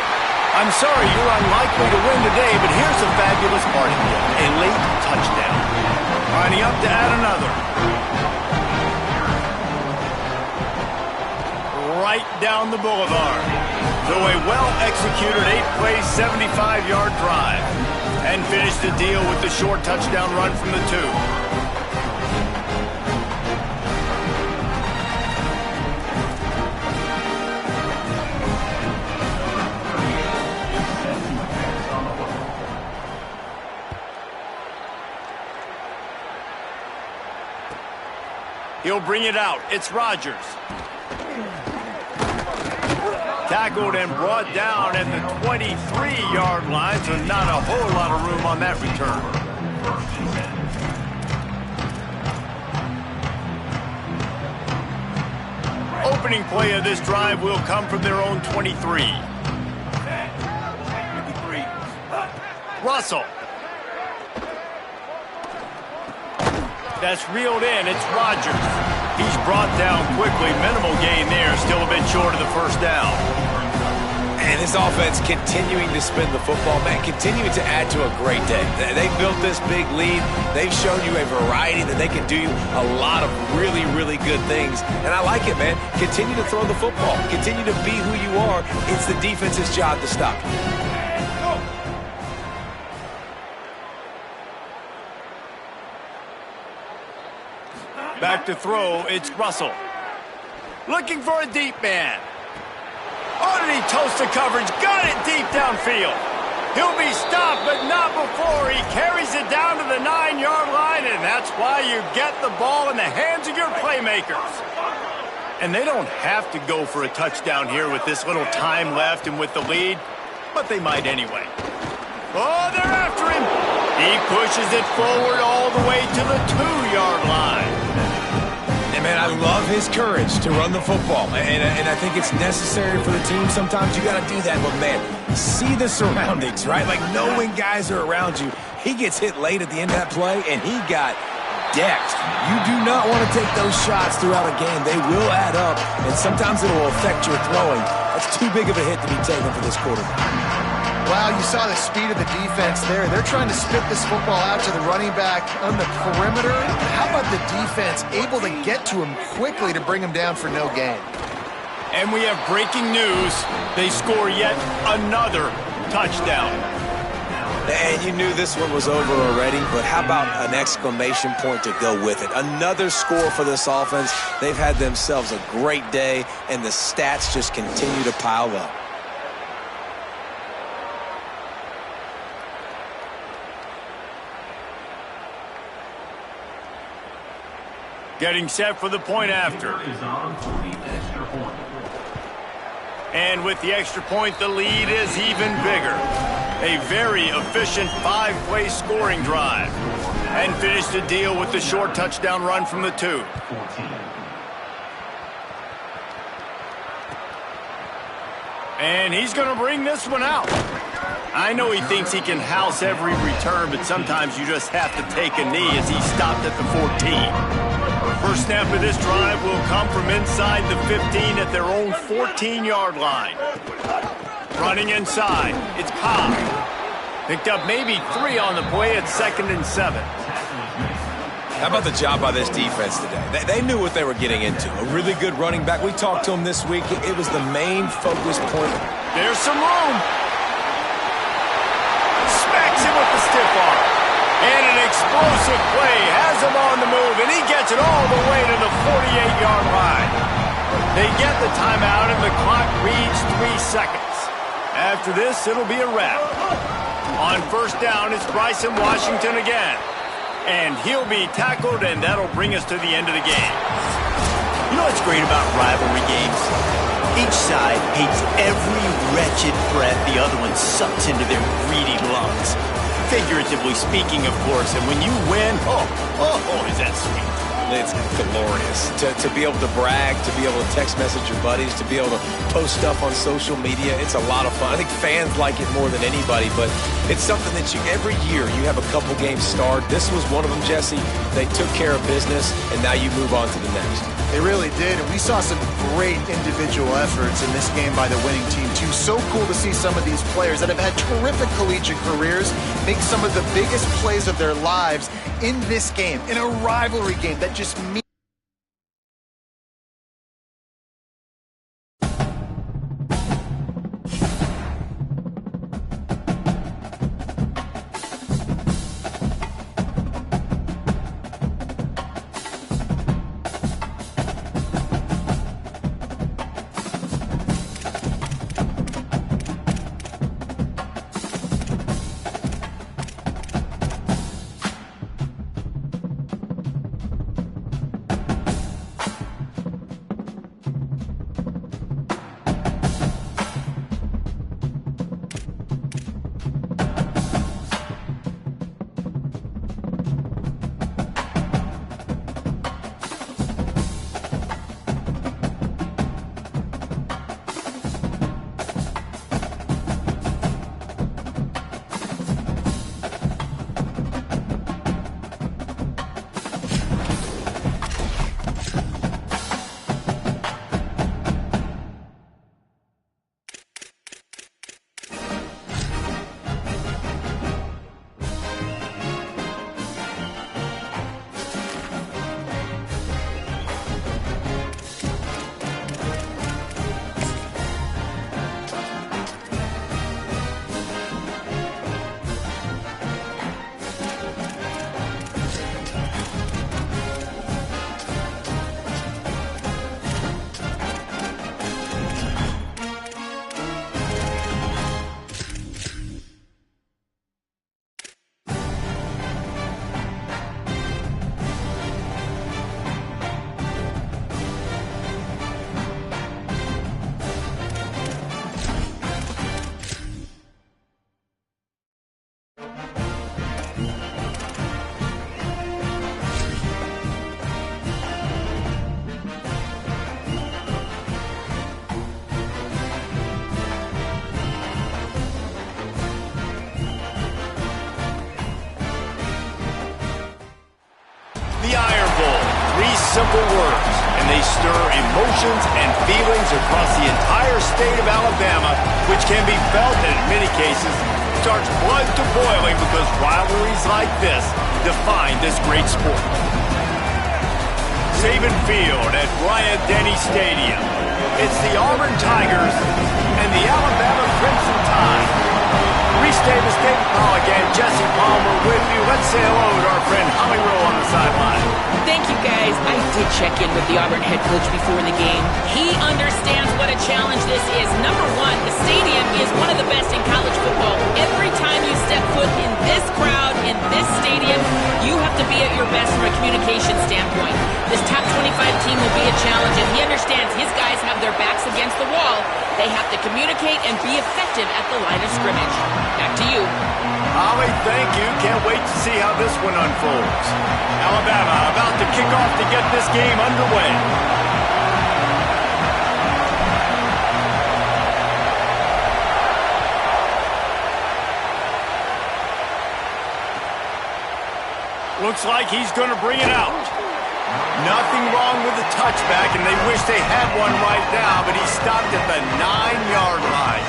I'm sorry you're unlikely to win today, but here's a fabulous party gift. A late touchdown. Lining up to add another. Right down the boulevard. So a well-executed 8-play, 75-yard drive. And finished the deal with the short touchdown run from the 2. He'll bring it out. It's Rodgers. Tackled and brought down at the 23-yard line, so not a whole lot of room on that return. Opening play of this drive will come from their own 23. Russell. That's reeled in. It's Rodgers. He's brought down quickly. Minimal gain there. Still a bit short of the 1st down. And This offense continuing to spin the football, man, continuing to add to a great day. They built this big lead. They've shown you a variety that they can do a lot of really, really good things. And I like it, man. Continue to throw the football. Continue to be who you are. It's the defense's job to stop you. Back to throw, it's Russell. Looking for a deep man. Oh, did he toast the coverage? Got it deep downfield. He'll be stopped, but not before he carries it down to the 9-yard line, and that's why you get the ball in the hands of your playmakers. And they don't have to go for a touchdown here with this little time left and with the lead, but they might anyway. Oh, they're after him. He pushes it forward all the way to the 2-yard line. And, man, I love his courage to run the football. And I think it's necessary for the team. Sometimes you got to do that. But, man, see the surroundings, right? Like, knowing guys are around you. He gets hit late at the end of that play, and he got decked. You do not want to take those shots throughout a game. They will add up, and sometimes it will affect your throwing. That's too big of a hit to be taken for this quarterback. Wow, you saw the speed of the defense there. They're trying to spit this football out to the running back on the perimeter. How about the defense able to get to him quickly to bring him down for no gain? And we have breaking news. They score yet another touchdown. And you knew this one was over already, but how about an exclamation point to go with it? Another score for this offense. They've had themselves a great day, and the stats just continue to pile up. Getting set for the point after. And with the extra point, the lead is even bigger. A very efficient 5-play scoring drive. And finish the deal with the short touchdown run from the 2. And he's going to bring this one out. I know he thinks he can house every return, but sometimes you just have to take a knee as he stopped at the 14. First snap of this drive will come from inside the 15 at their own 14-yard line. Running inside, it's Cobb. Picked up maybe 3 on the play at 2nd and 7. How about the job by this defense today? They knew what they were getting into. A really good running back. We talked to him this week. It was the main focus point. There's some room. Smacks him with the stiff arm. And an explosive play has him on the move, and he gets it all the way to the 48-yard line. They get the timeout, and the clock reads 3 seconds. After this, it'll be a wrap. On first down, it's Bryson Washington again. And he'll be tackled, and that'll bring us to the end of the game. You know what's great about rivalry games? Each side hates every wretched breath the other one sucks into their greedy lungs. Figuratively speaking, of course, and when you win, oh, is that sweet. It's glorious to be able to brag, to be able to text message your buddies, to be able to post stuff on social media. It's a lot of fun. I think fans like it more than anybody, but it's something that every year you have a couple games start. This was one of them, Jesse. They took care of business, and now you move on to the next. They really did, and we saw some great individual efforts in this game by the winning team, too. So cool to see some of these players that have had terrific collegiate careers make some of the biggest plays of their lives in this game, in a rivalry game that just means simple words, and they stir emotions and feelings across the entire state of Alabama, which can be felt and in many cases starts blood to boiling because rivalries like this define this great sport. Saban Field at Bryant-Denny Stadium. It's the Auburn Tigers and the Alabama Crimson Tide. Reese Davis, David Pollack, and Jesse Palmer with you. Let's say hello to our friend Holly Rowe on the sideline. Thank you, guys. I did check in with the Auburn head coach before the game. He understands what a challenge this is. Number one, the stadium is one of the best in college football. Every time you step foot in this crowd, in this stadium, you have to be at your best from a communication standpoint. This top 25 team will be a challenge, and he understands his guys have their backs against the wall. They have to communicate and be effective at the line of scrimmage. Back to you. Holly, thank you. Can't wait to see how this one unfolds. Alabama about to kick off to get this game underway. Looks like he's going to bring it out. Nothing wrong with the touchback, and they wish they had one right now, but he stopped at the 9-yard line.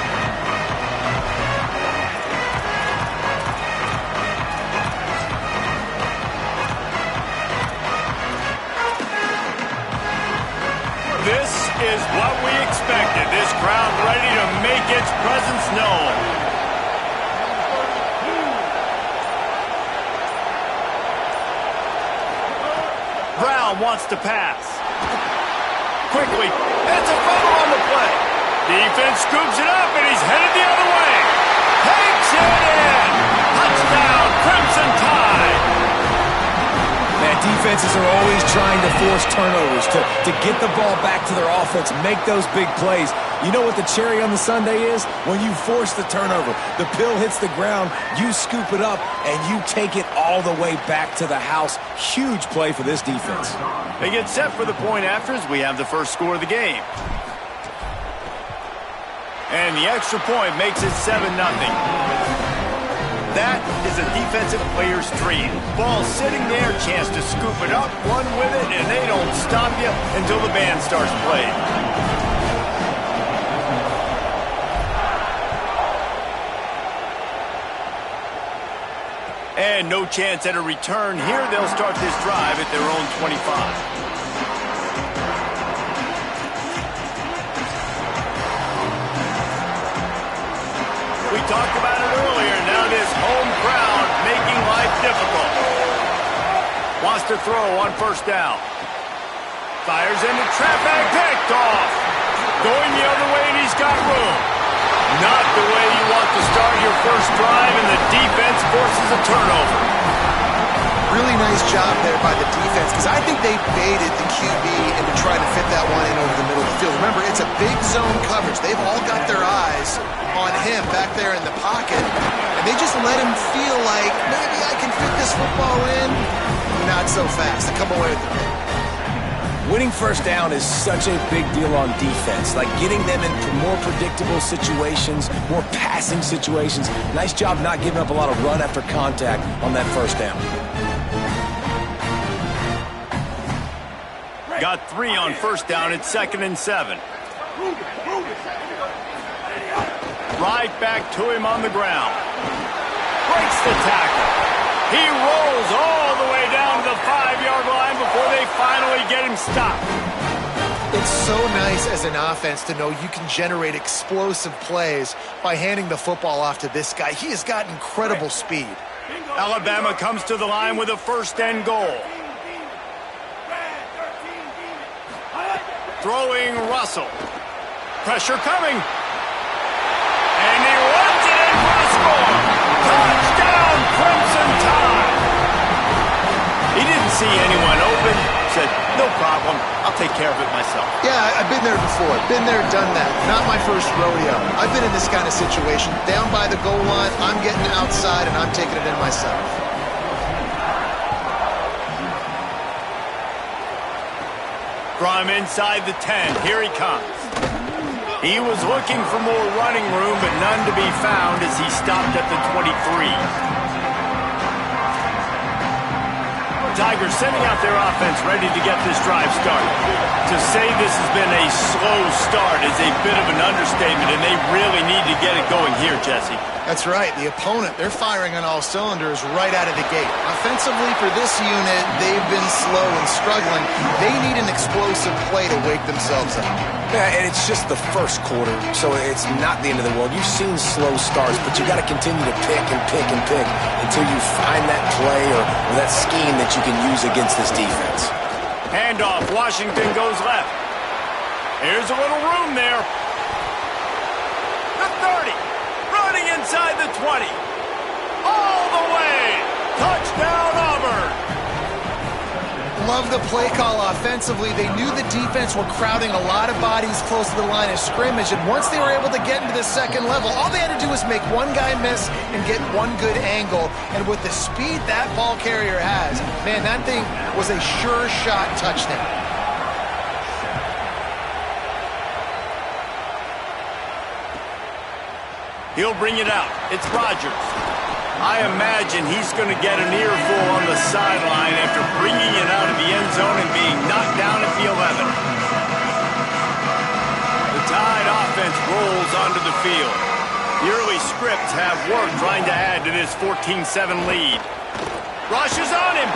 This is what we expected. This crowd ready to make its presence known. Brown wants to pass. Quickly, it's a fumble on the play. Defense scoops it up, and he's headed the other way. Takes it in. Touchdown, Crimson Tide. Man, defenses are always trying to force turnovers, to get the ball back to their offense, make those big plays. You know what the cherry on the sundae is? When you force the turnover, the pill hits the ground, you scoop it up, and you take it all the way back to the house. Huge play for this defense. They get set for the point after as we have the first score of the game. And the extra point makes it 7-0. That is a defensive player's dream. Ball sitting there, chance to scoop it up, run with it, and they don't stop you until the band starts playing. And no chance at a return here. They'll start this drive at their own 25. We talked about it earlier. Now this home crowd making life difficult. Wants to throw on first down. Fires into traffic, picked off. Going the other way, and he's got room. Not the way you want to start your first drive, and the defense forces a turnover. Really nice job there by the defense, because I think they baited the QB into trying to fit that one in over the middle of the field. Remember, it's a big zone coverage. They've all got their eyes on him back there in the pocket, and they just let him feel like, maybe I can fit this football in. Not so fast. They come away with it. Winning first down is such a big deal on defense, like getting them into more predictable situations, more passing situations. Nice job not giving up a lot of run after contact on that first down. Got 3 on first down. It's 2nd and 7. Right back to him on the ground. Breaks the tackle. He rolls all the way down to the 5-yard line before they finally get him stopped. It's so nice as an offense to know you can generate explosive plays by handing the football off to this guy. He has got incredible speed. Alabama comes to the line with a 1st and goal. Throwing Russell. Pressure coming. And he runs it in for a score. Touchdown, Crimson Tide. He didn't see anyone open. Said, no problem. I'll take care of it myself. Yeah, I've been there before. Been there, done that. Not my first rodeo. I've been in this kind of situation. Down by the goal line, I'm getting outside, and I'm taking it in myself. From inside the 10, here he comes. He was looking for more running room, but none to be found as he stopped at the 23. Tigers sending out their offense ready to get this drive started. To say this has been a slow start is a bit of an understatement, and they really need to get it going here, Jesse. That's right. The opponent, they're firing on all cylinders right out of the gate. Offensively for this unit, they've been slow and struggling. They need an explosive play to wake themselves up. Yeah, and it's just the first quarter, so it's not the end of the world. You've seen slow starts, but you got to continue to pick and pick and pick until you find that play or that scheme that you can use against this defense. Handoff, Washington goes left. Here's a little room there. The 30, running inside the 20. All the way, touchdown Auburn. Love the play call offensively. They knew the defense were crowding a lot of bodies close to the line of scrimmage, and once they were able to get into the second level, all they had to do was make one guy miss and get one good angle. And with the speed that ball carrier has, man, that thing was a sure shot touchdown. He'll bring it out. It's Rodgers. I imagine he's going to get an earful on the sideline after bringing it out of the end zone and being knocked down at the 11. The Tide offense rolls onto the field. The early scripts have worked trying to add to this 14-7 lead. Rush is on him.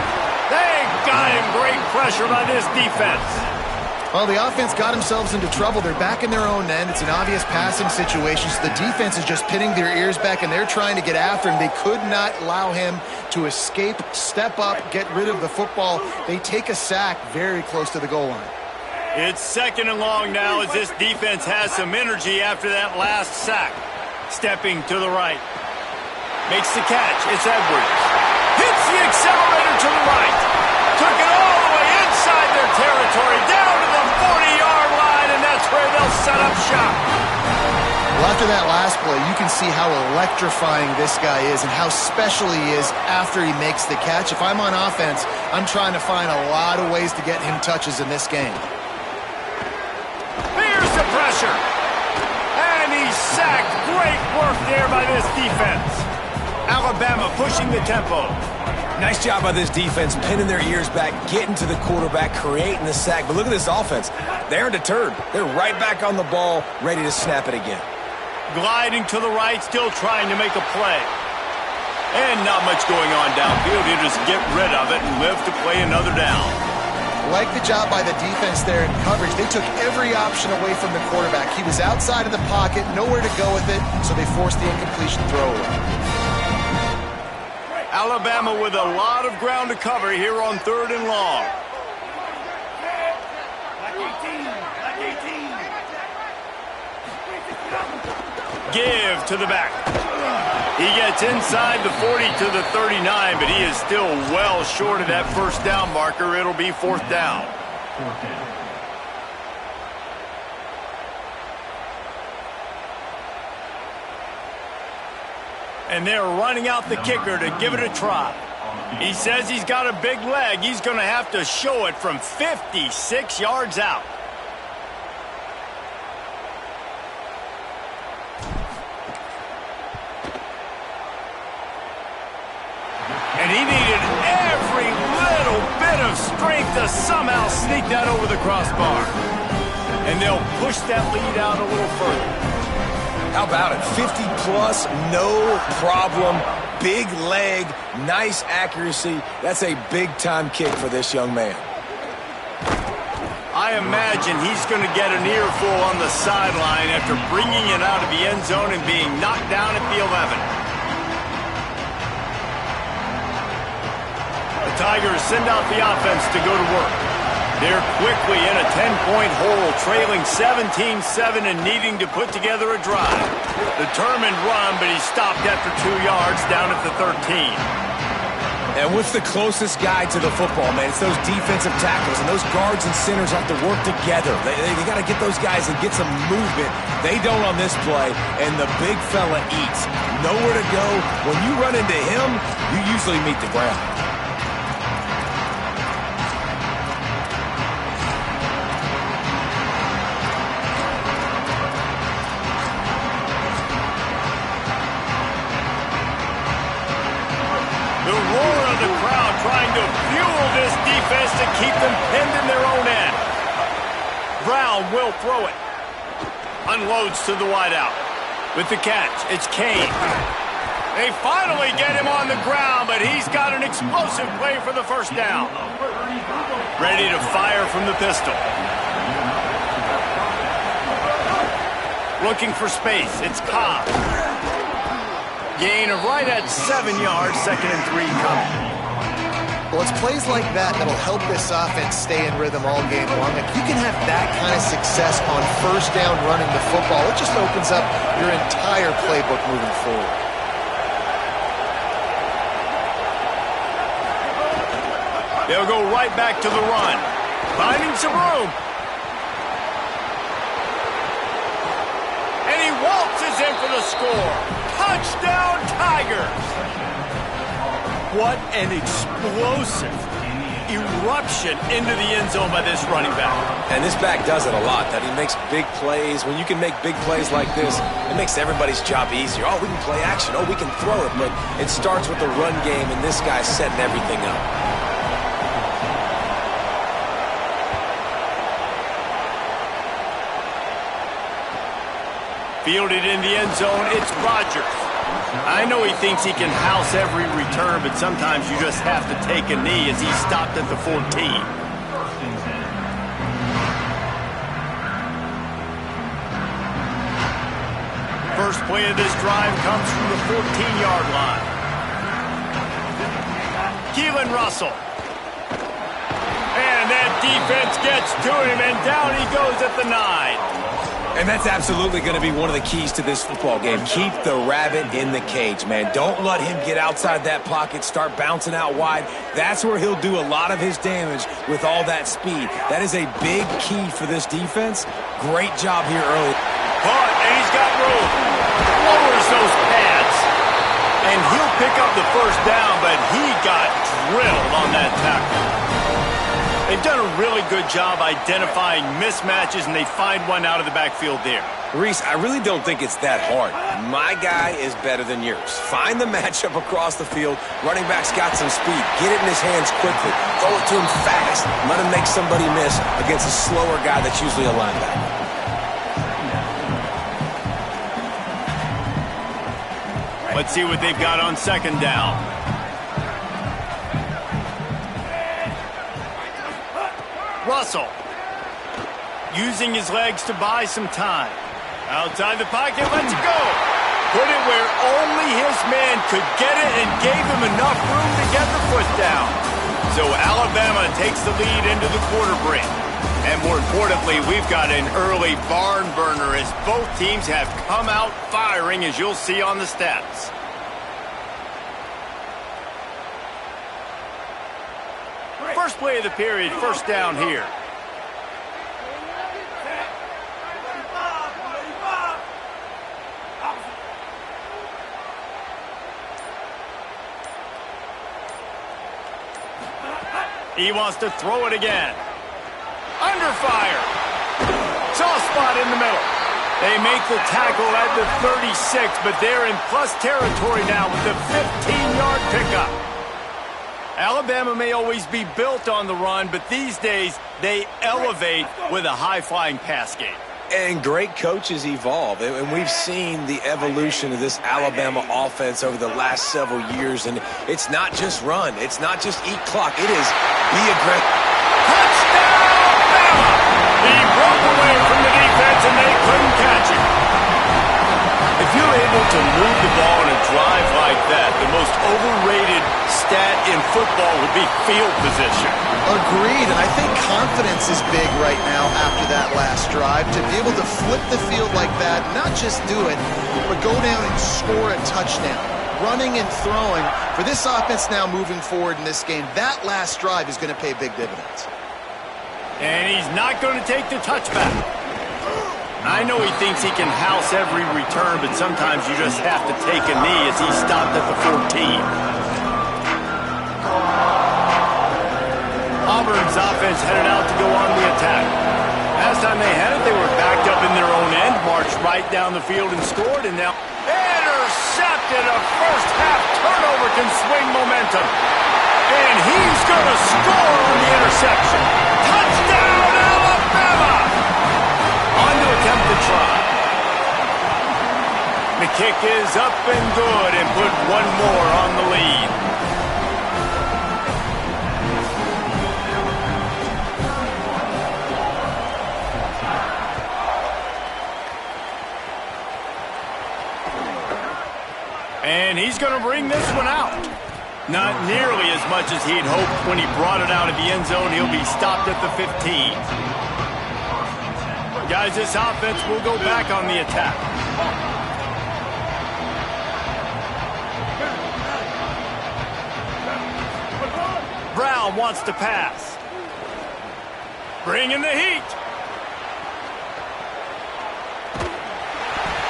They got him. Great pressure by this defense. Well, the offense got themselves into trouble. They're back in their own end. It's an obvious passing situation, so the defense is just pinning their ears back, and they're trying to get after him. They could not allow him to escape, step up, get rid of the football. They take a sack very close to the goal line. It's second and long now as this defense has some energy after that last sack. Stepping to the right. Makes the catch. It's Edwards. Hits the accelerator to the right. Took it all the way inside their territory, down to the 40-yard line, and that's where they'll set up shop. Well, after that last play, you can see how electrifying this guy is and how special he is after he makes the catch. If I'm on offense, I'm trying to find a lot of ways to get him touches in this game. Here's the pressure. And he's sacked. Great work there by this defense. Alabama pushing the tempo. Nice job by this defense, pinning their ears back, getting to the quarterback, creating the sack. But look at this offense. They aren't deterred. They're right back on the ball, ready to snap it again. Gliding to the right, still trying to make a play. And not much going on downfield. He'll just get rid of it and live to play another down. Like the job by the defense there in coverage. They took every option away from the quarterback. He was outside of the pocket, nowhere to go with it, so they forced the incompletion throwaway. Alabama with a lot of ground to cover here on 3rd and long. Give to the back. He gets inside the 40 to the 39, but he is still well short of that first down marker. It'll be 4th down. And they're running out the kicker to give it a try. He says he's got a big leg. He's going to have to show it from 56 yards out. And he needed every little bit of strength to somehow sneak that over the crossbar. And they'll push that lead out a little further. How about it? 50-plus, no problem. Big leg, nice accuracy. That's a big-time kick for this young man. I imagine he's going to get an earful on the sideline after bringing it out of the end zone and being knocked down at the 11. The Tigers send out the offense to go to work. They're quickly in a 10-point hole, trailing 17-7 and needing to put together a drive. Determined run, but he stopped after 2 yards down at the 13. And what's the closest guy to the football, man? It's those defensive tackles, and those guards and centers have to work together. They got to get those guys and get some movement. They don't on this play, and the big fella eats. Nowhere to go. When you run into him, you usually meet the ground. The roar of the crowd trying to fuel this defense to keep them pinned in their own end. Brown will throw it. Unloads to the wideout. With the catch, it's Kane. They finally get him on the ground, but he's got an explosive play for the first down. Ready to fire from the pistol. Looking for space, it's Cobb. Gain of right at 7 yards, 2nd and 3 coming. Well, it's plays like that that'll help this offense stay in rhythm all game long. If you can have that kind of success on first down running the football, it just opens up your entire playbook moving forward. They'll go right back to the run. Finding some room. And he waltzes in for the score. Touchdown, Tigers! What an explosive eruption into the end zone by this running back. And this back does it a lot, that he makes big plays. When you can make big plays like this, it makes everybody's job easier. Oh, we can play action. Oh, we can throw it. But it starts with the run game, and this guy's setting everything up. Fielded in the end zone, it's Rodgers. I know he thinks he can house every return, but sometimes you just have to take a knee as he stopped at the 14. First play of this drive comes from the 14-yard line. Keelan Russell. And that defense gets to him, and down he goes at the 9. And that's absolutely going to be one of the keys to this football game. Keep the rabbit in the cage, man. Don't let him get outside that pocket, start bouncing out wide. That's where he'll do a lot of his damage with all that speed. That is a big key for this defense. Great job here early. Caught, and he's got room. Lowers those pads. And he'll pick up the first down, but he got drilled on that tackle. They've done a really good job identifying mismatches, and they find one out of the backfield there. Reese, I really don't think it's that hard. My guy is better than yours. Find the matchup across the field. Running back's got some speed. Get it in his hands quickly. Throw it to him fast. Let him make somebody miss against a slower guy that's usually a linebacker. Let's see what they've got on 2nd down. Russell, using his legs to buy some time. Outside the pocket, let's go. Put it where only his man could get it and gave him enough room to get the foot down. So Alabama takes the lead into the quarter break. And more importantly, we've got an early barn burner as both teams have come out firing, as you'll see on the stats. First play of the period, first down here. He wants to throw it again. Under fire. Soft spot in the middle. They make the tackle at the 36, but they're in plus territory now with the 15-yard pickup. Alabama may always be built on the run, but these days they elevate with a high-flying pass game. And great coaches evolve, and we've seen the evolution of this Alabama offense over the last several years, and it's not just run. It's not just eat clock. It is be aggressive. Touchdown, Bama! He broke away from the defense, and they couldn't catch him. If you're able to move the ball in a drive like that, the most overrated stat in football would be field position. Agreed, and I think confidence is big right now after that last drive. To be able to flip the field like that, not just do it, but go down and score a touchdown. Running and throwing, for this offense now moving forward in this game, that last drive is going to pay big dividends. And he's not going to take the touchback. I know he thinks he can house every return, but sometimes you just have to take a knee as he stopped at the 14. Auburn's offense headed out to go on the attack. Last time they had it, they were backed up in their own end, marched right down the field and scored, and now intercepted. A first-half turnover can swing momentum. And he's going to score on the interception. Touchdown, Alabama! On to attempt the try. The kick is up and good and put one more on the lead. And he's going to bring this one out. Not nearly as much as he'd hoped when he brought it out of the end zone. He'll be stopped at the 15. Guys, this offense will go back on the attack. Brown wants to pass. Bring in the heat.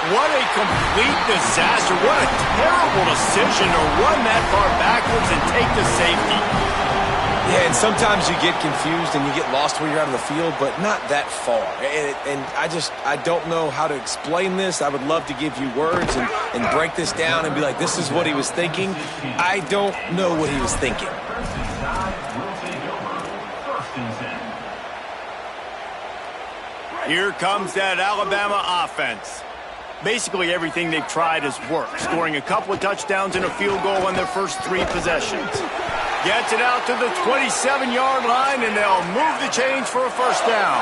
What a complete disaster. What a terrible decision to run that far backwards and take the safety. Yeah, and sometimes you get confused and you get lost when you're out of the field, but not that far. And I don't know how to explain this. I would love to give you words and break this down and be like, this is what he was thinking. I don't know what he was thinking. Here comes that Alabama offense. Basically everything they've tried has worked, scoring a couple of touchdowns and a field goal on their first 3 possessions. Gets it out to the 27-yard line, and they'll move the chains for a first down.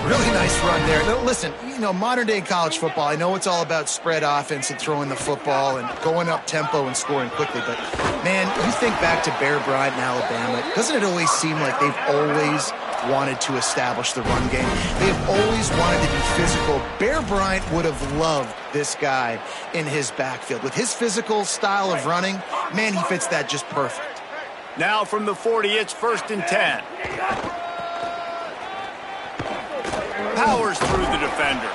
Really nice run there. Now, listen, you know, modern-day college football, I know it's all about spread offense and throwing the football and going up tempo and scoring quickly, but, man, you think back to Bear Bryant in Alabama, doesn't it always seem like they've always wanted to establish the run game? They've always wanted to be physical. Bear Bryant would have loved this guy in his backfield. With his physical style of running, man, he fits that just perfect. Now from the 40, it's 1st and 10. Powers through the defender.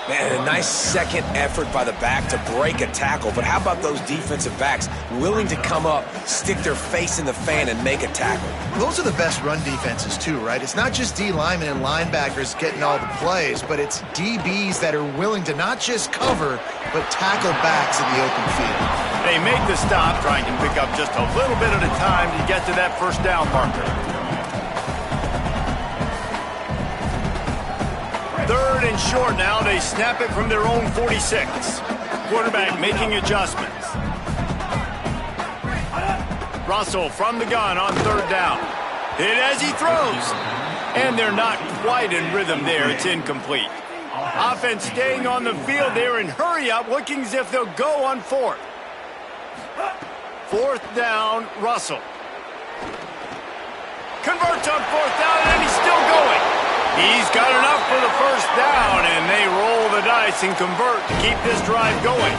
Man, a nice second effort by the back to break a tackle. But how about those defensive backs willing to come up, stick their face in the fan, and make a tackle? Those are the best run defenses, too, right? It's not just D linemen and linebackers getting all the plays, but it's DBs that are willing to not just cover, but tackle backs in the open field. They make the stop, trying to pick up just a little bit at a time to get to that first down marker. 3rd and short now. They snap it from their own 46. Quarterback making adjustments. Russell from the gun on 3rd down. Hit as he throws. And they're not quite in rhythm there. It's incomplete. Offense staying on the field there and hurry up, looking as if they'll go on 4th. 4th down, Russell. Converts on 4th down, and he's still going. He's got enough for the first down, and they roll the dice and convert to keep this drive going.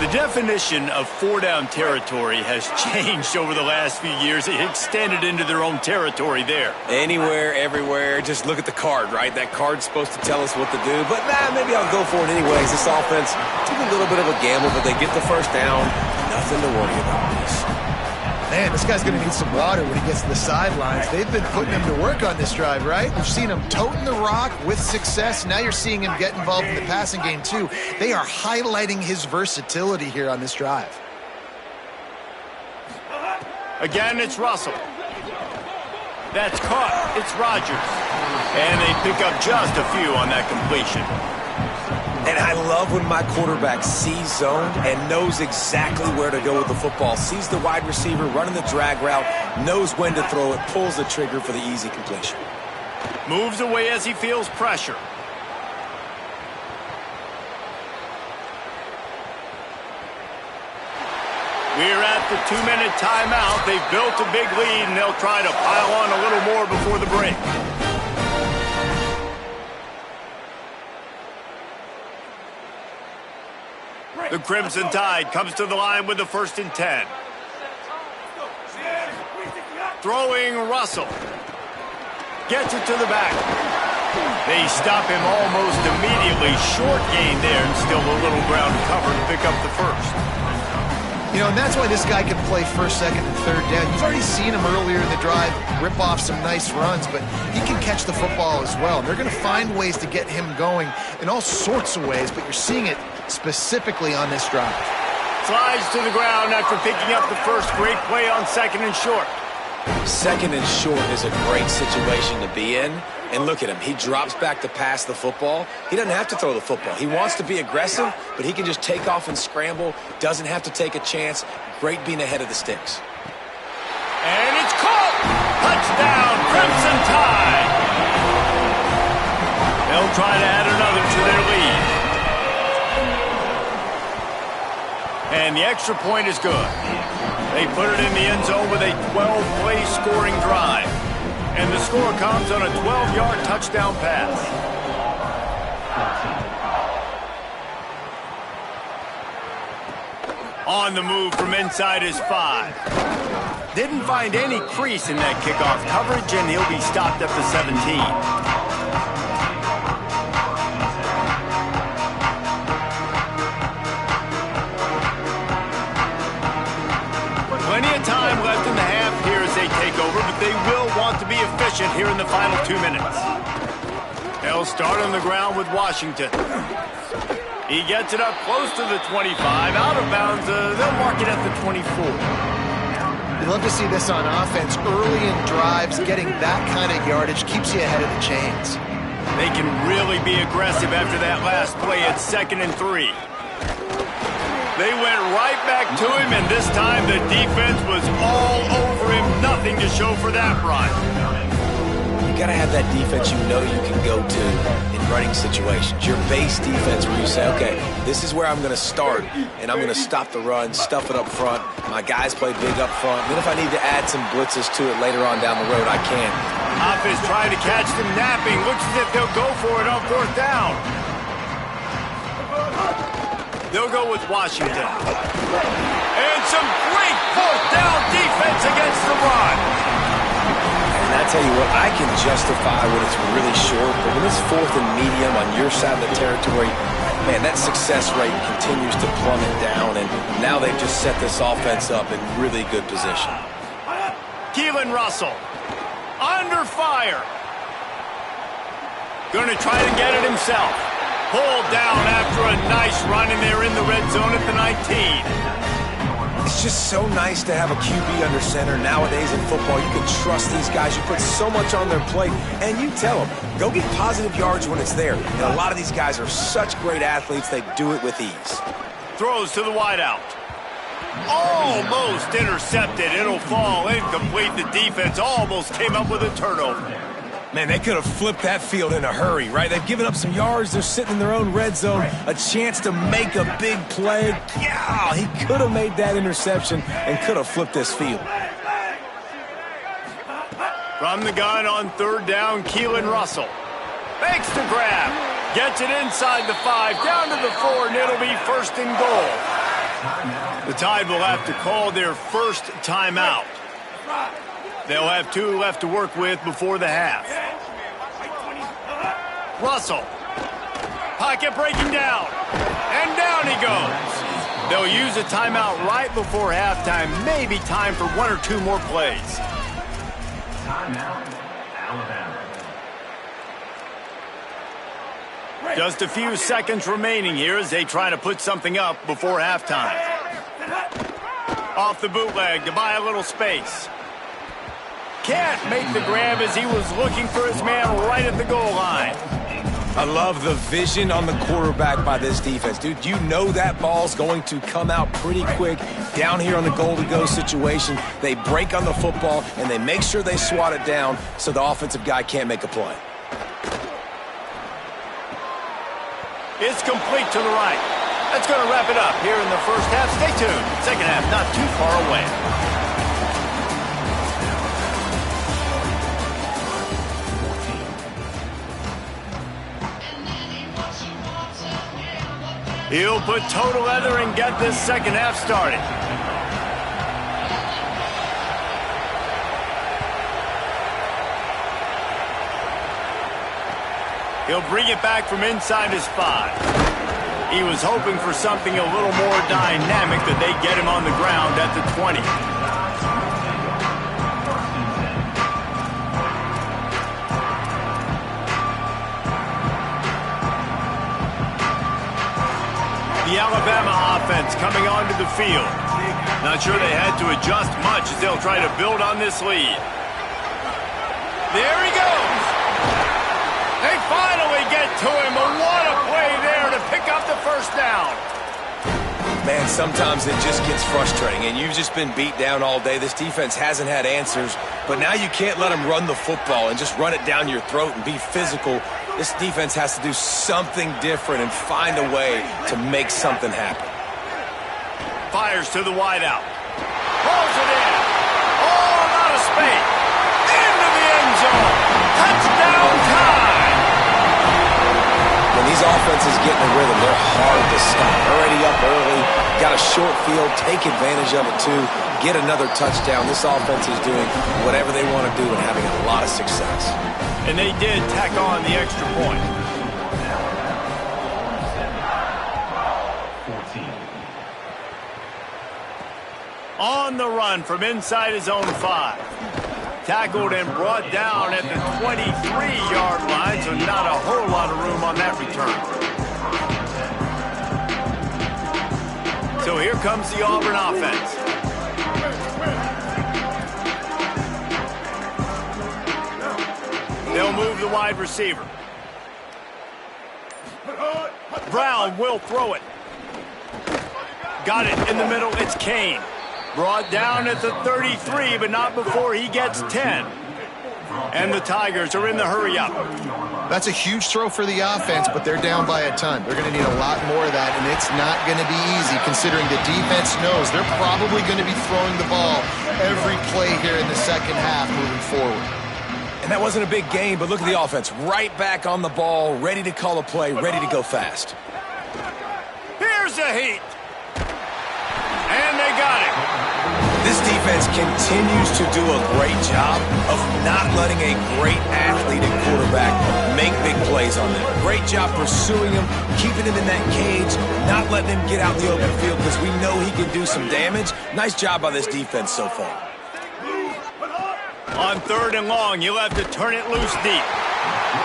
The definition of 4-down territory has changed over the last few years. It extended into their own territory there. Anywhere, everywhere, just look at the card, right? That card's supposed to tell us what to do, but maybe I'll go for it anyways. This offense took a little bit of a gamble, but they get the first down. Nothing to worry about this. Man, this guy's going to need some water when he gets to the sidelines. They've been putting him to work on this drive, right? We've seen him toting the rock with success. Now you're seeing him get involved in the passing game, too. They are highlighting his versatility here on this drive. Again, it's Russell. That's caught. It's Rodgers. And they pick up just a few on that completion. And I love when my quarterback sees zone and knows exactly where to go with the football. Sees the wide receiver running the drag route, knows when to throw it, pulls the trigger for the easy completion. Moves away as he feels pressure. We're at the 2-minute timeout. They've built a big lead, and they'll try to pile on a little more before the break. The Crimson Tide comes to the line with the 1st and 10. Throwing Russell. Gets it to the back. They stop him almost immediately. Short gain there and still a little ground to cover to pick up the first. You know, and that's why this guy can play 1st, 2nd, and 3rd down. You've already seen him earlier in the drive rip off some nice runs, but he can catch the football as well. And they're going to find ways to get him going in all sorts of ways, but you're seeing it specifically on this drive. slides to the ground after picking up the first great play on 2nd and short. 2nd and short is a great situation to be in. And look at him. He drops back to pass the football. He doesn't have to throw the football. He wants to be aggressive, but he can just take off and scramble. Doesn't have to take a chance. Great being ahead of the sticks. And it's caught! Touchdown, Crimson Tide! They'll try to add another to their lead. And the extra point is good. They put it in the end zone with a 12-play scoring drive. And the score comes on a 12-yard touchdown pass. On the move from inside his 5. Didn't find any crease in that kickoff coverage, and he'll be stopped at the 17. Plenty of time left in the half here as they take over, but they will want to be efficient here in the final 2 minutes. They'll start on the ground with Washington. He gets it up close to the 25, out of bounds. They'll mark it at the 24. You love to see this on offense. Early in drives, getting that kind of yardage keeps you ahead of the chains. They can really be aggressive after that last play at 2nd and 3. They went right back to him, and this time the defense was all over him. Nothing to show for that run. You got to have that defense you know you can go to in running situations. Your base defense where you say, okay, this is where I'm going to start, and I'm going to stop the run, stuff it up front. My guys play big up front. Then if I need to add some blitzes to it later on down the road, I can. Offense trying to catch them napping. Looks as if they'll go for it on 4th down. They'll go with Washington. And some great 4th down defense against the run. And I tell you what, I can justify when it's really short, but when it's 4th and medium on your side of the territory, man, that success rate continues to plummet down, and now they've just set this offense up in really good position. Keelan Russell, under fire. Going to try to get it himself. Pulled down after a nice run, and they're in the red zone at the 19. It's just so nice to have a QB under center nowadays in football. You can trust these guys. You put so much on their plate, and you tell them, go get positive yards when it's there. And a lot of these guys are such great athletes, they do it with ease. Throws to the wideout. Almost intercepted. It'll fall incomplete. The defense almost came up with a turnover. Man, they could have flipped that field in a hurry, right? They've given up some yards. They're sitting in their own red zone. A chance to make a big play. Yeah, he could have made that interception and could have flipped this field. From the gun on 3rd down, Keelan Russell. Makes the grab. Gets it inside the 5, down to the 4, and it'll be 1st and goal. The Tide will have to call their first timeout. They'll have 2 left to work with before the half. Russell. Pocket breaking down. And down he goes. They'll use a timeout right before halftime. Maybe time for 1 or 2 more plays. Timeout, Alabama. Just a few seconds remaining here as they try to put something up before halftime. Off the bootleg to buy a little space. Can't make the grab as he was looking for his man right at the goal line. I love the vision on the quarterback by this defense. Dude, you know that ball's going to come out pretty quick. Down here on the goal-to-go situation, they break on the football, and they make sure they swat it down so the offensive guy can't make a play. It's complete to the right. That's going to wrap it up here in the first half. Stay tuned. Second half not too far away. He'll put total leather and get this second half started. He'll bring it back from inside his 5. He was hoping for something a little more dynamic, that they get him on the ground at the 20. The Alabama offense coming onto the field. Not sure they had to adjust much as they'll try to build on this lead. There he goes. They finally get to him, but what a play there to pick up the first down. Man, sometimes it just gets frustrating, and you've just been beat down all day. This defense hasn't had answers, but now you can't let them run the football and just run it down your throat and be physical. This defense has to do something different and find a way to make something happen. Fires to the wideout. Pulls it in. Oh, out of space. Into the end zone. Touchdown time. When these offenses get in a rhythm, they're hard to stop. Already up early, got a short field, take advantage of it too, get another touchdown. This offense is doing whatever they want to do and having a lot of success. And they did tack on the extra point. 14. On the run from inside his own 5. Tackled and brought down at the 23-yard line, so not a whole lot of room on that return. So here comes the Auburn offense. They'll move the wide receiver. Brown will throw it. Got it in the middle. It's Kane. Brought down at the 33, but not before he gets 10. And the Tigers are in the hurry-up. That's a huge throw for the offense, but they're down by a ton. They're going to need a lot more of that, and it's not going to be easy considering the defense knows they're probably going to be throwing the ball every play here in the second half moving forward. And that wasn't a big game, but look at the offense. Right back on the ball, ready to call a play, ready to go fast. Here's a heat. And they got it. This defense continues to do a great job of not letting a great athlete and quarterback make big plays on them. Great job pursuing him, keeping him in that cage, not letting him get out in the open field because we know he can do some damage. Nice job by this defense so far. On 3rd and long, you'll have to turn it loose deep.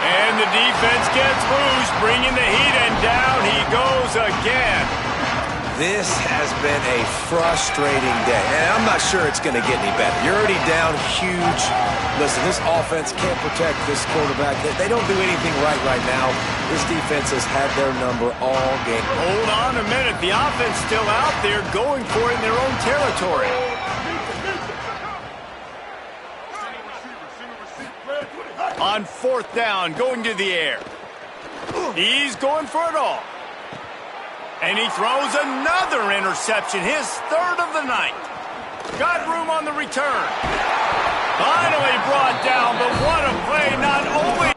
And the defense gets loose, bringing the heat, and down he goes again. This has been a frustrating day, and I'm not sure it's going to get any better. You're already down huge. Listen, this offense can't protect this quarterback. They don't do anything right now. This defense has had their number all game. Hold on a minute. The offense still out there going for it in their own territory. On 4th down, going to the air. He's going for it all. And he throws another interception, his 3rd of the night. Got room on the return. Finally brought down, but what a play, not only...